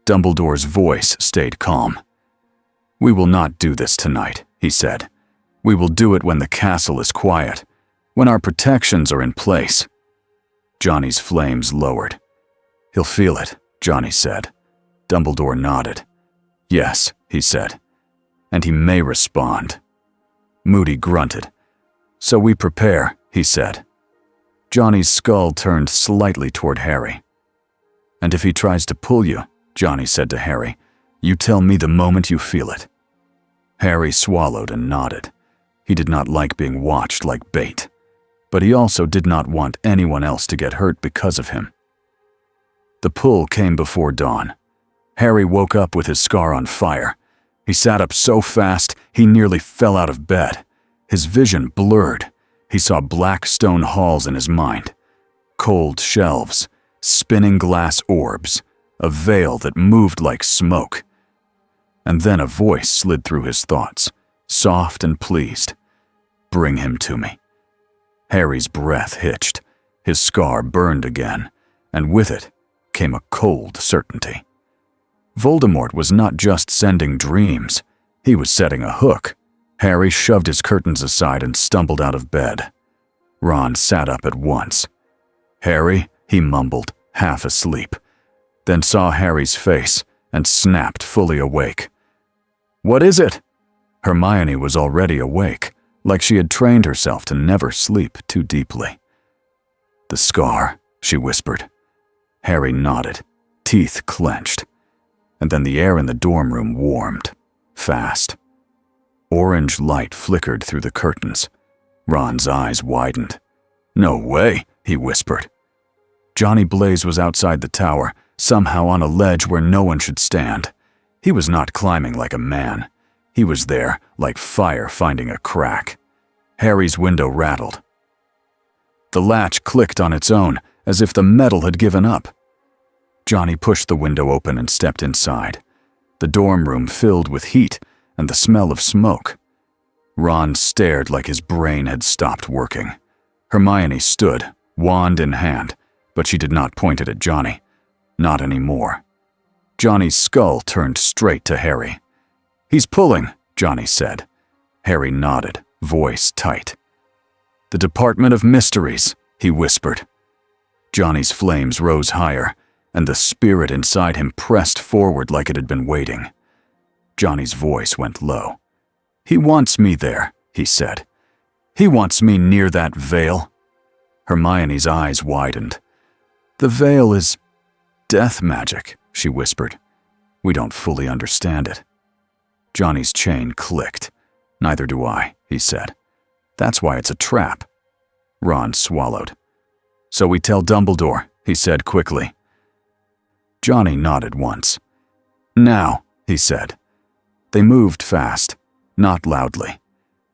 Dumbledore's voice stayed calm. "We will not do this tonight," he said. "We will do it when the castle is quiet, when our protections are in place." Johnny's flames lowered. "He'll feel it," Johnny said. Dumbledore nodded. "Yes," he said. "And he may respond." Moody grunted. "So we prepare," he said. Johnny's skull turned slightly toward Harry. "And if he tries to pull you," Johnny said to Harry, "you tell me the moment you feel it." Harry swallowed and nodded. He did not like being watched like bait, but he also did not want anyone else to get hurt because of him. The pull came before dawn. Harry woke up with his scar on fire. He sat up so fast he nearly fell out of bed. His vision blurred. He saw black stone halls in his mind. Cold shelves, spinning glass orbs, a veil that moved like smoke. And then a voice slid through his thoughts, soft and pleased. "Bring him to me." Harry's breath hitched. His scar burned again, and with it came a cold certainty. Voldemort was not just sending dreams. He was setting a hook. Harry shoved his curtains aside and stumbled out of bed. Ron sat up at once. "Harry," he mumbled, half asleep, then saw Harry's face and snapped fully awake. "What is it?" Hermione was already awake, like she had trained herself to never sleep too deeply. "The scar," she whispered. Harry nodded, teeth clenched. And then the air in the dorm room warmed, fast. Orange light flickered through the curtains. Ron's eyes widened. "No way," he whispered. Johnny Blaze was outside the tower, somehow on a ledge where no one should stand. He was not climbing like a man. He was there, like fire finding a crack. Harry's window rattled. The latch clicked on its own, as if the metal had given up. Johnny pushed the window open and stepped inside. The dorm room filled with heat and the smell of smoke. Ron stared like his brain had stopped working. Hermione stood, wand in hand, but she did not point it at Johnny. Not anymore. Johnny's skull turned straight to Harry. "He's pulling," Johnny said. Harry nodded, voice tight. "The Department of Mysteries," he whispered. Johnny's flames rose higher, and the spirit inside him pressed forward like it had been waiting. Johnny's voice went low. "He wants me there," he said. "He wants me near that veil." Hermione's eyes widened. "The veil is death magic," she whispered. "We don't fully understand it." Johnny's chain clicked. Neither do I, he said. That's why it's a trap. Ron swallowed. So we tell Dumbledore, he said quickly. Johnny nodded once. Now, he said. They moved fast, not loudly.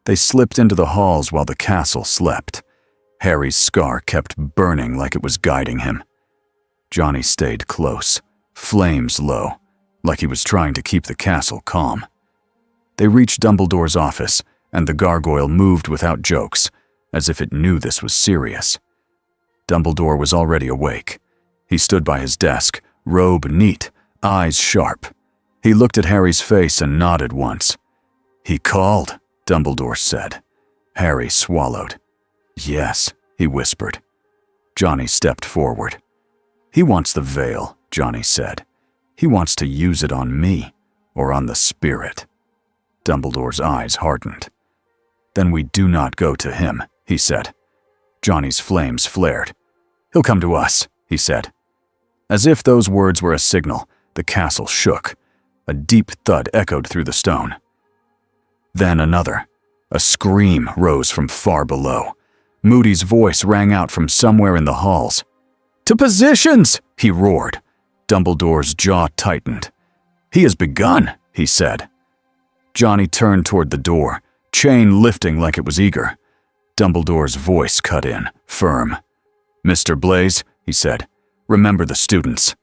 They slipped into the halls while the castle slept. Harry's scar kept burning like it was guiding him. Johnny stayed close, flames low, like he was trying to keep the castle calm. They reached Dumbledore's office, and the gargoyle moved without jokes, as if it knew this was serious. Dumbledore was already awake. He stood by his desk, robe neat, eyes sharp. He looked at Harry's face and nodded once. He called, Dumbledore said. Harry swallowed. Yes, he whispered. Johnny stepped forward. He wants the veil, Johnny said. He wants to use it on me, or on the spirit. Dumbledore's eyes hardened. Then we do not go to him, he said. Johnny's flames flared. He'll come to us, he said. As if those words were a signal, the castle shook. A deep thud echoed through the stone. Then another. A scream rose from far below. Moody's voice rang out from somewhere in the halls. To positions, he roared. Dumbledore's jaw tightened. He has begun, he said. Johnny turned toward the door, chain lifting like it was eager. Dumbledore's voice cut in, firm. Mr. Blaze, he said, remember the students.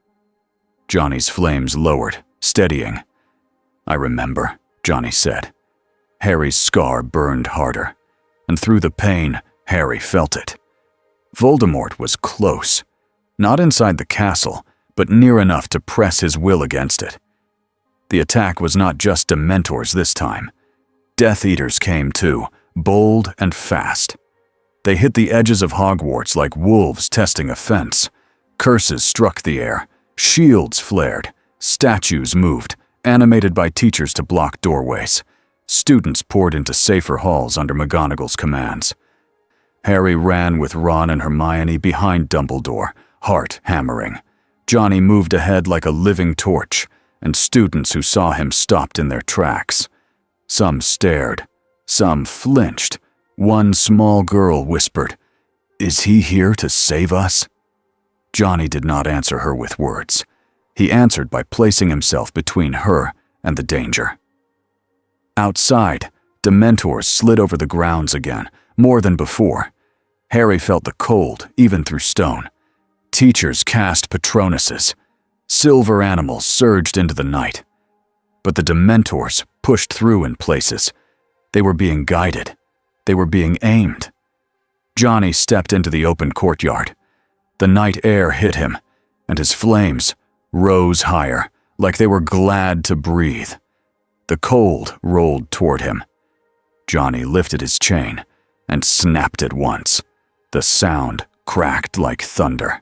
Johnny's flames lowered, steadying. I remember, Johnny said. Harry's scar burned harder, and through the pain, Harry felt it. Voldemort was close, not inside the castle, but near enough to press his will against it. The attack was not just Dementors this time. Death Eaters came too, bold and fast. They hit the edges of Hogwarts like wolves testing a fence. Curses struck the air, shields flared, statues moved, animated by teachers to block doorways. Students poured into safer halls under McGonagall's commands. Harry ran with Ron and Hermione behind Dumbledore, heart hammering. Johnny moved ahead like a living torch, and students who saw him stopped in their tracks. Some stared, some flinched. One small girl whispered, "Is he here to save us?" Johnny did not answer her with words. He answered by placing himself between her and the danger. Outside, Dementors slid over the grounds again, more than before. Harry felt the cold, even through stone. Teachers cast Patronuses. Silver animals surged into the night. But the Dementors pushed through in places. They were being guided. They were being aimed. Johnny stepped into the open courtyard. The night air hit him, and his flames rose higher, like they were glad to breathe. The cold rolled toward him. Johnny lifted his chain and snapped it once. The sound cracked like thunder.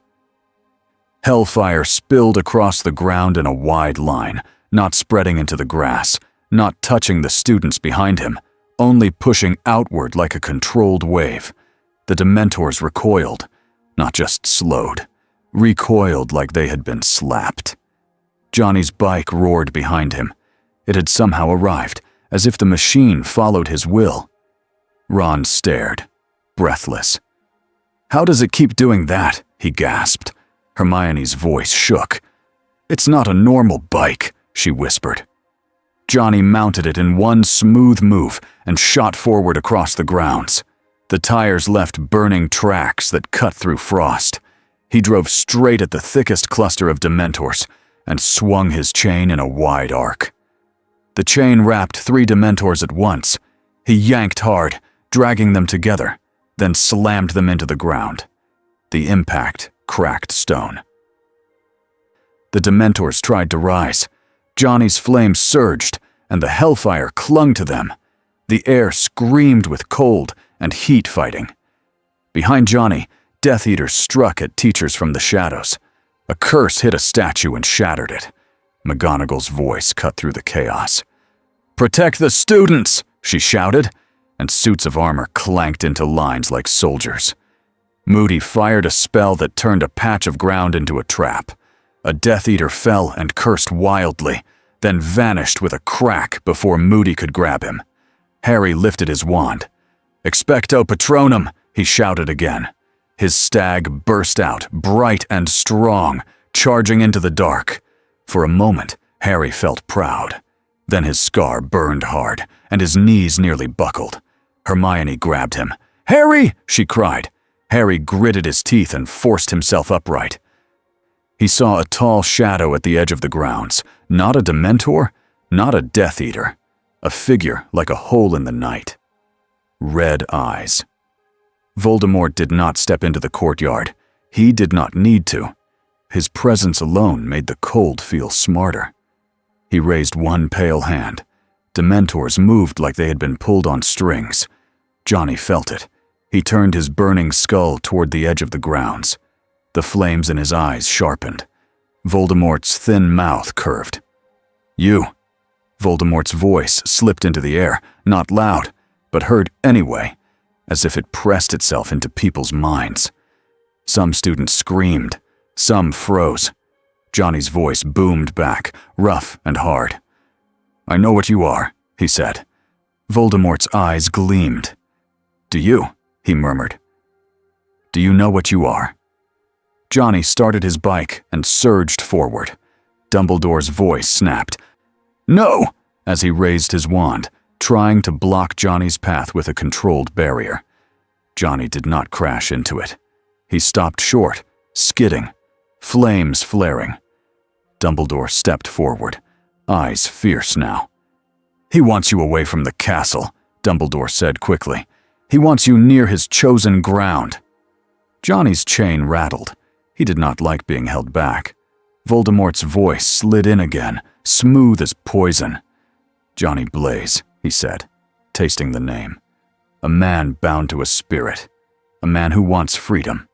Hellfire spilled across the ground in a wide line, not spreading into the grass, not touching the students behind him, only pushing outward like a controlled wave. The Dementors recoiled, not just slowed, recoiled like they had been slapped. Johnny's bike roared behind him. It had somehow arrived, as if the machine followed his will. Ron stared, breathless. "How does it keep doing that?" he gasped. Hermione's voice shook. "It's not a normal bike," she whispered. Johnny mounted it in one smooth move and shot forward across the grounds. The tires left burning tracks that cut through frost. He drove straight at the thickest cluster of Dementors and swung his chain in a wide arc. The chain wrapped 3 Dementors at once. He yanked hard, dragging them together, then slammed them into the ground. The impact cracked stone. The Dementors tried to rise. Johnny's flames surged, and the hellfire clung to them. The air screamed with cold and heat fighting. Behind Johnny, Death Eaters struck at teachers from the shadows. A curse hit a statue and shattered it. McGonagall's voice cut through the chaos. "Protect the students!" she shouted, and suits of armor clanked into lines like soldiers. Moody fired a spell that turned a patch of ground into a trap. A Death Eater fell and cursed wildly, then vanished with a crack before Moody could grab him. Harry lifted his wand. "Expecto Patronum," he shouted again. His stag burst out, bright and strong, charging into the dark. For a moment, Harry felt proud. Then his scar burned hard, and his knees nearly buckled. Hermione grabbed him. "Harry!" she cried. Harry gritted his teeth and forced himself upright. He saw a tall shadow at the edge of the grounds. Not a Dementor, not a Death Eater. A figure like a hole in the night. Red eyes. Voldemort did not step into the courtyard. He did not need to. His presence alone made the cold feel smarter. He raised one pale hand. Dementors moved like they had been pulled on strings. Johnny felt it. He turned his burning skull toward the edge of the grounds. The flames in his eyes sharpened. Voldemort's thin mouth curved. "You." Voldemort's voice slipped into the air, not loud, but heard anyway, as if it pressed itself into people's minds. Some students screamed. Some froze. Johnny's voice boomed back, rough and hard. "I know what you are," he said. Voldemort's eyes gleamed. "Do you?" he murmured. "Do you know what you are?" Johnny started his bike and surged forward. Dumbledore's voice snapped. "No!" as he raised his wand, trying to block Johnny's path with a controlled barrier. Johnny did not crash into it. He stopped short, skidding, flames flaring. Dumbledore stepped forward, eyes fierce now. "He wants you away from the castle," Dumbledore said quickly. "He wants you near his chosen ground." Johnny's chain rattled. He did not like being held back. Voldemort's voice slid in again, smooth as poison. "Johnny Blaze," he said, tasting the name. "A man bound to a spirit. A man who wants freedom."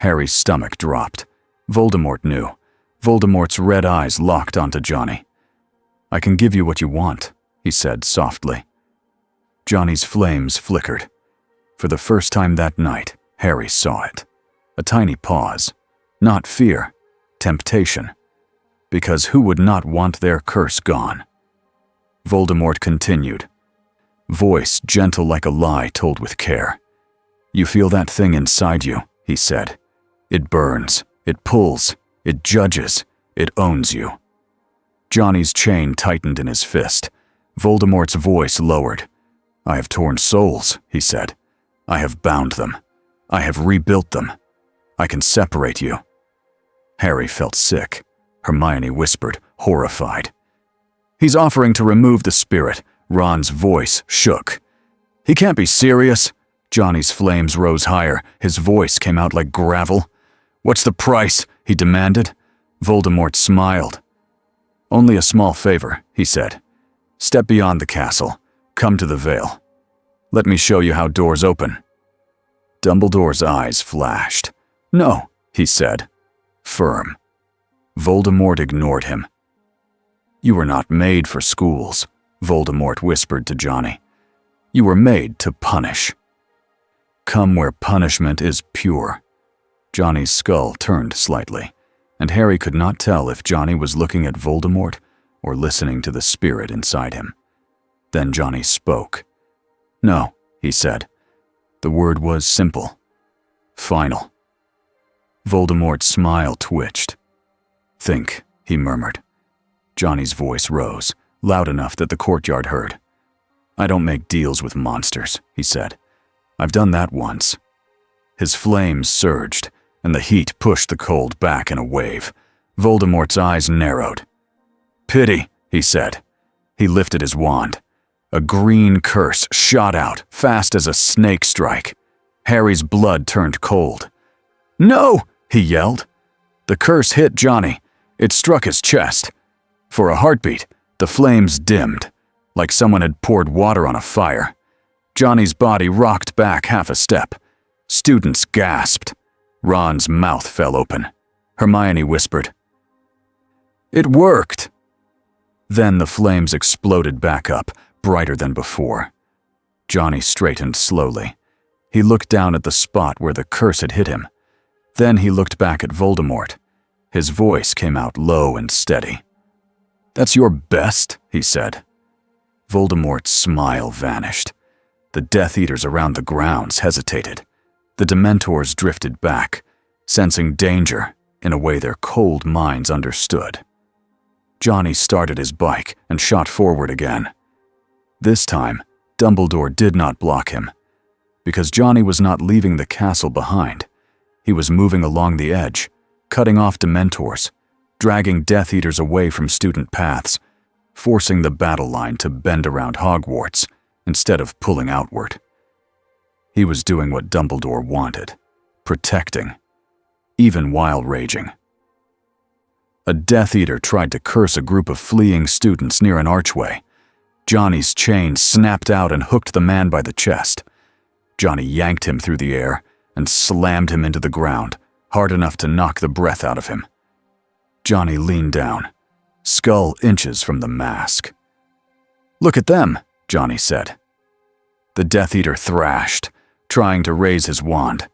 Harry's stomach dropped. Voldemort knew. Voldemort's red eyes locked onto Johnny. "I can give you what you want," he said softly. Johnny's flames flickered. For the first time that night, Harry saw it. A tiny pause. Not fear, temptation. Because who would not want their curse gone? Voldemort continued. Voice gentle like a lie told with care. "You feel that thing inside you," he said. "It burns, it pulls, it judges, it owns you." Johnny's chain tightened in his fist. Voldemort's voice lowered. "I have torn souls," he said. "I have bound them. I have rebuilt them. I can separate you." Harry felt sick. Hermione whispered, horrified. "He's offering to remove the spirit." Ron's voice shook. "He can't be serious." Johnny's flames rose higher. His voice came out like gravel. "What's the price?" he demanded. Voldemort smiled. "Only a small favor," he said. "Step beyond the castle. Come to the Vale. Let me show you how doors open." Dumbledore's eyes flashed. "No," he said, firm. Voldemort ignored him. "You were not made for schools," Voldemort whispered to Johnny. "You were made to punish. Come where punishment is pure." Johnny's skull turned slightly, and Harry could not tell if Johnny was looking at Voldemort or listening to the spirit inside him. Then Johnny spoke. "No," he said. The word was simple. "Final." Voldemort's smile twitched. "Think," he murmured. Johnny's voice rose, loud enough that the courtyard heard. "I don't make deals with monsters," he said. "I've done that once." His flames surged, and the heat pushed the cold back in a wave. Voldemort's eyes narrowed. "Pity," he said. He lifted his wand. A green curse shot out, fast as a snake strike. Harry's blood turned cold. "No!" he yelled. The curse hit Johnny. It struck his chest. For a heartbeat, the flames dimmed, like someone had poured water on a fire. Johnny's body rocked back half a step. Students gasped. Ron's mouth fell open. Hermione whispered, "It worked!" Then the flames exploded back up, brighter than before. Johnny straightened slowly. He looked down at the spot where the curse had hit him. Then he looked back at Voldemort. His voice came out low and steady. "That's your best?" he said. Voldemort's smile vanished. The Death Eaters around the grounds hesitated. The Dementors drifted back, sensing danger in a way their cold minds understood. Johnny started his bike and shot forward again. This time, Dumbledore did not block him. Because Johnny was not leaving the castle behind. He was moving along the edge, cutting off Dementors, dragging Death Eaters away from student paths, forcing the battle line to bend around Hogwarts instead of pulling outward. He was doing what Dumbledore wanted, protecting, even while raging. A Death Eater tried to curse a group of fleeing students near an archway. Johnny's chain snapped out and hooked the man by the chest. Johnny yanked him through the air and slammed him into the ground, hard enough to knock the breath out of him. Johnny leaned down, skull inches from the mask. "Look at them," Johnny said. The Death Eater thrashed, trying to raise his wand.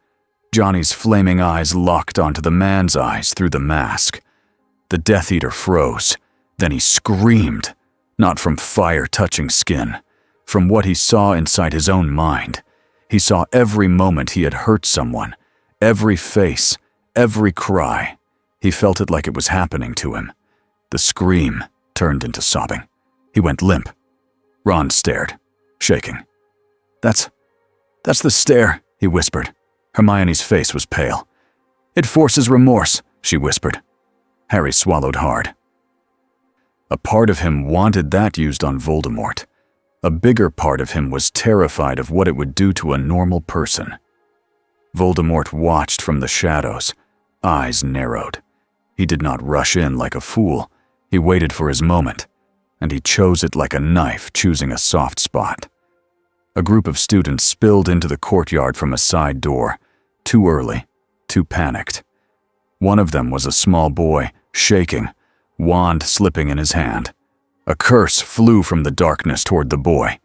Johnny's flaming eyes locked onto the man's eyes through the mask. The Death Eater froze. Then he screamed, not from fire touching skin, from what he saw inside his own mind. He saw every moment he had hurt someone, every face, every cry. He felt it like it was happening to him. The scream turned into sobbing. He went limp. Ron stared, shaking. That's the stare," he whispered. Hermione's face was pale. "It forces remorse," she whispered. Harry swallowed hard. A part of him wanted that used on Voldemort. A bigger part of him was terrified of what it would do to a normal person. Voldemort watched from the shadows, eyes narrowed. He did not rush in like a fool. He waited for his moment, and he chose it like a knife choosing a soft spot. A group of students spilled into the courtyard from a side door, too early, too panicked. One of them was a small boy, shaking, wand slipping in his hand. A curse flew from the darkness toward the boy.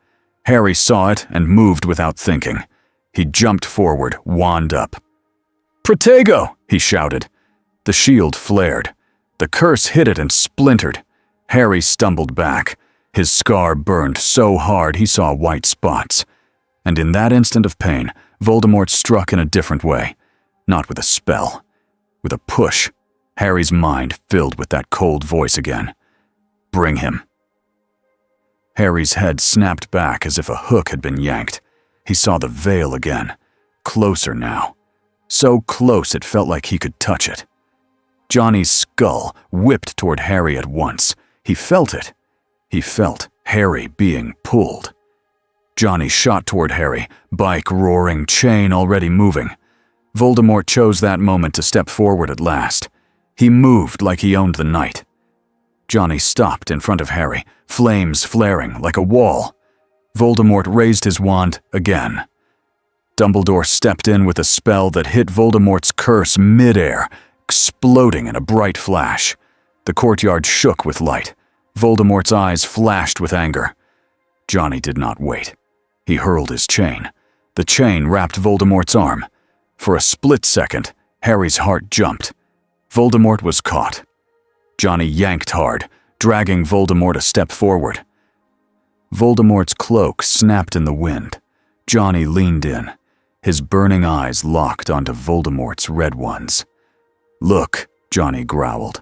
Harry saw it and moved without thinking. He jumped forward, wand up. "Protego!" he shouted. The shield flared. The curse hit it and splintered. Harry stumbled back. His scar burned so hard he saw white spots. And in that instant of pain, Voldemort struck in a different way. Not with a spell. With a push. Harry's mind filled with that cold voice again. "Bring him." Harry's head snapped back as if a hook had been yanked. He saw the veil again. Closer now. So close it felt like he could touch it. Johnny's skull whipped toward Harry at once. He felt it. He felt Harry being pulled. Johnny shot toward Harry, bike roaring, chain already moving. Voldemort chose that moment to step forward at last. He moved like he owned the night. Johnny stopped in front of Harry, flames flaring like a wall. Voldemort raised his wand again. Dumbledore stepped in with a spell that hit Voldemort's curse mid-air, exploding in a bright flash. The courtyard shook with light. Voldemort's eyes flashed with anger. Johnny did not wait. He hurled his chain. The chain wrapped Voldemort's arm. For a split second, Harry's heart jumped. Voldemort was caught. Johnny yanked hard, dragging Voldemort a step forward. Voldemort's cloak snapped in the wind. Johnny leaned in, his burning eyes locked onto Voldemort's red ones. "Look," Johnny growled.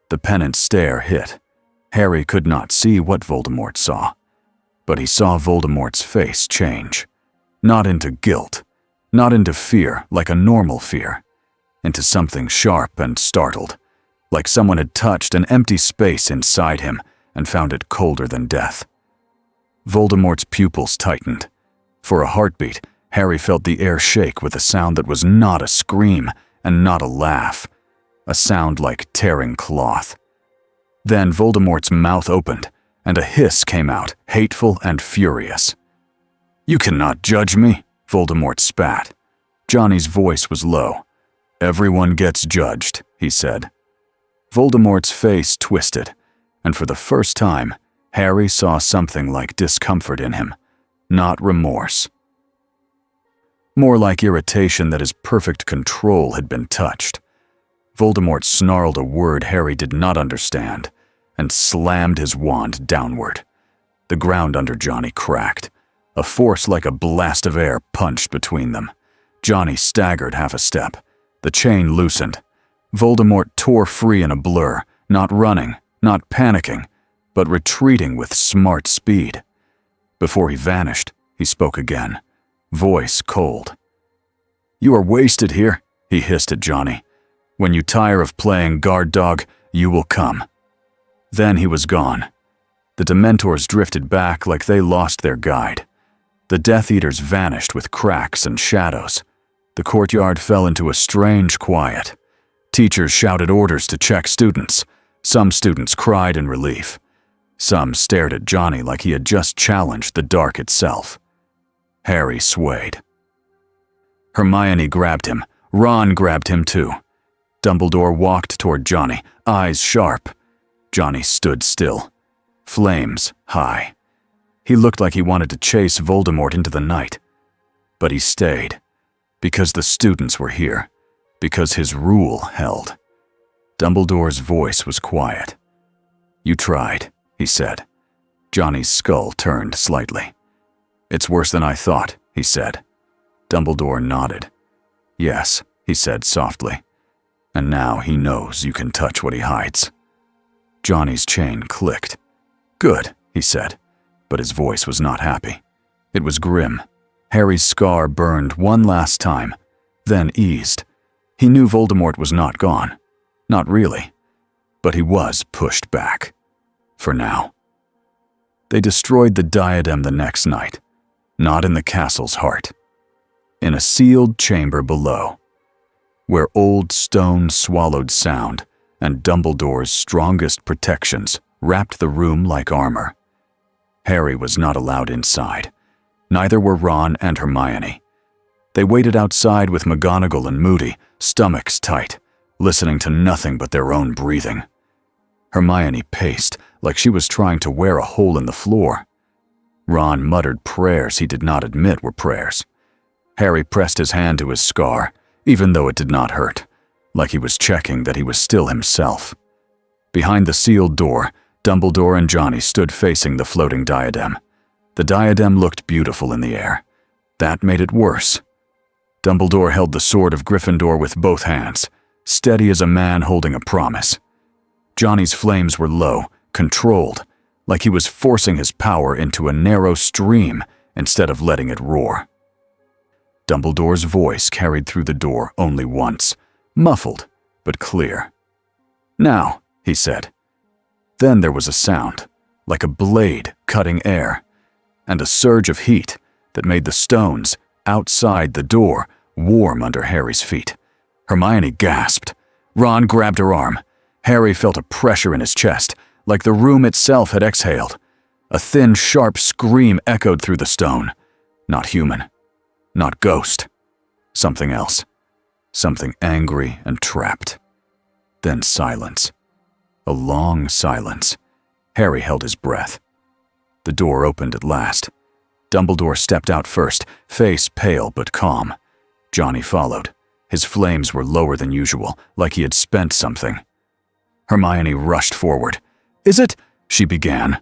The pennant stare hit. Harry could not see what Voldemort saw, but he saw Voldemort's face change. Not into guilt, not into fear like a normal fear, into something sharp and startled, like someone had touched an empty space inside him and found it colder than death. Voldemort's pupils tightened. For a heartbeat, Harry felt the air shake with a sound that was not a scream and not a laugh, a sound like tearing cloth. Then Voldemort's mouth opened, and a hiss came out, hateful and furious. "You cannot judge me," Voldemort spat. Johnny's voice was low. "Everyone gets judged," he said. Voldemort's face twisted, and for the first time, Harry saw something like discomfort in him, not remorse. More like irritation that his perfect control had been touched. Voldemort snarled a word Harry did not understand and slammed his wand downward. The ground under Johnny cracked. A force like a blast of air punched between them. Johnny staggered half a step. The chain loosened. Voldemort tore free in a blur, not running, not panicking, but retreating with smart speed. Before he vanished, he spoke again, voice cold. "You are wasted here," he hissed at Johnny. "When you tire of playing guard dog, you will come." Then he was gone. The Dementors drifted back like they lost their guide. The Death Eaters vanished with cracks and shadows. The courtyard fell into a strange quiet. Teachers shouted orders to check students. Some students cried in relief. Some stared at Johnny like he had just challenged the dark itself. Harry swayed. Hermione grabbed him. Ron grabbed him too. Dumbledore walked toward Johnny, eyes sharp. Johnny stood still. Flames high. He looked like he wanted to chase Voldemort into the night. But he stayed. Because the students were here. Because his rule held. Dumbledore's voice was quiet. "You tried," he said. Johnny's skull turned slightly. "It's worse than I thought," he said. Dumbledore nodded. "Yes," he said softly. "And now he knows you can touch what he hides." Johnny's chain clicked. "Good," he said, but his voice was not happy. It was grim. Harry's scar burned one last time, then eased. He knew Voldemort was not gone. Not really. But he was pushed back. For now. They destroyed the diadem the next night. Not in the castle's heart. In a sealed chamber below, where old stone swallowed sound and Dumbledore's strongest protections wrapped the room like armor. Harry was not allowed inside. Neither were Ron and Hermione. They waited outside with McGonagall and Moody, stomachs tight, listening to nothing but their own breathing. Hermione paced like she was trying to wear a hole in the floor. Ron muttered prayers he did not admit were prayers. Harry pressed his hand to his scar, even though it did not hurt, like he was checking that he was still himself. Behind the sealed door, Dumbledore and Johnny stood facing the floating diadem. The diadem looked beautiful in the air. That made it worse. Dumbledore held the sword of Gryffindor with both hands, steady as a man holding a promise. Johnny's flames were low, controlled, like he was forcing his power into a narrow stream instead of letting it roar. Dumbledore's voice carried through the door only once, muffled but clear. "Now," he said. Then there was a sound, like a blade cutting air, and a surge of heat that made the stones outside the door warm under Harry's feet. Hermione gasped. Ron grabbed her arm. Harry felt a pressure in his chest, like the room itself had exhaled. A thin, sharp scream echoed through the stone. Not human. Not ghost. Something else. Something angry and trapped. Then silence. A long silence. Harry held his breath. The door opened at last. Dumbledore stepped out first, face pale but calm. Johnny followed. His flames were lower than usual, like he had spent something. Hermione rushed forward. "Is it?" she began.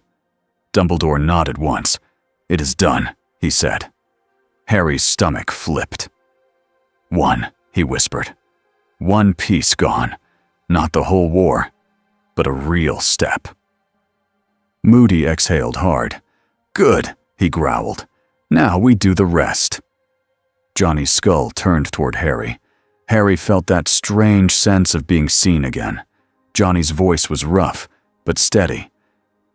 Dumbledore nodded once. "It is done," he said. Harry's stomach flipped. "One," he whispered. "One piece gone. Not the whole war, but a real step." Moody exhaled hard. "Good," he growled. "Now we do the rest." Johnny's skull turned toward Harry. Harry felt that strange sense of being seen again. Johnny's voice was rough, but steady.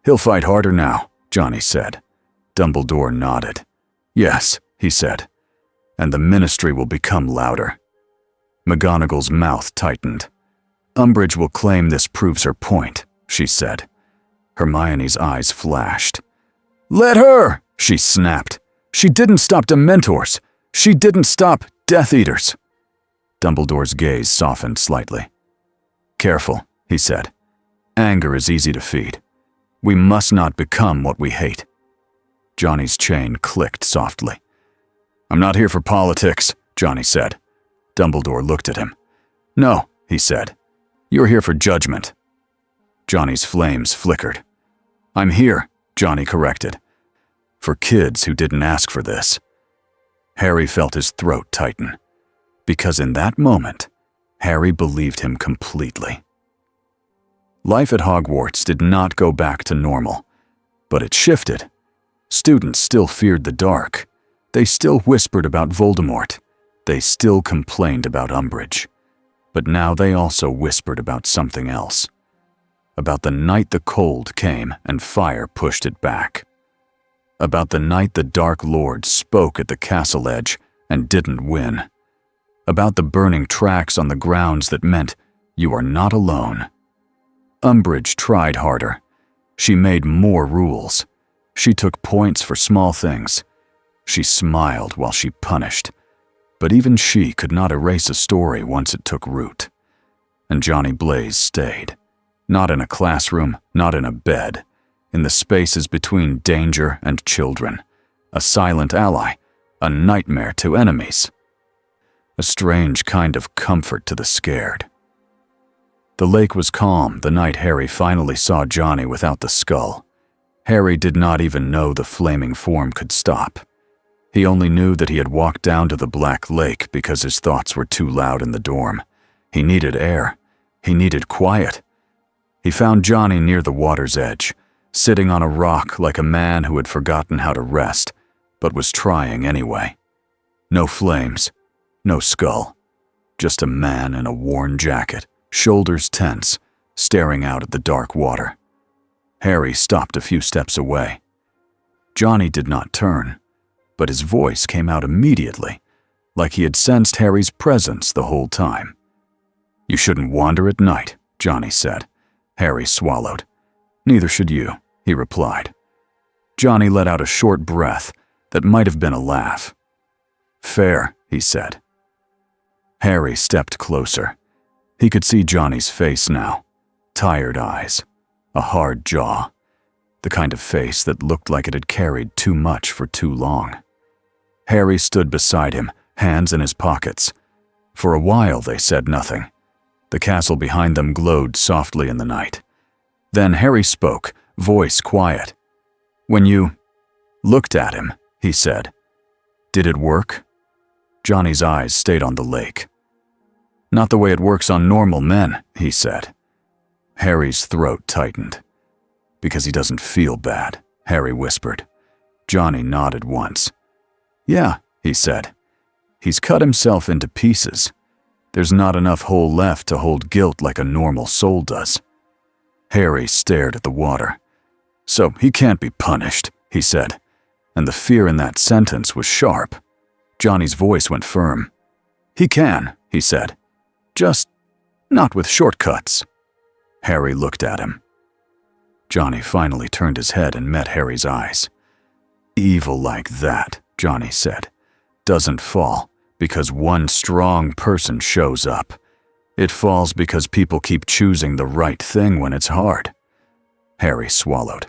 "He'll fight harder now," Johnny said. Dumbledore nodded. "Yes," he said. "And the ministry will become louder." McGonagall's mouth tightened. "Umbridge will claim this proves her point," she said. Hermione's eyes flashed. "Let her!" she snapped. "She didn't stop Dementors. She didn't stop Death Eaters." Dumbledore's gaze softened slightly. "Careful," he said. "Anger is easy to feed. We must not become what we hate." Johnny's chain clicked softly. "I'm not here for politics," Johnny said. Dumbledore looked at him. "No," he said. "You're here for judgment." Johnny's flames flickered. "I'm here," Johnny corrected. for kids who didn't ask for this. Harry felt his throat tighten, because in that moment, Harry believed him completely. Life at Hogwarts did not go back to normal, but it shifted. Students still feared the dark. They still whispered about Voldemort. They still complained about Umbridge. But now they also whispered about something else. About the night the cold came and fire pushed it back. About the night the Dark Lord spoke at the castle edge and didn't win. About the burning tracks on the grounds that meant you are not alone. Umbridge tried harder. She made more rules. She took points for small things. She smiled while she punished. But even she could not erase a story once it took root. And Johnny Blaze stayed. Not in a classroom, not in a bed. In the spaces between danger and children. A silent ally. A nightmare to enemies. A strange kind of comfort to the scared. The lake was calm the night Harry finally saw Johnny without the skull. Harry did not even know the flaming form could stop. He only knew that he had walked down to the Black Lake because his thoughts were too loud in the dorm. He needed air. He needed quiet. He found Johnny near the water's edge, sitting on a rock like a man who had forgotten how to rest, but was trying anyway. No flames, no skull, just a man in a worn jacket, shoulders tense, staring out at the dark water. Harry stopped a few steps away. Johnny did not turn, but his voice came out immediately, like he had sensed Harry's presence the whole time. "You shouldn't wander at night," Johnny said. Harry swallowed. "Neither should you," he replied. Johnny let out a short breath that might have been a laugh. "Fair," he said. Harry stepped closer. He could see Johnny's face now. Tired eyes. A hard jaw. The kind of face that looked like it had carried too much for too long. Harry stood beside him, hands in his pockets. For a while they said nothing. The castle behind them glowed softly in the night. Then Harry spoke, voice quiet. "When you looked at him," he said, "did it work?" Johnny's eyes stayed on the lake. "Not the way it works on normal men," he said. Harry's throat tightened. "Because he doesn't feel bad," Harry whispered. Johnny nodded once. "Yeah," he said. "He's cut himself into pieces. There's not enough hole left to hold guilt like a normal soul does." Harry stared at the water. "So he can't be punished," he said, and the fear in that sentence was sharp. Johnny's voice went firm. "He can," he said. "Just not with shortcuts." Harry looked at him. Johnny finally turned his head and met Harry's eyes. "Evil like that," Johnny said, "doesn't fall because one strong person shows up. It falls because people keep choosing the right thing when it's hard." Harry swallowed.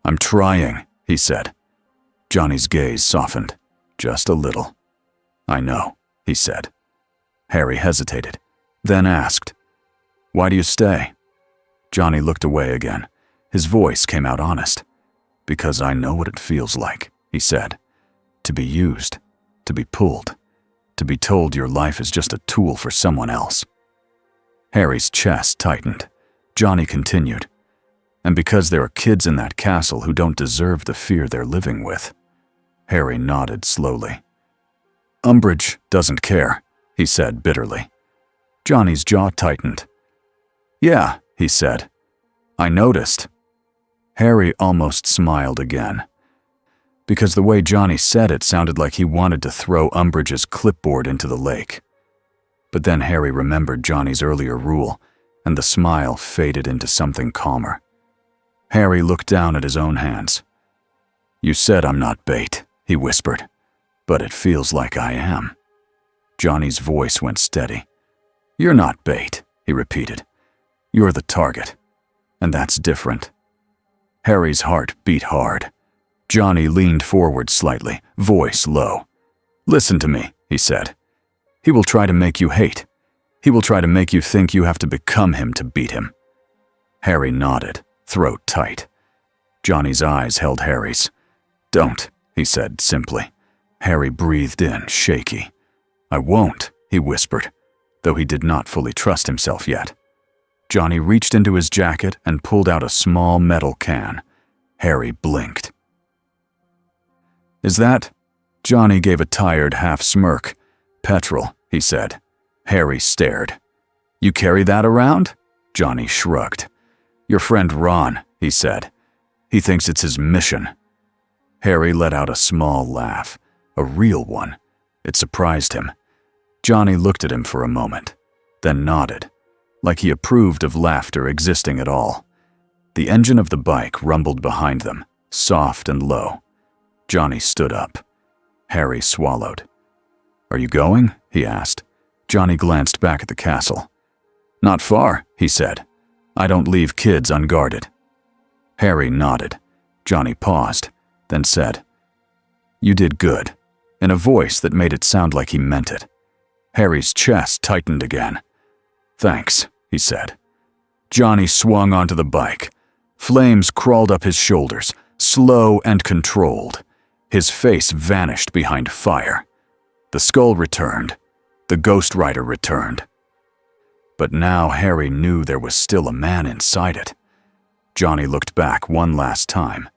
"I'm trying," he said. Johnny's gaze softened, just a little. "I know," he said. Harry hesitated, then asked, "Why do you stay?" Johnny looked away again. His voice came out honest. "Because I know what it feels like," he said. "To be used, to be pulled, to be told your life is just a tool for someone else." Harry's chest tightened. Johnny continued. "And because there are kids in that castle who don't deserve the fear they're living with." Harry nodded slowly. "Umbridge doesn't care," he said bitterly. Johnny's jaw tightened. "Yeah," he said. "I noticed." Harry almost smiled again. Because the way Johnny said it sounded like he wanted to throw Umbridge's clipboard into the lake. But then Harry remembered Johnny's earlier rule, and the smile faded into something calmer. Harry looked down at his own hands. "You said I'm not bait," he whispered, "but it feels like I am." Johnny's voice went steady. "You're not bait," he repeated. "You're the target, and that's different." Harry's heart beat hard. Johnny leaned forward slightly, voice low. "Listen to me," he said. "He will try to make you hate. He will try to make you think you have to become him to beat him." Harry nodded, throat tight. Johnny's eyes held Harry's. Don't, he said simply. Harry breathed in, shaky. I won't, he whispered, though he did not fully trust himself yet. Johnny reached into his jacket and pulled out a small metal can. Harry blinked. Is that? Johnny gave a tired half smirk. Petrol, he said. Harry stared. You carry that around? Johnny shrugged. Your friend Ron, he said. He thinks it's his mission. Harry let out a small laugh, a real one. It surprised him. Johnny looked at him for a moment, then nodded, like he approved of laughter existing at all. The engine of the bike rumbled behind them, soft and low. Johnny stood up. Harry swallowed. Are you going? He asked. Johnny glanced back at the castle. Not far, he said. I don't leave kids unguarded. Harry nodded. Johnny paused, then said, You did good, in a voice that made it sound like he meant it. Harry's chest tightened again. Thanks, he said. Johnny swung onto the bike. Flames crawled up his shoulders, slow and controlled. His face vanished behind fire. The skull returned. The Ghost Rider returned. But now Harry knew there was still a man inside it. Johnny looked back one last time.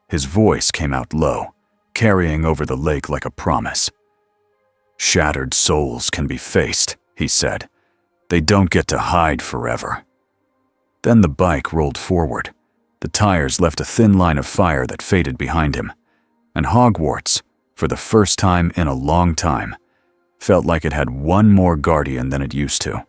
His voice came out low, carrying over the lake like a promise. Shattered souls can be faced, he said. They don't get to hide forever. Then the bike rolled forward. The tires left a thin line of fire that faded behind him. And Hogwarts, for the first time in a long time, felt like it had one more guardian than it used to.